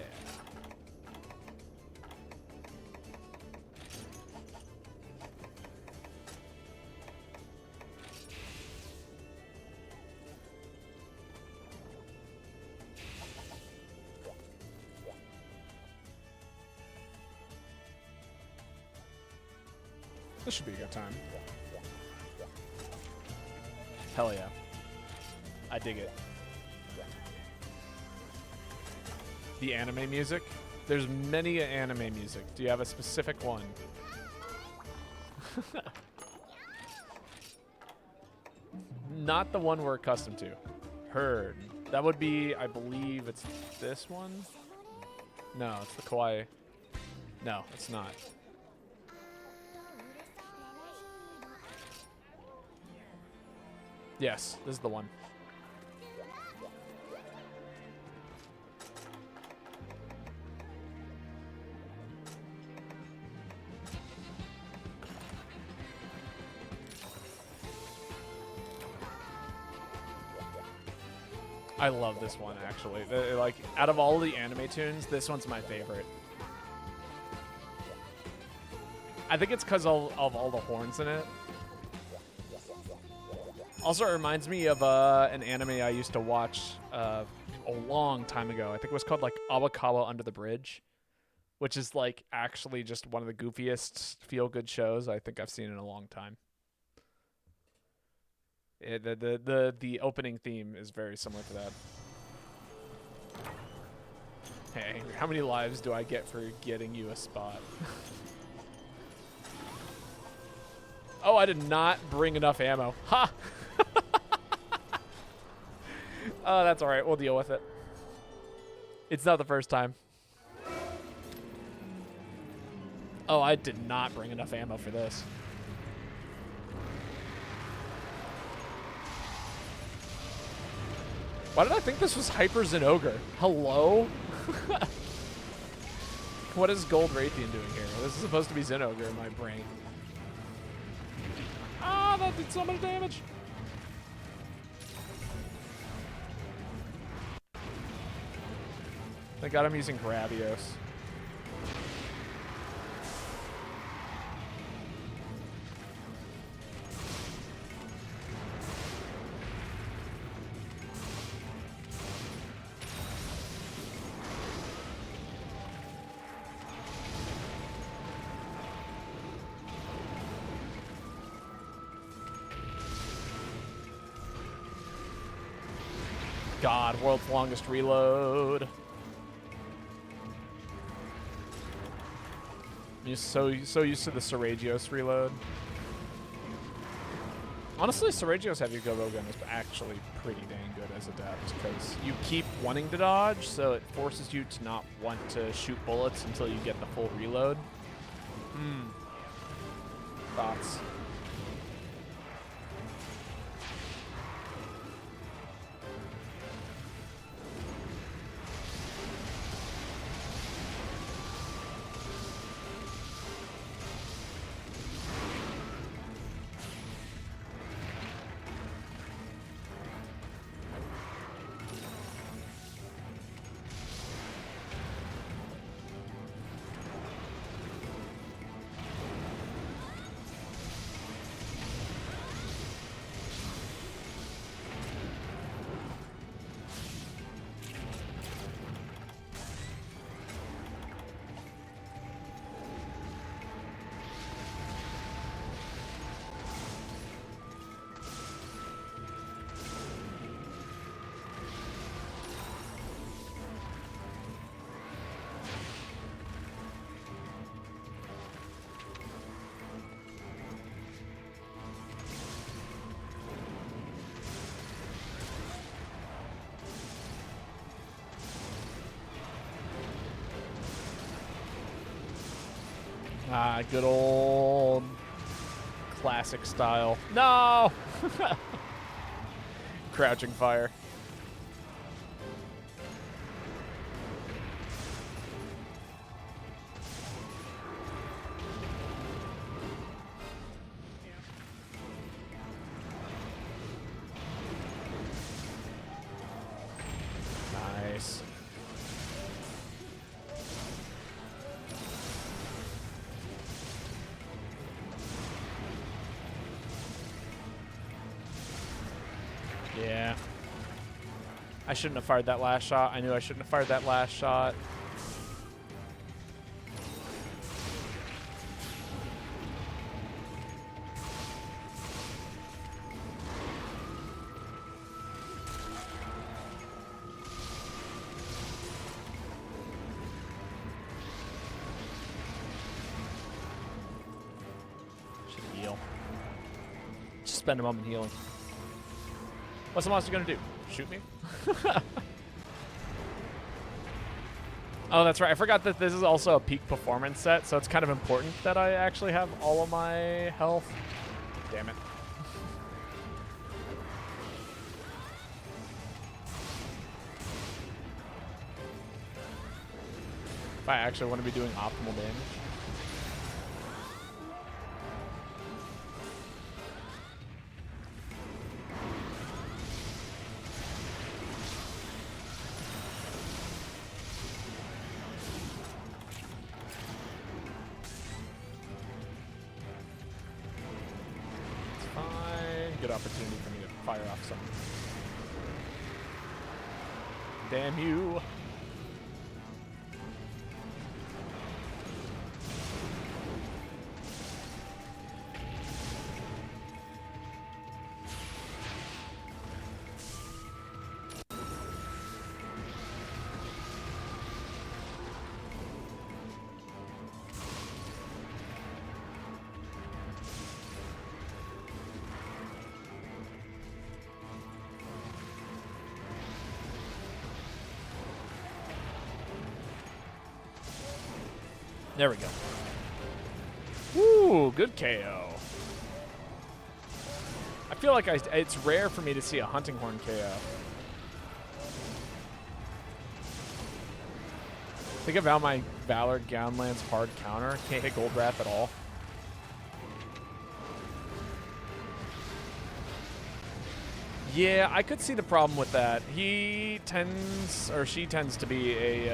This should be a good time. Hell yeah. I dig it. The anime music? There's many anime music. Do you have a specific one? Not the one we're accustomed to. Heard. That would be, I believe it's this one? No, it's the Kawaii. No, it's not. Yes, this is the one. I love this one, actually. Like, out of all the anime tunes, this one's my favorite. I think it's because of all the horns in it. Also, it reminds me of an anime I used to watch a long time ago. I think it was called, like, Awakawa Under the Bridge, which is, like, actually just one of the goofiest feel-good shows I think I've seen in a long time. The opening theme is very similar to that. Hey, how many lives do I get for getting you a spot? Oh, I did not bring enough ammo. Ha! Oh, that's all right. We'll deal with it. It's not the first time. Oh, I did not bring enough ammo for this. Why did I think this was Hyper Zenogre? Hello? What is Gold Raytheon doing here? This is supposed to be Zenogre in my brain. Ah, that did so much damage. Thank God I'm using Gravios. God, world's longest reload. I'm just so used to the Seragios reload. Honestly, Seragios Heavy Go-Go Gun is actually pretty dang good as adept because you keep wanting to dodge, so it forces you to not want to shoot bullets until you get the full reload. Thoughts? Ah, good old classic style. No! Crouching fire. Nice. Yeah. I shouldn't have fired that last shot. I knew I shouldn't have fired that last shot. Should heal. Just spend a moment healing. What's the monster gonna do? Shoot me? Oh, that's right. I forgot that this is also a peak performance set, so it's kind of important that I actually have all of my health. Damn it. If I actually want to be doing optimal damage. Good opportunity for me to fire off some. Damn you. There we go. Woo, good KO. I feel like it's rare for me to see a hunting horn KO. Think of how my Valor Gownland's hard counter can't hit Gold Wrath at all. Yeah, I could see the problem with that. He tends, or she tends to be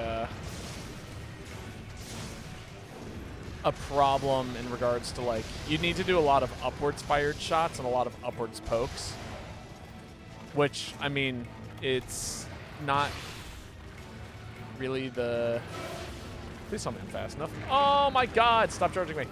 a problem in regards to, like, you need to do a lot of upwards fired shots and a lot of upwards pokes, which, I mean, it's not really the... Please tell me I'm fast enough. Oh my god, stop charging me.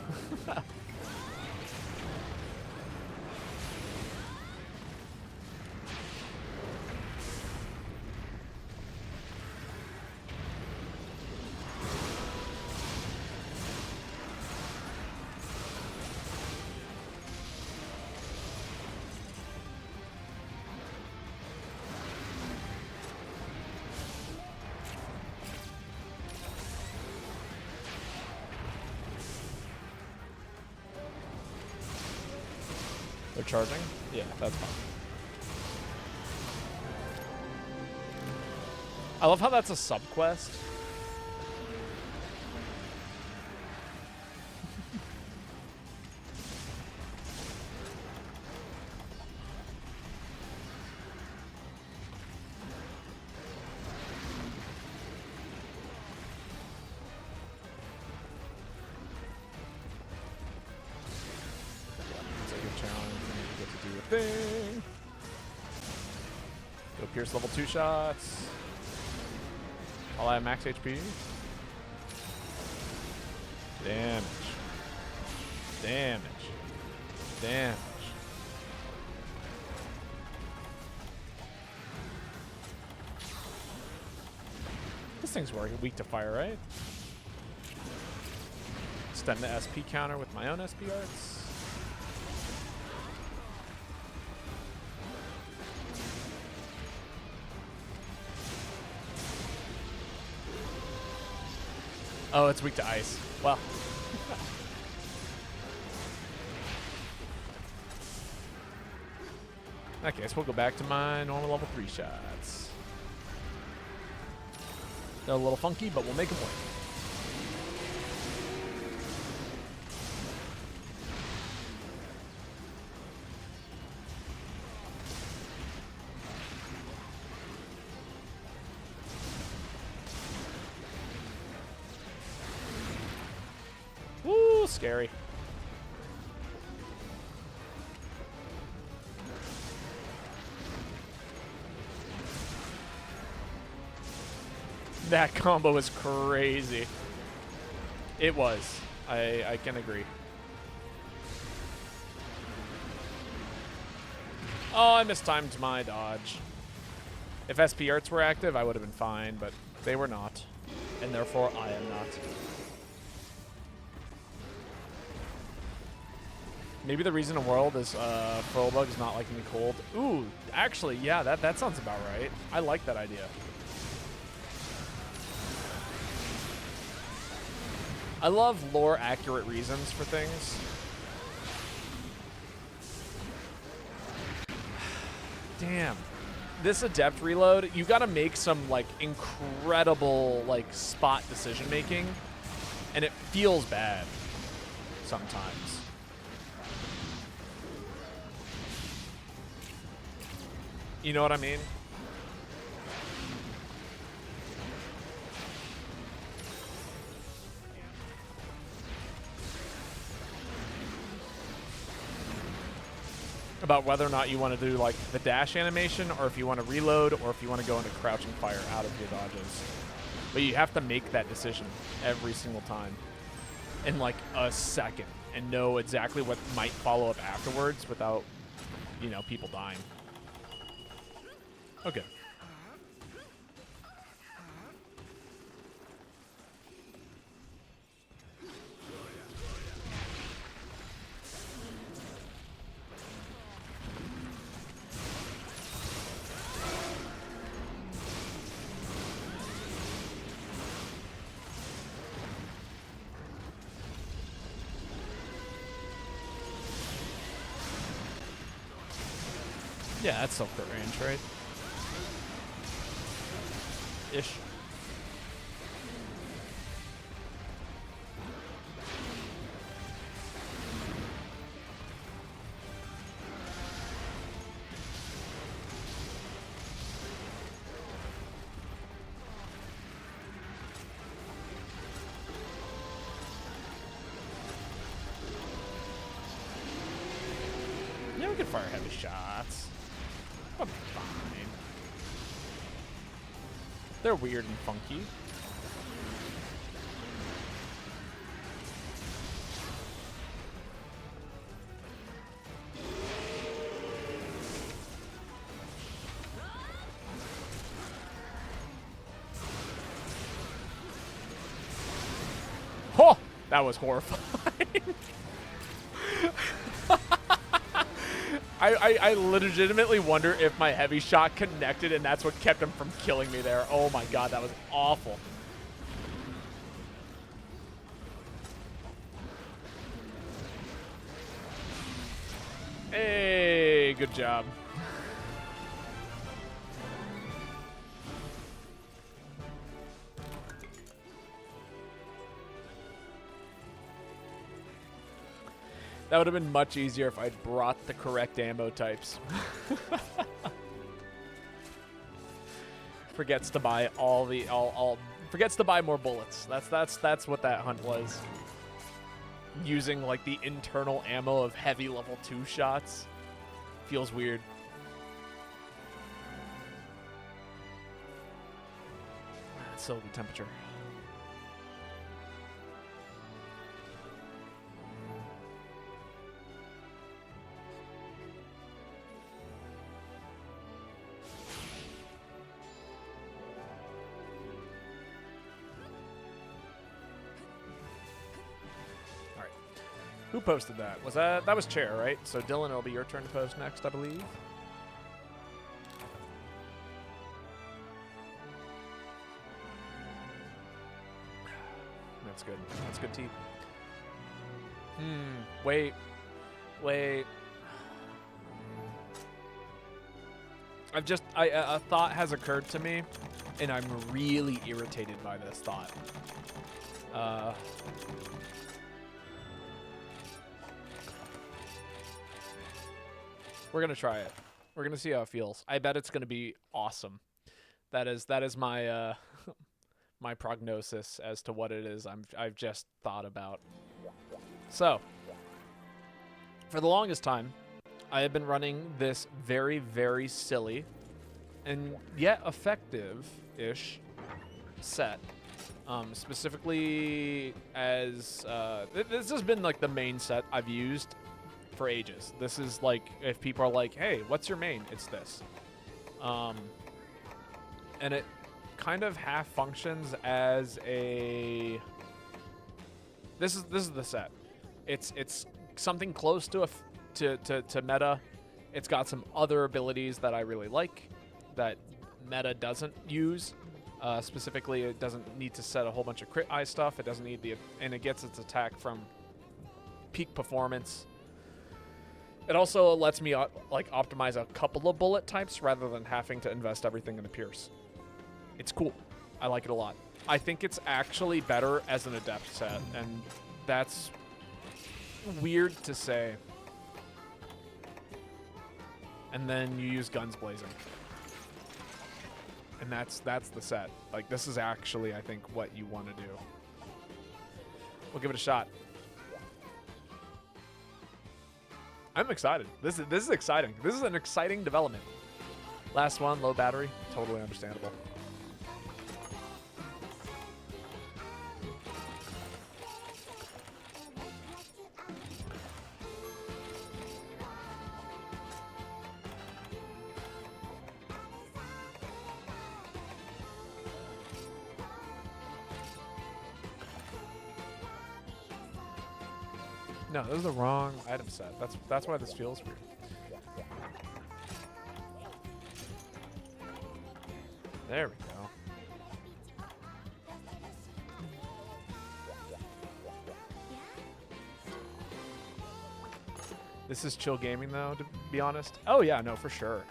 They're charging? Yeah, that's fine. I love how that's a sub-quest. Thing. Go Pierce level 2 shots. While I have max HP. Damage. Damage. Damage. This thing's weak to fire, right? Stem the SP counter with my own SP arts. Oh, it's weak to ice. Well. In that case, we'll go back to my normal level 3 shots. They're a little funky, but we'll make them work. Woo, scary. That combo was crazy. It was. I can agree. Oh, I mistimed my dodge. If SP arts were active, I would have been fine, but they were not. And therefore, I am not. Maybe the reason the world is Furlbug's not liking me cold. Ooh, actually, yeah, that sounds about right. I like that idea. I love lore-accurate reasons for things. Damn. This adept reload, you gotta make some, like, incredible, like, spot decision-making, and it feels bad sometimes. You know what I mean? About whether or not you want to do like the dash animation, or if you want to reload, or if you want to go into crouching fire out of your dodges. But you have to make that decision every single time in like a second and know exactly what might follow up afterwards without, you know, people dying. Okay. Yeah, that's still crit range, right? Ish. Yeah, we can fire heavy shots. I'm fine. They're weird and funky. Oh, that was horrifying. I legitimately wonder if my heavy shot connected and that's what kept him from killing me there. Oh my god, that was awful. Hey, good job. That would have been much easier if I'd brought the correct ammo types. Forgets to buy forgets to buy more bullets. That's what that hunt was. Using like the internal ammo of heavy level 2 shots. Feels weird. Still the temperature. Who posted that? Was that was Chair, right? So Dylan, it'll be your turn to post next, I believe. That's good. That's good tea. Wait. A thought has occurred to me, and I'm really irritated by this thought. We're gonna try it. We're gonna see how it feels. I bet it's gonna be awesome. That is my my prognosis as to what it is I've just thought about. So, for the longest time, I have been running this very, very silly and yet effective-ish set. Specifically as... this has been like the main set I've used for ages. This is like, if people are like, hey, what's your main? It's this. And it kind of half functions as a... This is the set. It's something close to to meta. It's got some other abilities that I really like that meta doesn't use. Specifically, it doesn't need to set a whole bunch of crit eye stuff. It doesn't need and it gets its attack from peak performance. It also lets me like optimize a couple of bullet types rather than having to invest everything in the pierce. It's cool. I like it a lot. I think it's actually better as an adept set, and that's weird to say. And then you use guns blazing. And that's the set. Like, this is actually, I think, what you want to do. We'll give it a shot. I'm excited. This is exciting. This is an exciting development. Last one, low battery. Totally understandable. No, this is the wrong item set. That's why this feels weird. There we go. This is chill gaming, though, to be honest. Oh yeah, no, for sure.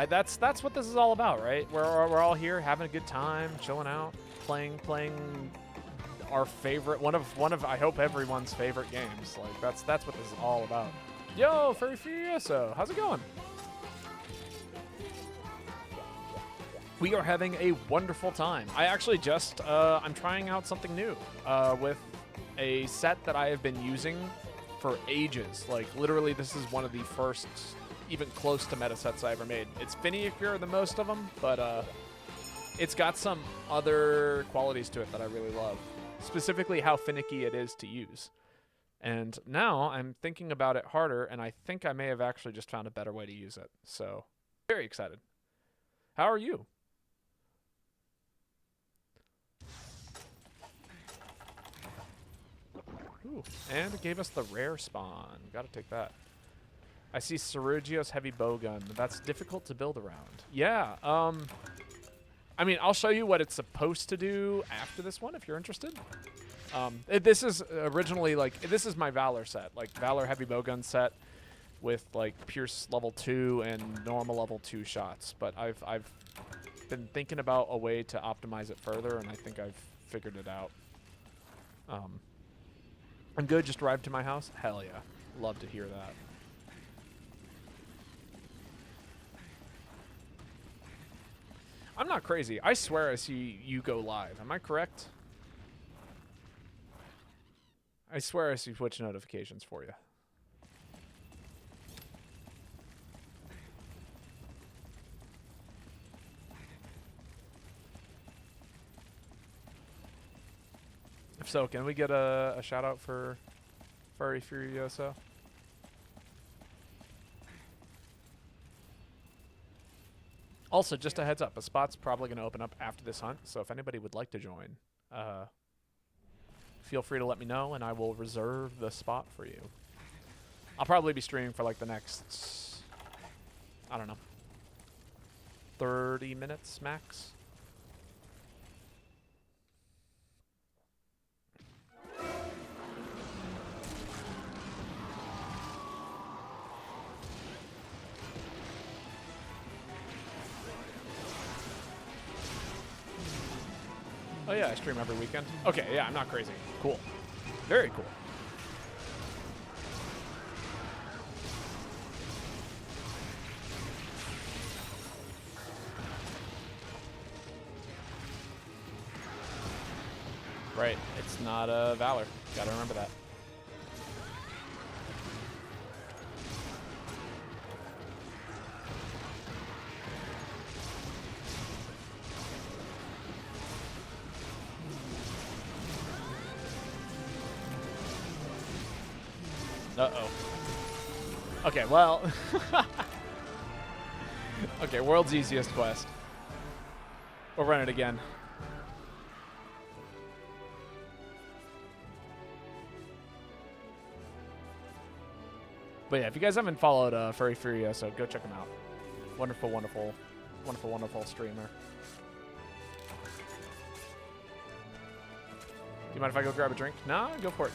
That's what this is all about, right? We're all here having a good time, chilling out, playing our favorite, one of I hope everyone's favorite games. Like that's what this is all about. Yo, Furry Furioso, how's it going? We are having a wonderful time. I actually just I'm trying out something new with a set that I have been using for ages. Like literally, this is one of the first even close to meta sets I ever made. It's finickier than most of them, but it's got some other qualities to it that I really love. Specifically how finicky it is to use. And now I'm thinking about it harder, and I think I may have actually just found a better way to use it. So, very excited. How are you? Ooh, and it gave us the rare spawn. Gotta take that. I see Serugio's heavy bowgun. That's difficult to build around. Yeah, I mean, I'll show you what it's supposed to do after this one, if you're interested. This is originally, like, this is my Valor set. Like, Valor heavy bowgun set with, like, Pierce level 2 and normal level 2 shots. But I've been thinking about a way to optimize it further, and I think I've figured it out. I'm good, just arrived to my house? Hell yeah. Love to hear that. I'm not crazy. I swear I see you go live. Am I correct? I swear I see Twitch notifications for you. If so, can we get a shout out for Furry Furioso? Also, just a heads up, a spot's probably going to open up after this hunt, so if anybody would like to join, feel free to let me know, and I will reserve the spot for you. I'll probably be streaming for like the next, I don't know, 30 minutes max. Oh yeah, I stream every weekend. Okay, yeah, I'm not crazy. Cool. Very cool. Right, it's not a Valor. Gotta remember that. Uh-oh. Okay, well. Okay, world's easiest quest. We'll run it again. But yeah, if you guys haven't followed Furry Furioso, go check him out. Wonderful, wonderful, wonderful, wonderful streamer. Do you mind if I go grab a drink? No, go for it.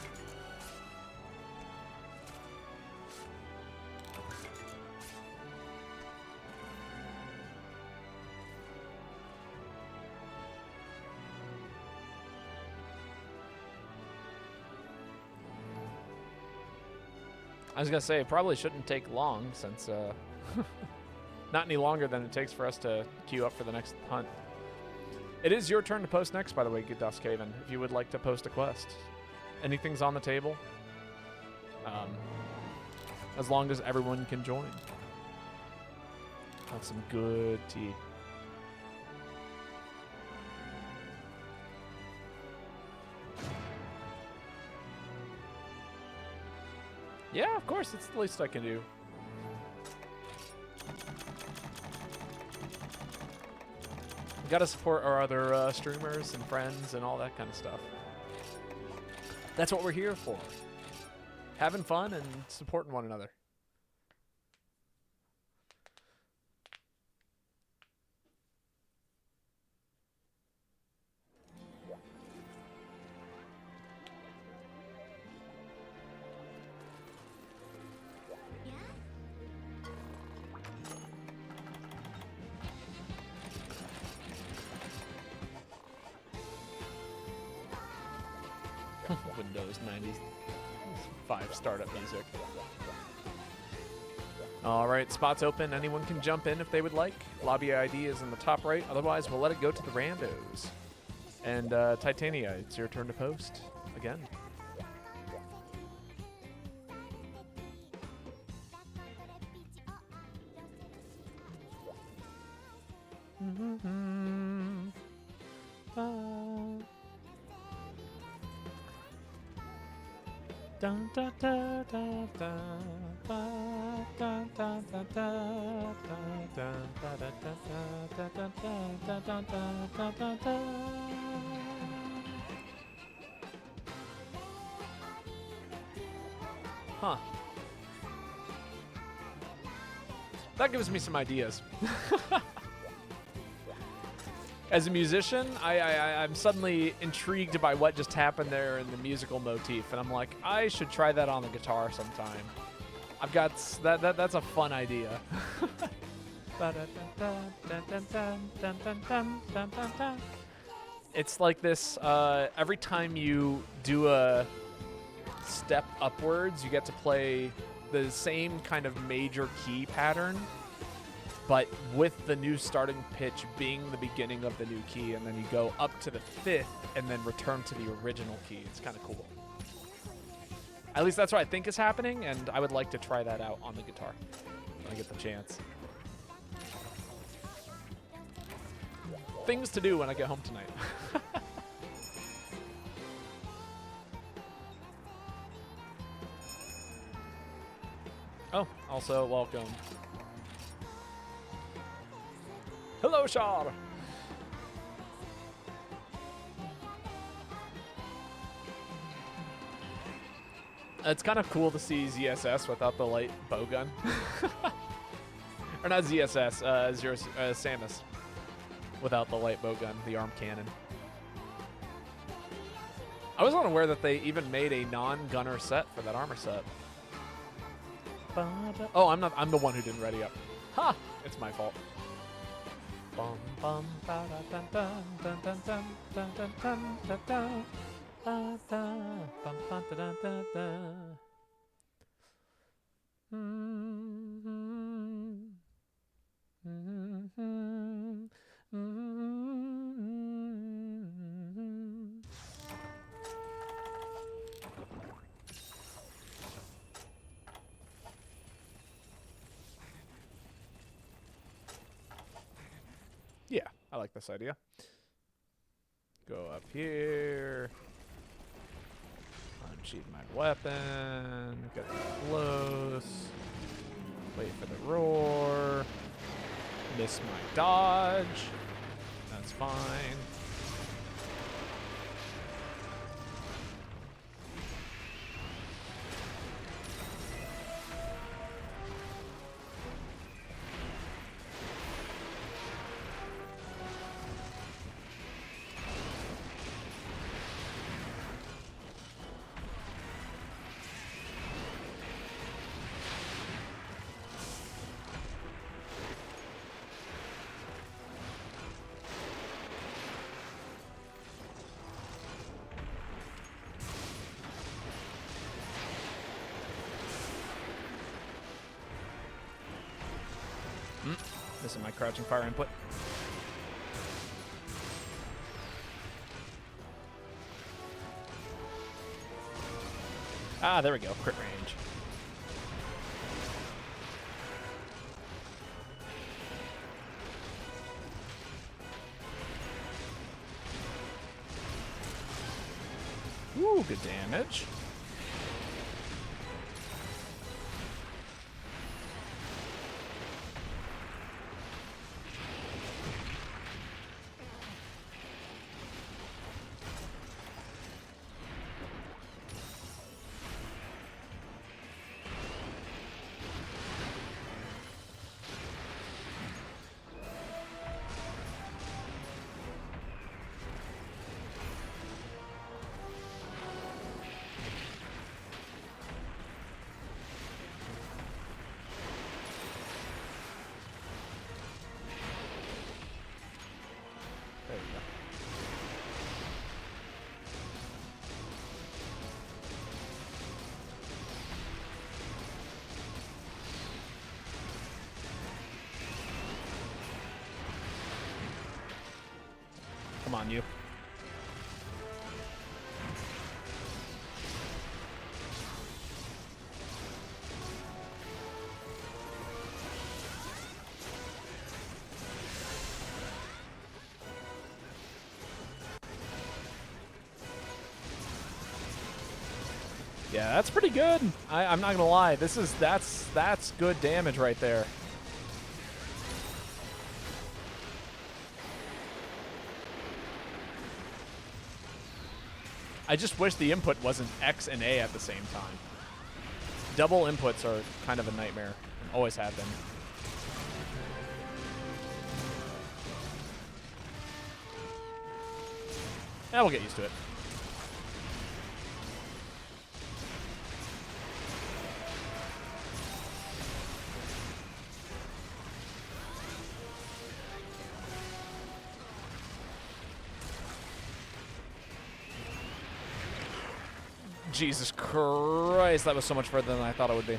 I was going to say, it probably shouldn't take long since, not any longer than it takes for us to queue up for the next hunt. It is your turn to post next, by the way, Gudascaven, if you would like to post a quest. Anything's on the table, as long as everyone can join. Have some good tea. Yeah, of course, it's the least I can do. We gotta support our other streamers and friends and all that kind of stuff. That's what we're here for. Having fun and supporting one another. Windows 95 startup music. All right, spots open. Anyone can jump in if they would like. Lobby ID is in the top right. Otherwise, we'll let it go to the randos. And Titania, it's your turn to post again. Huh. That gives me some ideas. As a musician, I'm suddenly intrigued by what just happened there in the musical motif, and I'm like, I should try that on the guitar sometime. I've got that's a fun idea. It's like this, every time you do a step upwards, you get to play the same kind of major key pattern, but with the new starting pitch being the beginning of the new key, and then you go up to the 5th and then return to the original key. It's kind of cool. At least that's what I think is happening, and I would like to try that out on the guitar when I get the chance. Things to do when I get home tonight. Oh, also welcome. Hello, Shar. It's kind of cool to see ZSS without the light bowgun. Or not ZSS, Samus. Without the light bowgun, the arm cannon. I was unaware that they even made a non-gunner set for that armor set. Oh, I'm the one who didn't ready up. Ha! It's my fault. Bum bum ba da dun dun dun dun dun dun dun dun dun dun. Da da bum bum da dun dun dun. Yeah, I like this idea. Go up here. Unsheath my weapon. Get close. Wait for the roar. Miss my dodge. That's fine. This is my crouching fire input. Ah, there we go. Crit range. Ooh, good damage. There we go. Come on, you. Yeah, that's pretty good. I'm not gonna lie. That's good damage right there. I just wish the input wasn't X and A at the same time. Double inputs are kind of a nightmare. Always have been. Yeah, we'll get used to it. Jesus Christ, that was so much further than I thought it would be.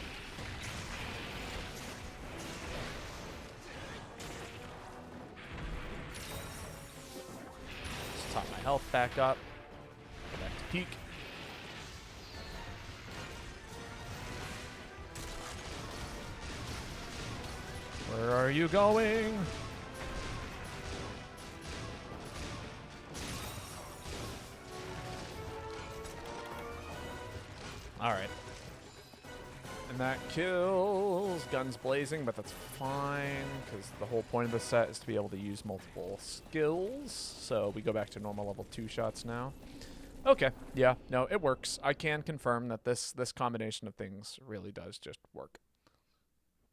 Just top my health back up. Go back to peak. Where are you going? All right. And that kills Guns Blazing, but that's fine, because the whole point of the set is to be able to use multiple skills. So we go back to normal level 2 shots now. Okay, yeah, no, it works. I can confirm that this combination of things really does just work.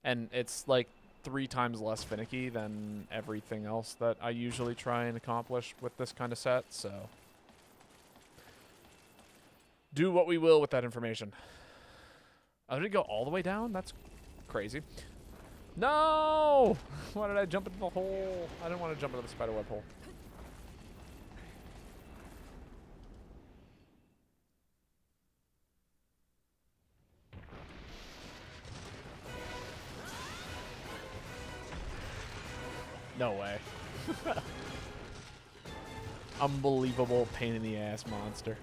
And it's like 3 times less finicky than everything else that I usually try and accomplish with this kind of set, so do what we will with that information. Oh, did it go all the way down? That's crazy. No! Why did I jump into the hole? I didn't want to jump into the spiderweb hole. No way. Unbelievable pain in the ass monster.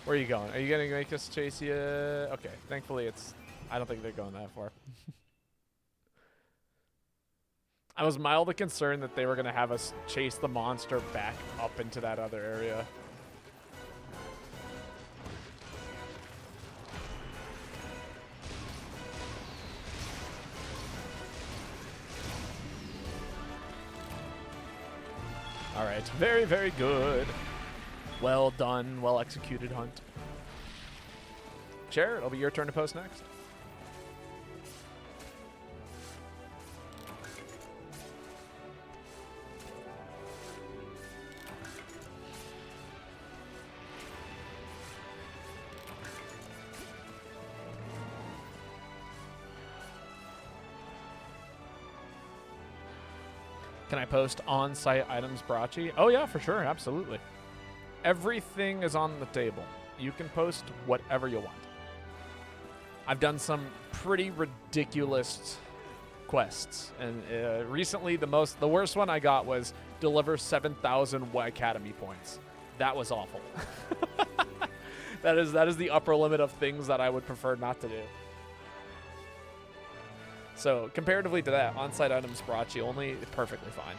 Where are you going? Are you gonna make us chase you? Okay, thankfully I don't think they're going that far. I was mildly concerned that they were gonna have us chase the monster back up into that other area. All right, very, very good. Well done, well executed hunt. Cher, it'll be your turn to post next. Can I post on-site items, Brachi? Oh yeah, for sure, absolutely. Everything is on the table. You can post whatever you want. I've done some pretty ridiculous quests, and recently the worst one I got was deliver 7,000 Academy points. That was awful. That is the upper limit of things that I would prefer not to do. So comparatively to that, on-site items Brachi only perfectly fine.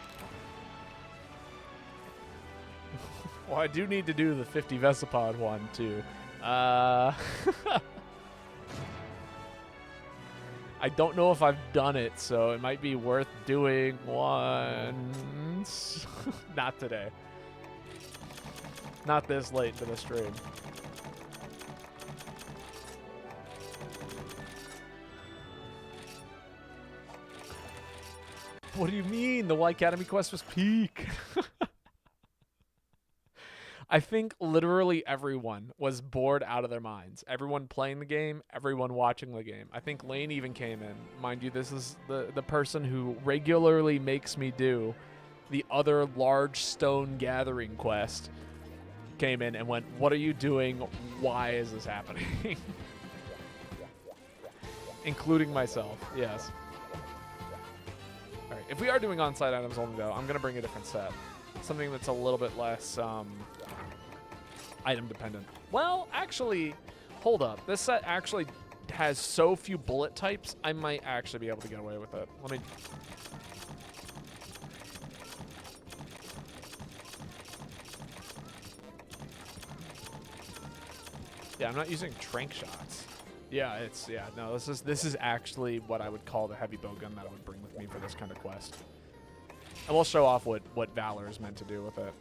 Well, I do need to do the 50 Vesipod one too. I don't know if I've done it, so it might be worth doing once. Not today. Not this late into the stream. What do you mean? The Y Academy quest was peak. I think literally everyone was bored out of their minds. Everyone playing the game, everyone watching the game. I think Lane even came in. Mind you, this is the person who regularly makes me do the other large stone gathering quest. Came in and went, "What are you doing? Why is this happening?" Including myself, yes. All right, if we are doing on-site items only, though, I'm going to bring a different set. Something that's a little bit less item dependent. Well, actually, hold up. This set actually has so few bullet types, I might actually be able to get away with it. Let me... Yeah, I'm not using trank shots. Yeah, no, this is actually what I would call the heavy bow gun that I would bring with me for this kind of quest. And we'll show off what Valor is meant to do with it.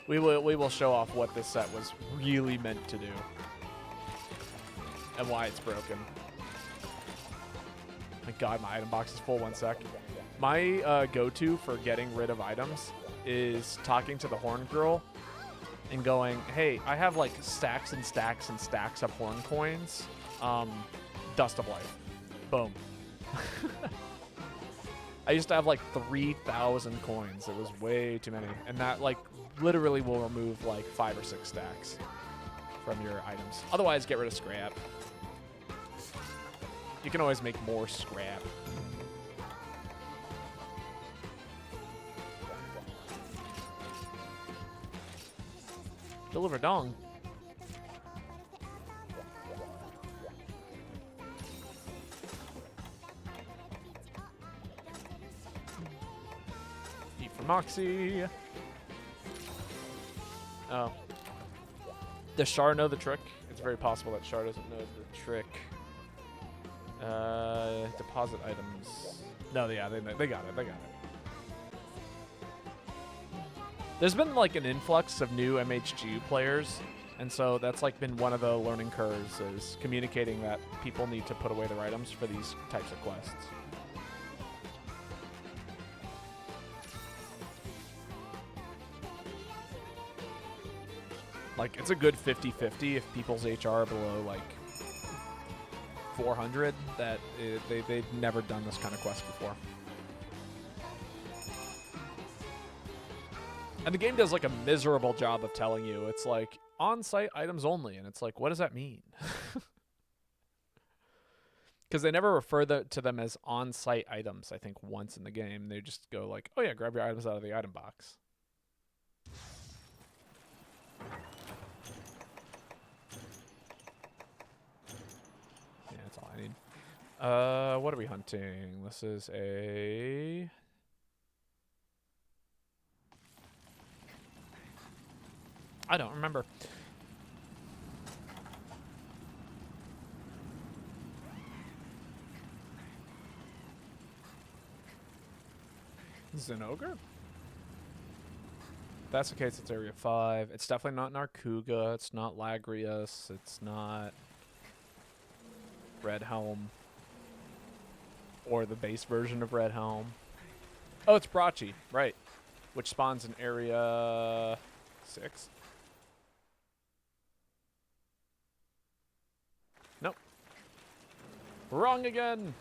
We will show off what this set was really meant to do. And why it's broken. My god, my item box is full. 1 sec. My go-to for getting rid of items is talking to the horn girl and going, "Hey, I have like stacks and stacks and stacks of horn coins. Dust of life." Boom. I used to have like 3,000 coins. It was way too many. And that like literally will remove like 5 or 6 stacks from your items. Otherwise, get rid of scrap. You can always make more scrap. Deliver dong. Eat for Moxie. Oh. Does Char know the trick? It's very possible that Char doesn't know the trick. Deposit items. No, yeah, they got it. They got it. There's been like an influx of new MHG players, and so that's like been one of the learning curves, is communicating that people need to put away their items for these types of quests. Like, it's a good 50-50 if people's HR are below, like, 400, that they've never done this kind of quest before. And the game does, like, a miserable job of telling you. It's like, on-site items only. And it's like, what does that mean? Because they never refer to them as on-site items, I think, once in the game. They just go like, oh yeah, grab your items out of the item box. Yeah, that's all I need. What are we hunting? This is a... I don't remember. This is an ogre? If that's the case, it's Area 5. It's definitely not Narkuga. It's not Lagrius. It's not Red Helm. Or the base version of Red Helm. Oh, it's Brachi, right. Which spawns in Area 6. Nope. Wrong again!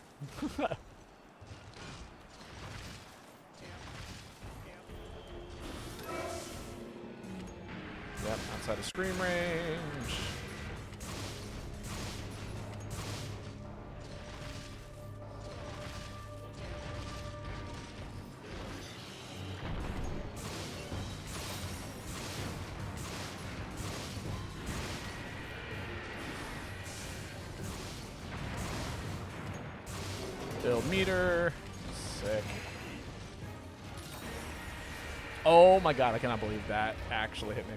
Yep, outside of scream range. Build meter. Sick. Oh my god, I cannot believe that actually hit me.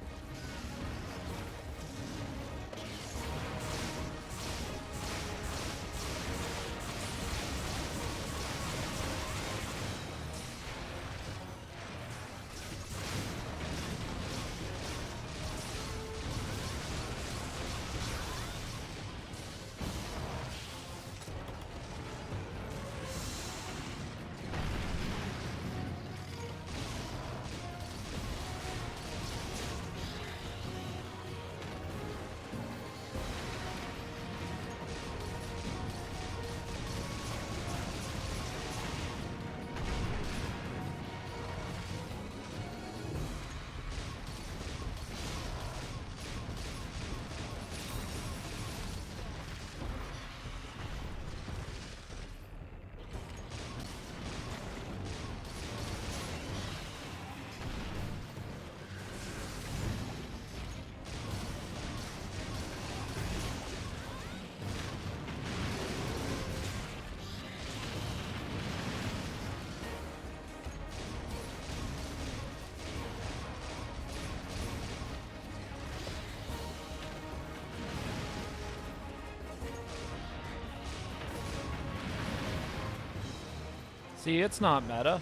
See, it's not meta.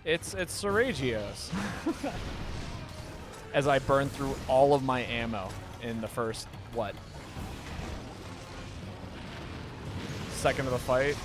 It's Seragios. As I burn through all of my ammo in the first, what? Second of the fight.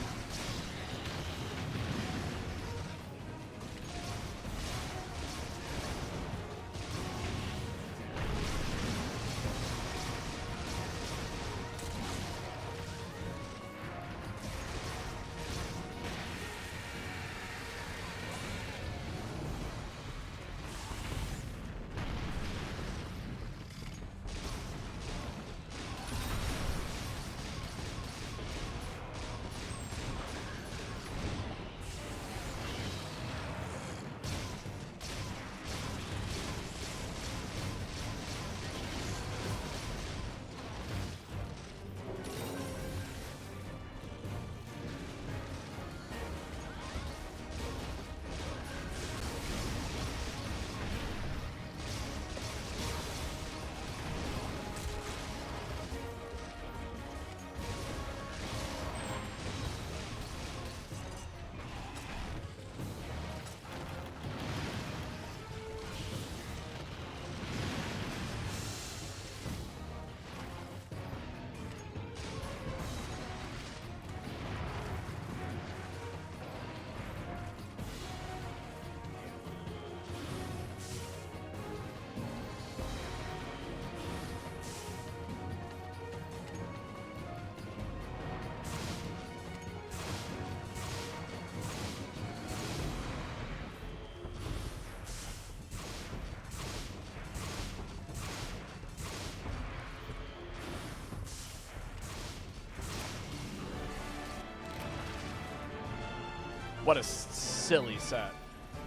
what a silly set.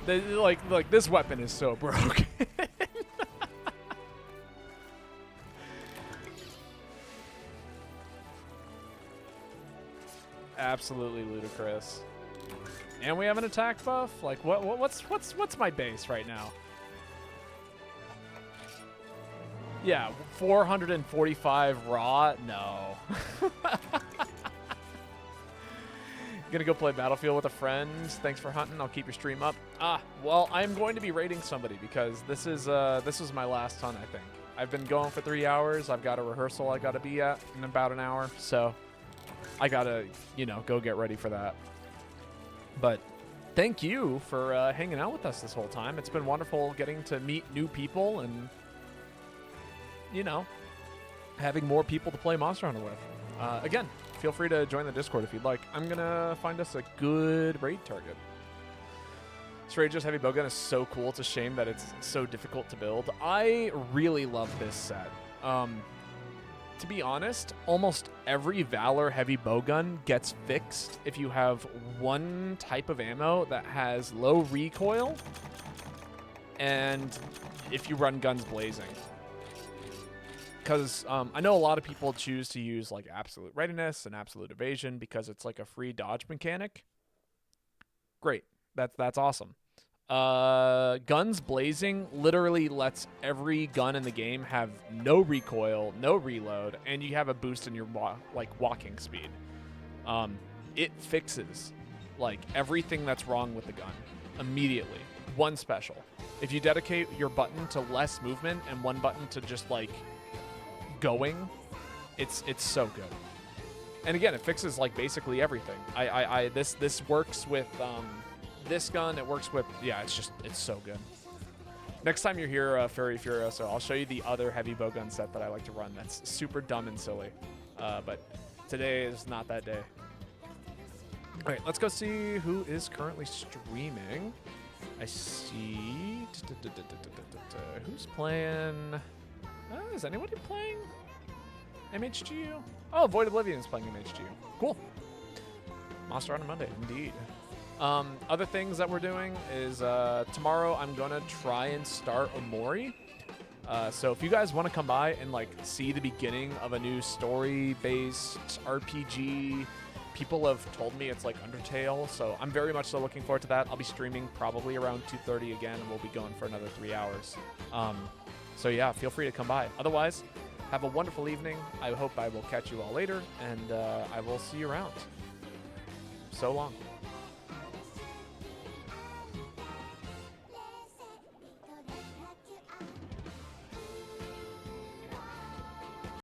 Like this weapon is so broken. Absolutely ludicrous. And we have an attack buff? Like what's my base right now? Yeah, 445 raw? No. Gonna go play Battlefield with a friend. Thanks for hunting. I'll keep your stream up. Well, I'm going to be raiding somebody because this is my last hunt, I think. I've been going for 3 hours. I've got a rehearsal I gotta be at in about an hour, so I gotta, go get ready for that. But thank you for hanging out with us this whole time. It's been wonderful getting to meet new people and, having more people to play Monster Hunter with. Again, feel free to join the Discord if you'd like. I'm going to find us a good raid target. Strager's Heavy Bowgun is so cool. It's a shame that it's so difficult to build. I really love this set. To be honest, almost every Valor Heavy Bowgun gets fixed if you have one type of ammo that has low recoil and if you run guns blazing. Because I know a lot of people choose to use like Absolute Readiness and Absolute Evasion because it's like a free dodge mechanic. Great. That's awesome. Guns Blazing literally lets every gun in the game have no recoil, no reload, and you have a boost in your walking speed. It fixes like everything that's wrong with the gun immediately. One special. If you dedicate your button to less movement and one button to just like going, it's so good. And again, it fixes like basically everything. This works with this gun. It works with it's so good. Next time you're here, Furry Furioso, I'll show you the other heavy bowgun set that I like to run. That's super dumb and silly. But today is not that day. All right, let's go see who is currently streaming. I see who's playing. Is anybody playing MHGU? Oh, Void Oblivion is playing MHGU. Cool. Monster Hunter Monday, indeed. Other things that we're doing is tomorrow I'm going to try and start Omori. So if you guys want to come by and like see the beginning of a new story-based RPG, people have told me it's like Undertale, so I'm very much so looking forward to that. I'll be streaming probably around 2:30 again, and we'll be going for another 3 hours. So yeah, feel free to come by. Otherwise, have a wonderful evening. I hope I will catch you all later, and I will see you around. So long.